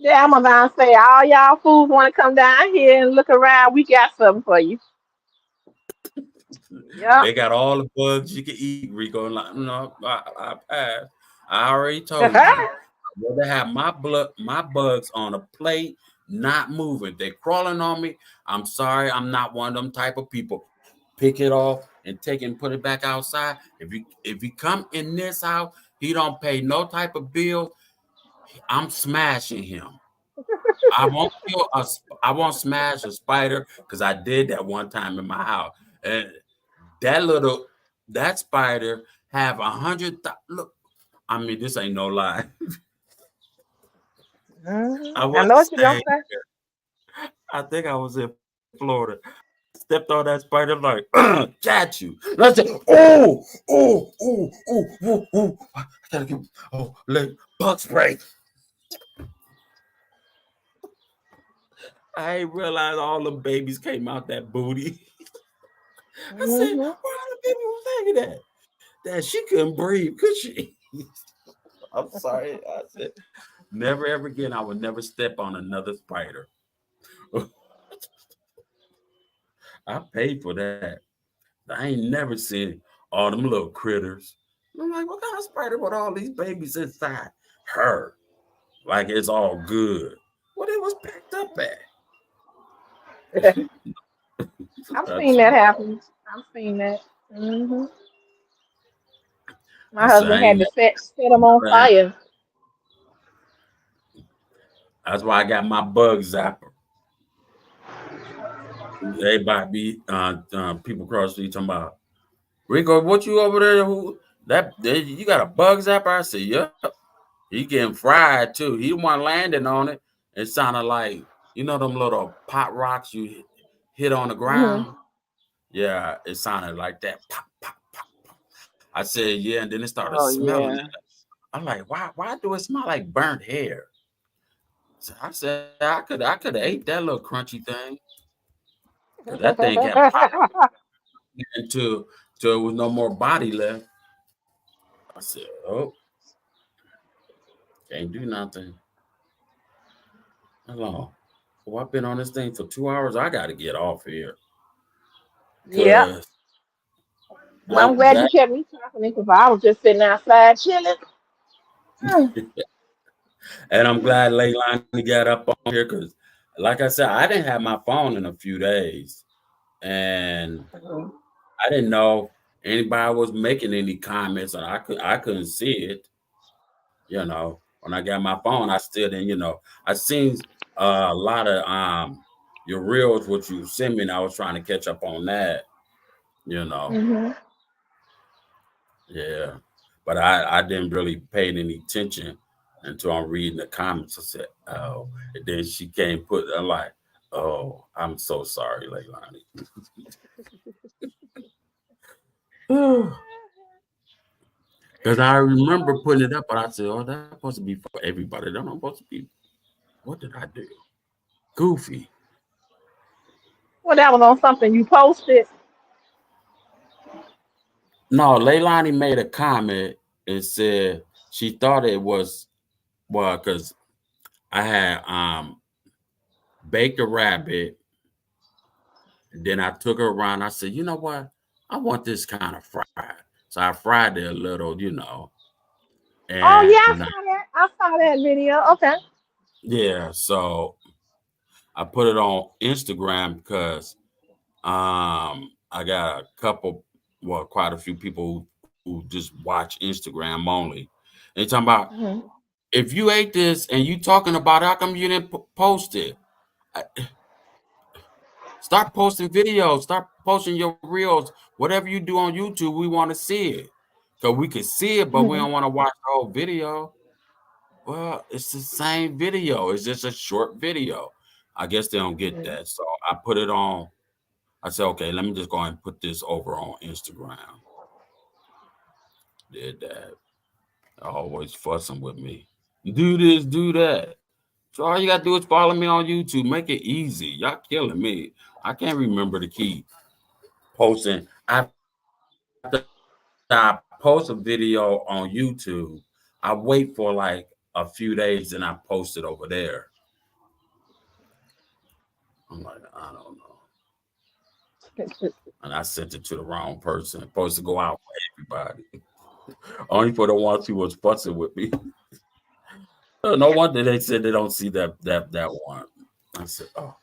The Amazon say all y'all fools want to come down here and look around. We got something for you. Yep. They got all the bugs you can eat, Rico. Like, no, I passed. I already told you. I'd rather have my bugs on a plate, not moving. They're crawling on me. I'm sorry, I'm not one of them type of people. Pick it off and take it and put it back outside. If you come in this house, he don't pay no type of bill. I'm smashing him. I won't kill us. I won't smash a spider because I did that one time in my house. And that spider have 100. Look, I mean, this ain't no lie. I I know wasn't what you're gonna staying say. here. I think I was in Florida. Stepped on that spider like, got you. And I said, oh. I gotta get, bug spray. I ain't realized all them babies came out that booty. I said, Hmm. why the people was thinking that she couldn't breathe, could she? I'm sorry. I said, never ever again. I would never step on another spider. I paid for that. I ain't never seen all them little critters. I'm like, what kind of spider with all these babies inside her? Like it's all good. What it was packed up at? I've That's seen that happen. I've seen that. Hmm. My I said, husband I had ain't to set them on never. fire. That's why I got my bug zapper. Everybody be people across the street talking about Rico, what you over there? You got a bug zapper? I said, yep. He getting fried too. He wasn't landing on it. It sounded like them little pot rocks you hit on the Hmm. ground. Yeah, it sounded like that. Pop, pop, pop, pop. I said, yeah, and then it started Oh smelling. yeah. I'm like, why do it smell like burnt hair? So I said, I could have ate that little crunchy thing because that thing kept popping until there was no more body left. I said, oh, can't do nothing. Hello. Well, I've been on this thing for 2 hours. I got to get off here Yeah. because Well, I'm that glad you kept me talking because I was just sitting outside chilling. Mm. and I'm glad Leilani got up on here because, like I said, I didn't have my phone in a few days, and I didn't know anybody was making any comments, and I couldn't see it. When I got my phone, I still didn't. I seen a lot of your reels, what you sent me, and I was trying to catch up on that. You know, Hmm. yeah, but I didn't really pay any attention until I'm reading the comments. I said, oh, and then she came I'm like, oh, I'm so sorry, Leilani. Because I remember putting it up, but I said, oh, that's supposed to be for everybody. That's not supposed to be. What did I do? Goofy. Well, that was on something you posted. No, Leilani made a comment and said she thought it was because I had baked a rabbit, and then I took her around. I said, you know what? I want this kind of fried. So I fried it a little, Oh yeah, I and saw that. I saw that video. Okay. yeah, so I put it on Instagram because I got a couple, well, quite a few people who just watch Instagram only. And talking about Hmm. if you ate this and you talking about it, how come you didn't post it? I- Start posting videos, start posting your reels, whatever you do on YouTube, we want to see it. So we can see it, but we Hmm. don't want to watch the whole video. Well, it's the same video. It's just a short video. I guess they don't get Hmm. that. So I put it on. I said, okay, let me just go ahead and put this over on Instagram. Did that. Always fussing with me. Do this, do that. So all you gotta do is follow me on YouTube. Make it easy. Y'all killing me. I can't remember to keep posting. After I post a video on YouTube, I wait for like a few days and I post it over there. I'm like, I don't know. And I sent it to the wrong person. It's supposed to go out for everybody. Only for the ones who was fussing with me. No wonder they said they don't see that one. I said, oh,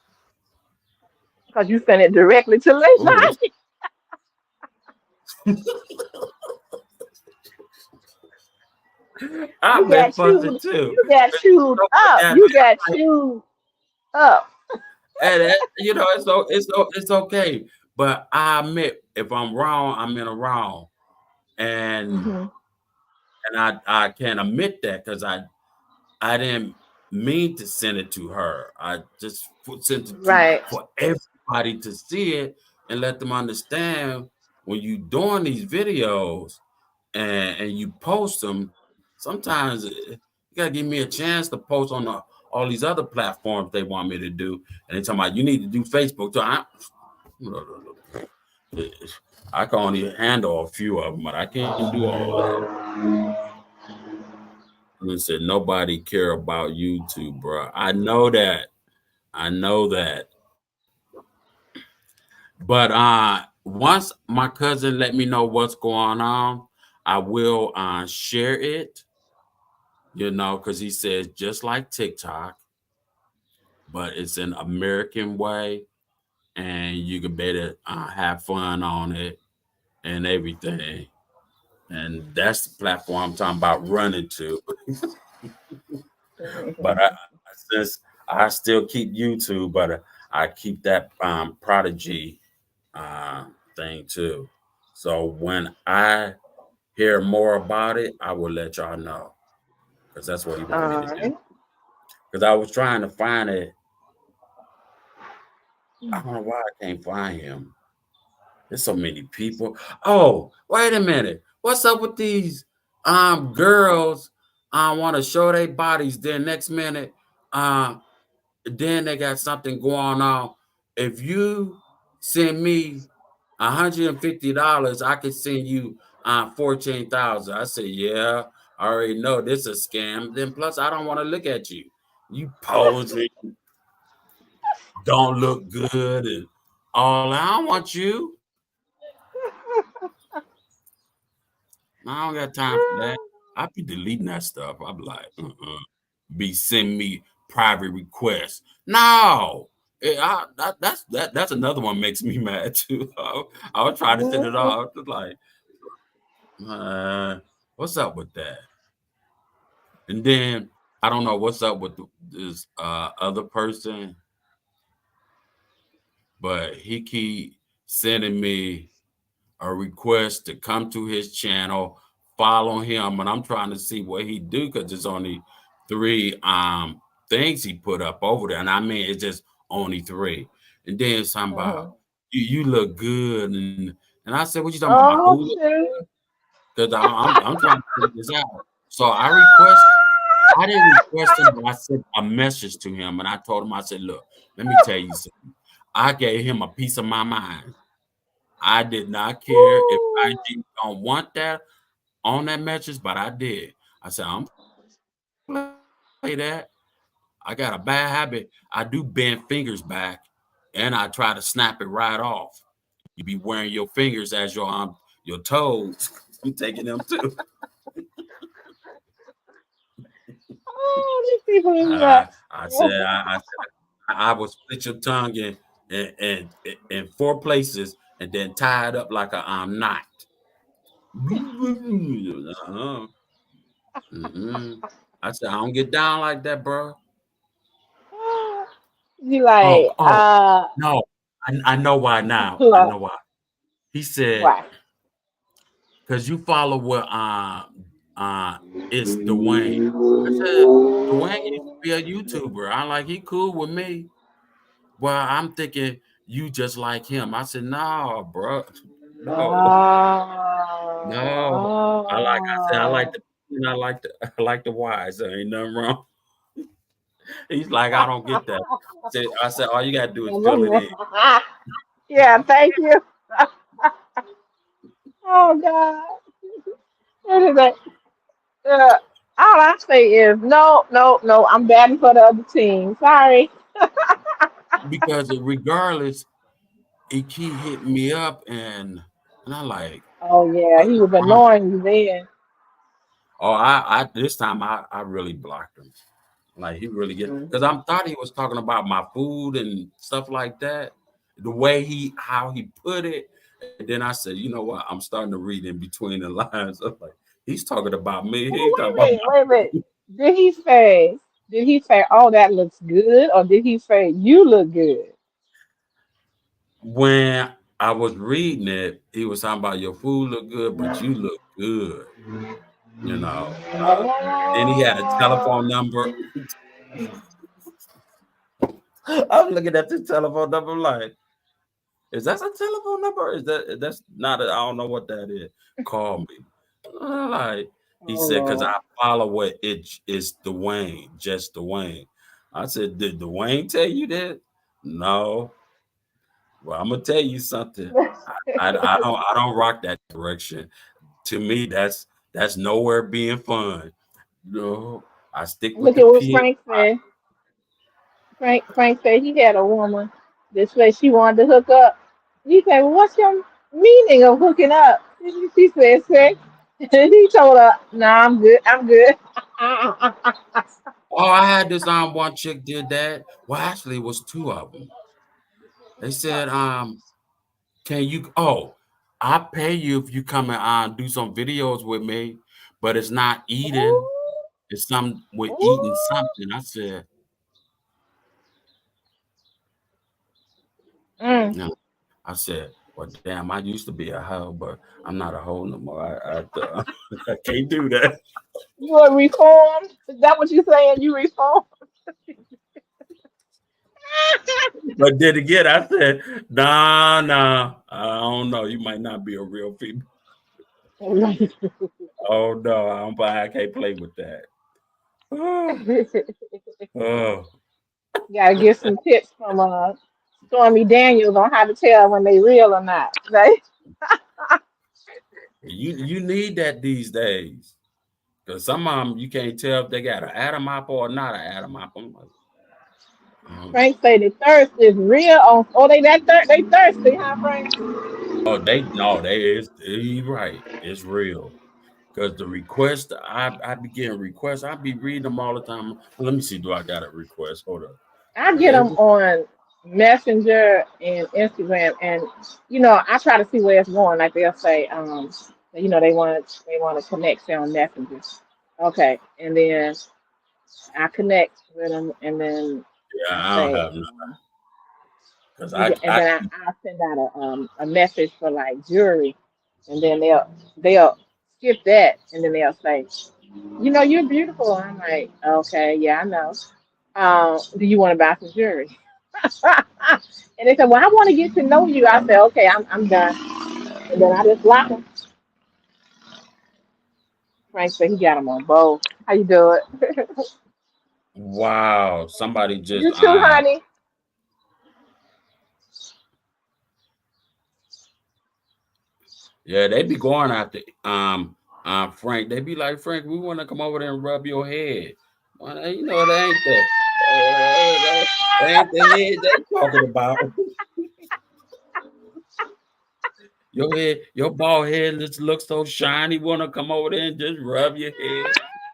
Because you sent it directly to ooh, Leilani. You I've been got fussing chewed. too. You got chewed up. You got chewed up. And it's okay. But I admit if I'm wrong, I'm in a wrong, and Hmm. I can't admit that because I didn't mean to send it to her. I just sent it to Right. for everybody to see it and let them understand when you doing these videos and you post them. Sometimes you gotta give me a chance to post on all these other platforms they want me to do. And they talking about you need to do Facebook. So I can only handle a few of them, but I can't do all that. And said nobody care about YouTube, bro. I know that. I know that. But once my cousin let me know what's going on, I will share it, because he says just like TikTok, but it's an American way, and you can better have fun on it and everything. And that's the platform I'm talking about running to. But Hmm. since I still keep YouTube, but I keep that Prodigy thing too. So when I hear more about it, I will let y'all know because that's what he wanted me All to do. right. Because I was trying to find it. I don't know why I can't find him. There's so many people. Oh, wait a minute. What's up with these girls want to show their bodies, then next minute then they got something going on. If you send me $150, I can send you 14,000. I said, yeah, I already know this is a scam. Then plus I don't want to look at you. You posing, don't look good and all that. I don't want you. I don't got time for that. I be deleting that stuff. I be like, be send me private requests. No, that's another one makes me mad too. I was trying to send it Mhm. off. Just like, what's up with that? And then I don't know what's up with this other person, but he keep sending me a request to come to his channel, follow him, and I'm trying to see what he do because there's only 3 things he put up over there, and I mean it's just only 3. And then something about Mhm. you look good, and I said, what you talking about? My Oh food? shoot. Because I'm trying to figure this out. So I didn't request him, but I sent a message to him, and I told him, I said, look, let me tell you something. I gave him a piece of my mind. I did not care if IG don't want that on that message, but I did. I said, I'm gonna play that. I got a bad habit. I do bend fingers back and I try to snap it right off. You be wearing your fingers as your toes. I'm taking them too. Oh, these people is I said I will split your tongue in 4 places and then tie it up like a knot. I said I don't get down like that, bro. you like Oh no, I know why now. I know why. He said why? because you follow what it's Dwayne. I said Dwayne used to be a YouTuber. I like he cool with me. Well, I'm thinking you just like him. I said, no, bro. No, no. I said, I like the I like the wise. There ain't nothing wrong. He's like, I don't get that. I said, all you gotta do is fill it in. Yeah, thank you. Oh God. Anyway, all I say is no, no, no. I'm batting for the other team. Sorry. Because regardless, he keep hitting me up and I'm like, Oh yeah, he was annoying you then. oh, I this time I really blocked him. Like he really get because I thought he was talking about my food and stuff like that. The way how he put it. And then I said, you know what? I'm starting to read in between the lines. I'm like, he's talking about me. He Oh, ain't talking about wait a minute. Did he say? Did he say, "Oh, that looks good," or did he say, "You look good"? when I was reading it, he was talking about your food look good, but you look good. You know. Then he had a telephone Oh, number. I'm looking at this telephone number like, is that a telephone number? That's not I don't know what that is. Call me. Like he oh said, because Lord. I follow what it is Dwayne, just Dwayne. I said, did Dwayne tell you that? No. Well, I'm gonna tell you something. I don't rock that direction. To me, that's nowhere being fun. No, I stick with Look the at what P. Frank said. Frank said he had a woman this way she wanted to hook up. He said, well, "What's your meaning of hooking up?" She said, "Sex." And he told her, "No, I'm good. I'm good." Oh, I had this one chick did that. Well, actually, it was two of them. They said, can you? Oh, I pay you if you come and do some videos with me, but it's not eating. It's some with eating Ooh. something. I said, Mm. no. I said, well, damn, I used to be a hoe, but I'm not a hoe no more. I can't do that. You are reformed? Is that what you're saying? You reformed? But then again, I said, nah, I don't know. You might not be a real female. Oh no, I can't play with that. Oh, Gotta get some tips from Stormy Daniels on how to tell when they real or not. Right? you need that these days. Because some of them you can't tell if they got an Adam apple or not an Adam apple. I'm like, Frank say the thirst is real on they thirsty, huh, Frank? oh, they right. It's real. Because the request, I be getting requests. I be reading them all the time. Let me see, do I got a request? Hold up. I Cause get them on Messenger and Instagram, and I try to see where it's going. Like they'll say, they want to connect say on Messenger. Okay, and then I connect with them, and then I yeah, I don't say, have no. Because and then I send out a message for like jewelry, and then they'll skip that, and then they'll say, you're beautiful. I'm like, okay, yeah, I know. Do you want to buy some jewelry? And they said, well, I want to get to know you. I said, okay, I'm done. And then I just block them. Frank said he got them on both. How you do it? wow, somebody just You too, honey. Yeah, they be going after Frank. They be like, Frank, we want to come over there and rub your head. Well, you know, that ain't the head they talking about. Your head, your bald head just looks so shiny. Want to come over there and just rub your head?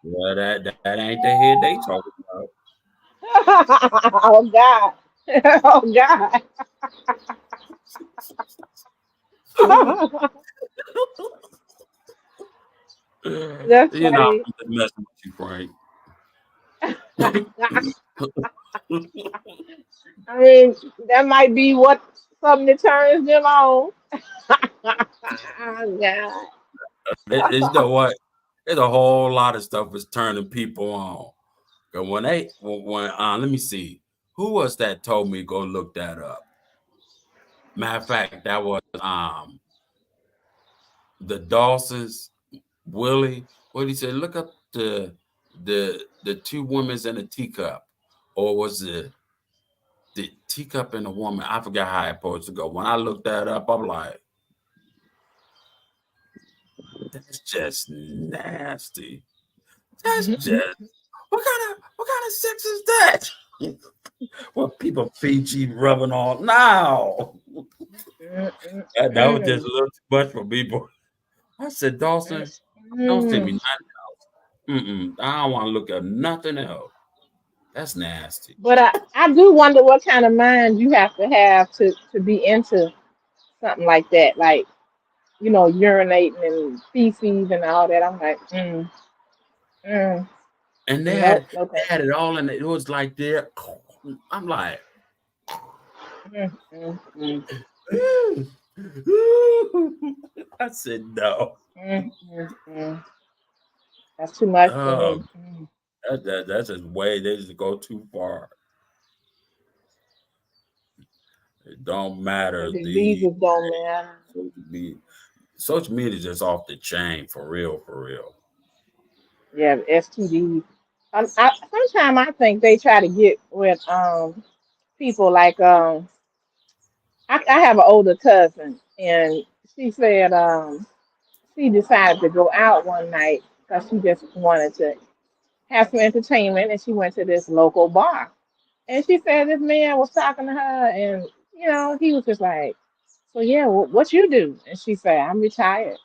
Well, that ain't the head they talking about. Oh God. Oh God. That's You know, funny. I'm just messing with you, Frank. I mean, that might be what something that turns them on. Oh God. You know what? There's a whole lot of stuff that's turning people on. And when let me see, who was that told me go look that up? Matter of fact, that was the Dawsons, Willie. What he said? Look up the two women's in a teacup, or was it the teacup and a woman? I forgot how it supposed to go. When I looked that up, I'm like, that's just nasty. That's just what kind of sex is that? Well, people Fiji rubbing on now. That was just a little too much for people. I said, Dawson, don't send me nothing else. I don't want to look at nothing else. That's nasty. But I do wonder what kind of mind you have to be into something like that, like urinating and feces and all that. I'm like, mm, And nope, they okay. had it all, and it was like there. I'm like, Mm, mm, mm, I said no. mm. That's too much for me. Um, that's just way they just go too far. It don't The matter. diseases don't matter. Social media is just off the chain for real, for real. Yeah, STDs. Sometimes I think they try to get with people like I have an older cousin, and she said she decided to go out one night because she just wanted to have some entertainment, and she went to this local bar. And she said this man was talking to her, and he was just like, "So yeah, what you do?" And she said, "I'm retired."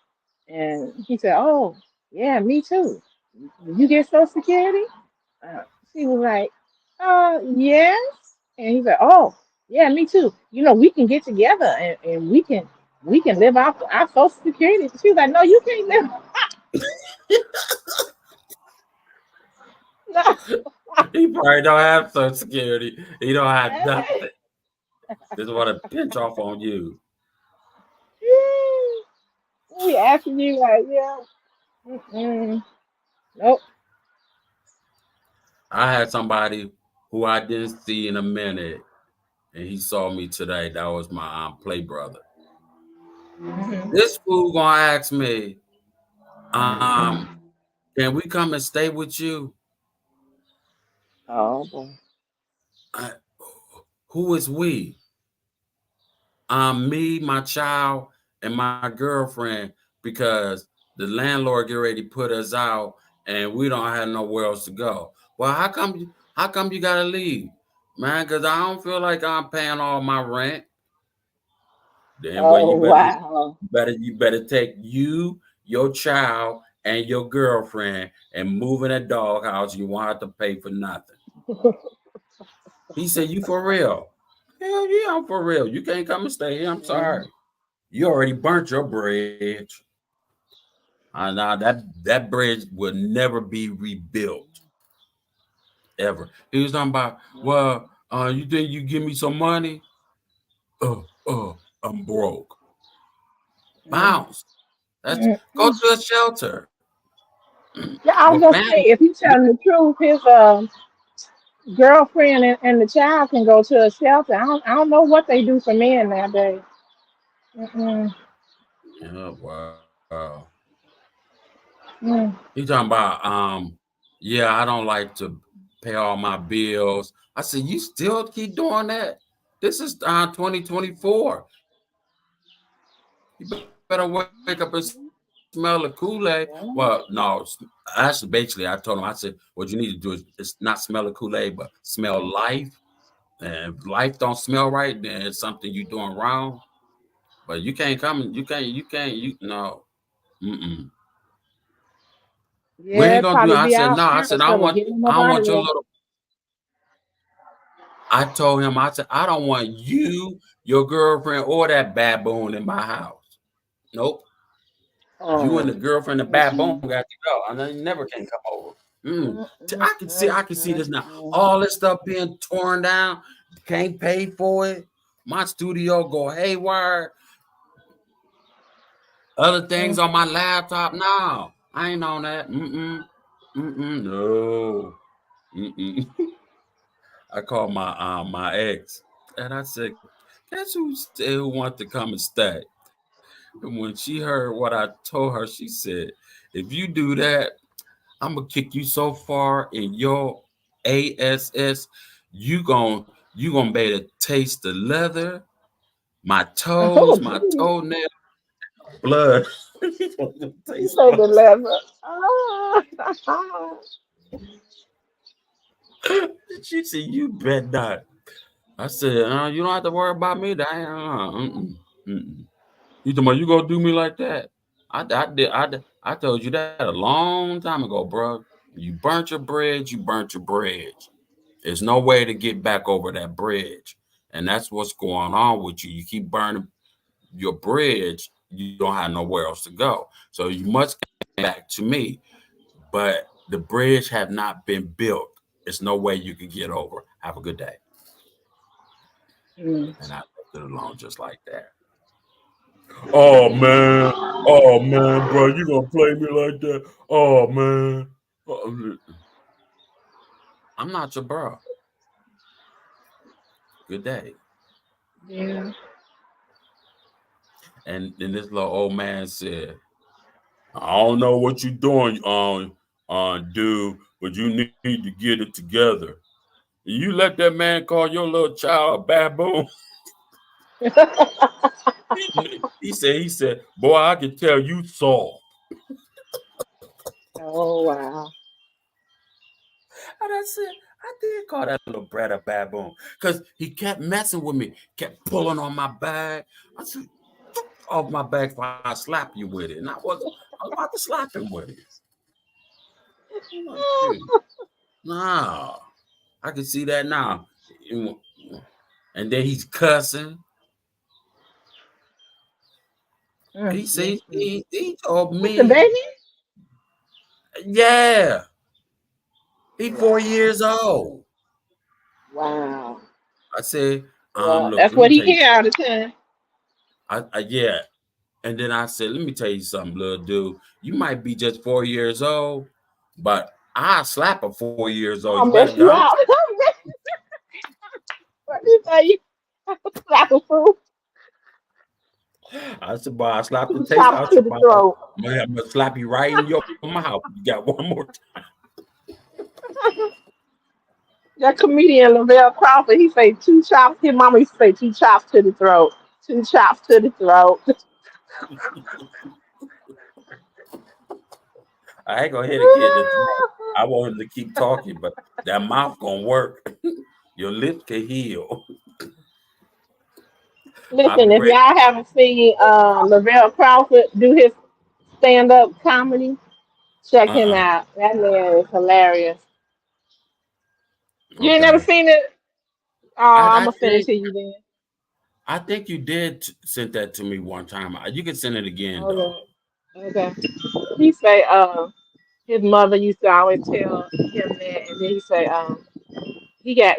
And he said, "Oh, yeah, me too. You get Social Security?" Uh, she was like, yes." And he said, "Oh, yeah, me too. We can get together and we can live off our Social Security." She was like, "No, you can't live." No. He probably don't have Social Security. He don't have nothing. Just want to pinch off on you. We asking you like, yeah, nope. I had somebody who I didn't see in a minute, and he saw me today. That was my play brother. Hmm. This fool gonna ask me, can we come and stay with you? Oh boy. Uh, who is we? Me, my child, and my girlfriend, because the landlord get ready to put us out, and we don't have nowhere else to go. Well, how come you gotta leave, man? Because I don't feel like I'm paying all my rent. Then well, Oh wow. you better take you, your child, and your girlfriend and move in a doghouse. You won't have to pay for nothing. He said, "You for real?" Hell yeah, I'm for real. You can't come and stay here. I'm sorry. You already burnt your bridge. Now that bridge will never be rebuilt ever. He was talking about, well, you think you give me some money? I'm broke. Bounce. Go to a shelter. Yeah, I was Well, gonna say, family. if he's telling the truth, his girlfriend and the child can go to a shelter. I don't know what they do for men nowadays. Mm-mm. Yeah, wow. Mm. He talking about, yeah, I don't like to pay all my bills. I said, you still keep doing that? This is 2024. You better wake up and smell the Kool-Aid. Well, no, actually, basically, I told him, I said, what you need to do is not smell the Kool-Aid, but smell life. And if life don't smell right, then it's something you're doing wrong. But you can't come, no. Mm-mm. We Yeah, ain't gonna do it. probably I be said, our no, I parents said, that were getting I up don't out of want your there. little. I told him, I said, I don't want you, your girlfriend, or that baboon in my house. Nope. You and the girlfriend, the baboon got to go. And they never can come over. I can see this now. All this stuff being torn down, can't pay for it. My studio go haywire. Other things on my laptop. No, I ain't on that. No. I called my ex and I said, guess who wants to come and stay? And when she heard what I told her, she said, if you do that, I'm gonna kick you so far in your ass, you gonna be able to taste the leather, my toes, my toenail, blood. Taste The leather. She said, you bet not. I said, you don't have to worry about me. You talking about you gonna do me like that? I told you that a long time ago, bro. You burnt your bridge, you burnt your bridge. There's no way to get back over that bridge. And that's what's going on with you. You keep burning your bridge, you don't have nowhere else to go. So you must get back to me. But the bridge have not been built. There's no way you can get over. Have a good day. And I left it alone just like that. Oh man, bro, you gonna play me like that? Oh man. I'm not your bro. Good day. Yeah. And then this little old man said, I don't know what you're doing, dude, but you need to get it together. You let that man call your little child a baboon. He said, boy, I can tell you soft. Oh wow. And I said, I did call that little brat a baboon because he kept messing with me, kept pulling on my bag. I said, off my back before I slap you with it. And I was about to slap him with it. No, I can see that now. And then he's cussing. He told me. The baby? Yeah. He's 4 years old. Wow. I said, well, look, that's what he hear out of time. Yeah. And then I said, let me tell you something, little dude. You might be just 4 years old, but I'll slap a 4 years old. I'll mess you out. What do you say? Slap a fool? I said, boy, I slapped the taste out your mouth. I'm gonna slap you right in your mouth. You got one more time. That comedian Lavelle Crawford, he say 2 chops. His mama used to say 2 chops to the throat. 2 chops to the throat. I ain't gonna hit a kid in the throat. I want him to keep talking, but that mouth gonna work. Your lips can heal. Listen, if y'all haven't seen Lavelle Crawford do his stand-up comedy, check him out. That man is hilarious. You ain't never seen it? I'm gonna send it to you then. I think you did send that to me one time. You can send it again, though. Okay. He say his mother used to always tell him that, and then he say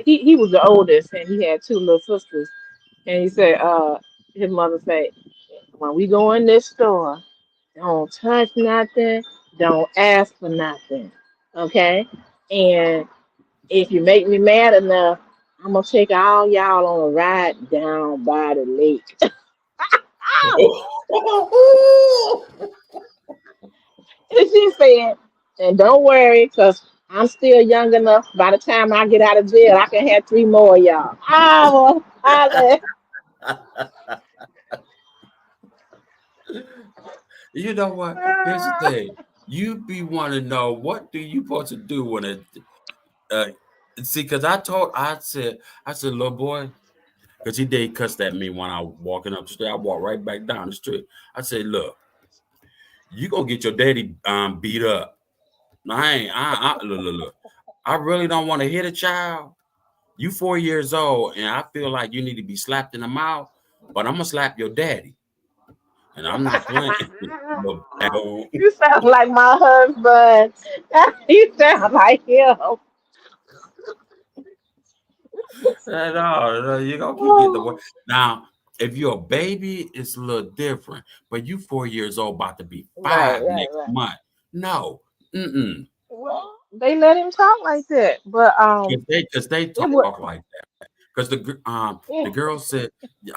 he was the oldest and he had 2 little sisters, and he said his mother say, when we go in this store, don't touch nothing, don't ask for nothing, okay? And if you make me mad enough, I'm gonna take all y'all on a ride down by the lake. And she said, and don't worry, because I'm still young enough. By the time I get out of jail, I can have 3 more of y'all. You know what? Here's the thing. You be want to know what do you supposed to do when it see, because I said, little boy, because he did cuss at me when I was walking up the street. I walked right back down the street. I said, look, you gonna get your daddy beat up. No, I ain't look. I really don't want to hit a child. You 4 years old, and I feel like you need to be slapped in the mouth, but I'm gonna slap your daddy. And I'm not playing. You sound like my husband. You sound like him. No, you gonna keep getting the way. Now, if you're a baby, it's a little different. But you 4 years old, about to be Right, 5 right, next right. month. No, mm-mm. Well, they let him talk like that, but Because they it talk was like that. Because the yeah. girl said,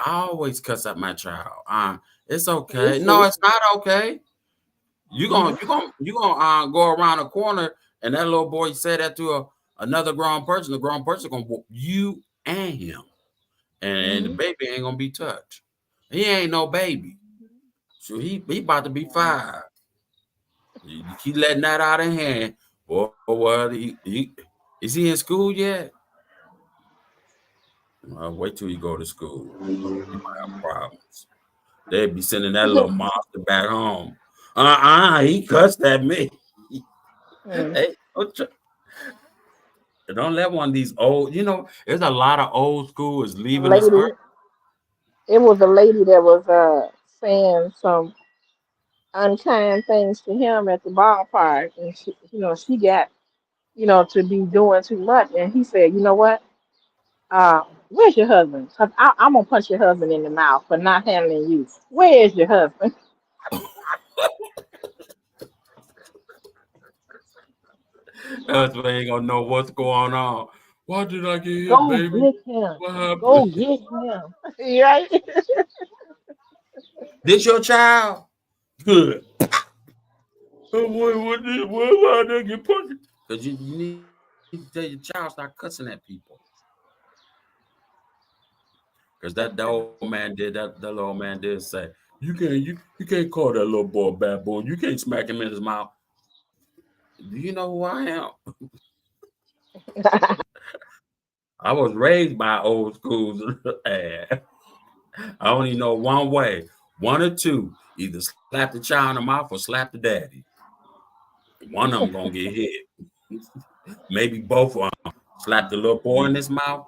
I always cuss at my child. It's You okay. No, see, it's not okay. You gonna go around the corner and that little boy said that to another grown person. The grown person gonna whoop you and him, and the hmm baby ain't gonna be touched. He ain't no baby, so he about to be 5. You keep letting that out of hand. Or what? He is he in school yet? Wait till you go to school. You might have problems. They'd be sending that little monster back home. He cussed at me. mm. Hey, don't let one of these old, there's a lot of old school is leaving this earth. Lady, it was a lady that was saying some unkind things to him at the ballpark, and she got to be doing too much, and he said, you know what? Where's your husband? Cause I'm gonna punch your husband in the mouth for not handling you. Where is your husband? Husband ain't gonna know what's going on. Why did I get hit, Go baby? get him. What happened? Go get him. Right? This your child? Good. Why did I get punched? Because you need to tell your child stop cussing at people. Because that old man did that little old man did say, you can't call that little boy a bad boy. You can't smack him in his mouth. Do you know who I am? I was raised by old schools. I only know one way, one or two. Either slap the child in the mouth or slap the daddy. One of them gonna get hit. Maybe both of them. Slap the little boy in his mouth.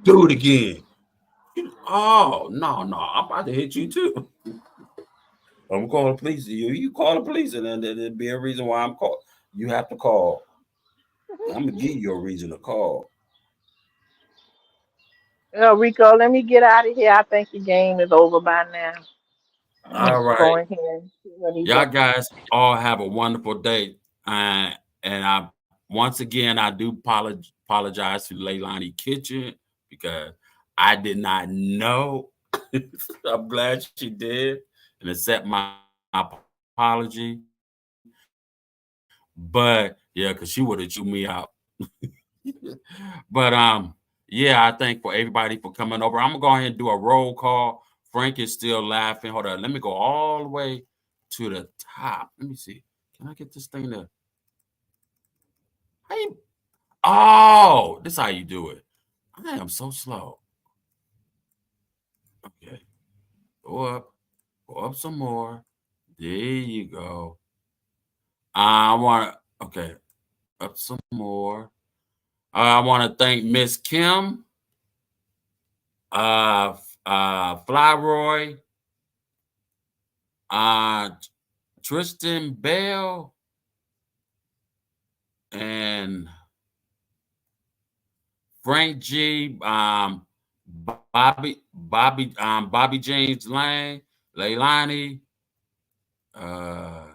Do it again. Oh no! I'm about to hit you too. I'm calling the police. You call the police, and then there'd be a reason why I'm called. You have to call. I'm gonna give you a reason to call. Rico, let me get out of here. I think the game is over by now. All Go right, in here and see what he y'all doing. guys all have a wonderful day. And I once again I do apologize to Leilani Kitchen because I did not know. I'm glad she did and accept my apology. But yeah, because she would have chewed me out. But yeah, I thank for everybody for coming over. I'm gonna go ahead and do a roll call. Frank is still laughing. Hold on, let me go all the way to the top. Let me see. Can I get this thing to? How you? Oh, this is how you do it. I am so slow. Okay, go up some more. There you go. I want to. Okay, up some more. I want to thank Miss Kim, Flyroy, uh, Tristan Bell, and Frank G, Bobby James Lang, Leilani, uh,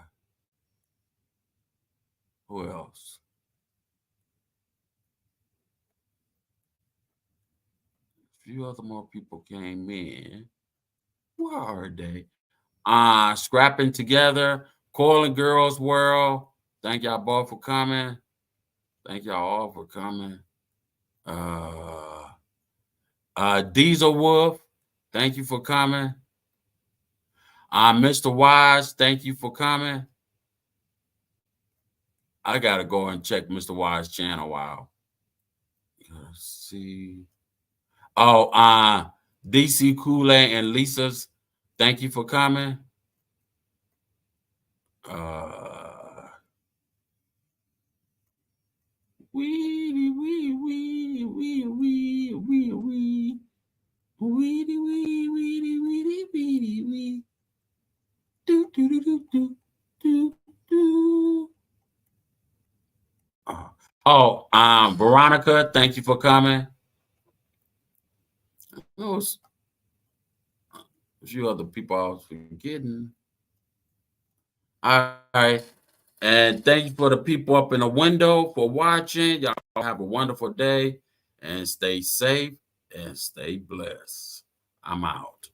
who else? A few other more people came in. Where are they? Scrapping Together, Coiling Girls World. Thank y'all both for coming. Thank y'all all for coming. Diesel Wolf, thank you for coming. Mr. Wise, thank you for coming. I gotta go and check Mr. Wise's channel out. Let's see. Oh, DC Kool-Aid and Lisa's, thank you for coming. Weedy, wee, wee, wee, wee, wee, wee. Weedy, wee, weedy, weedy, weedy, wee. Do, do, do, do, do, do, do. Veronica, thank you for coming. There's a few other people I was forgetting. All right. And thank you for the people up in the window for watching. Y'all have a wonderful day and stay safe and stay blessed. I'm out.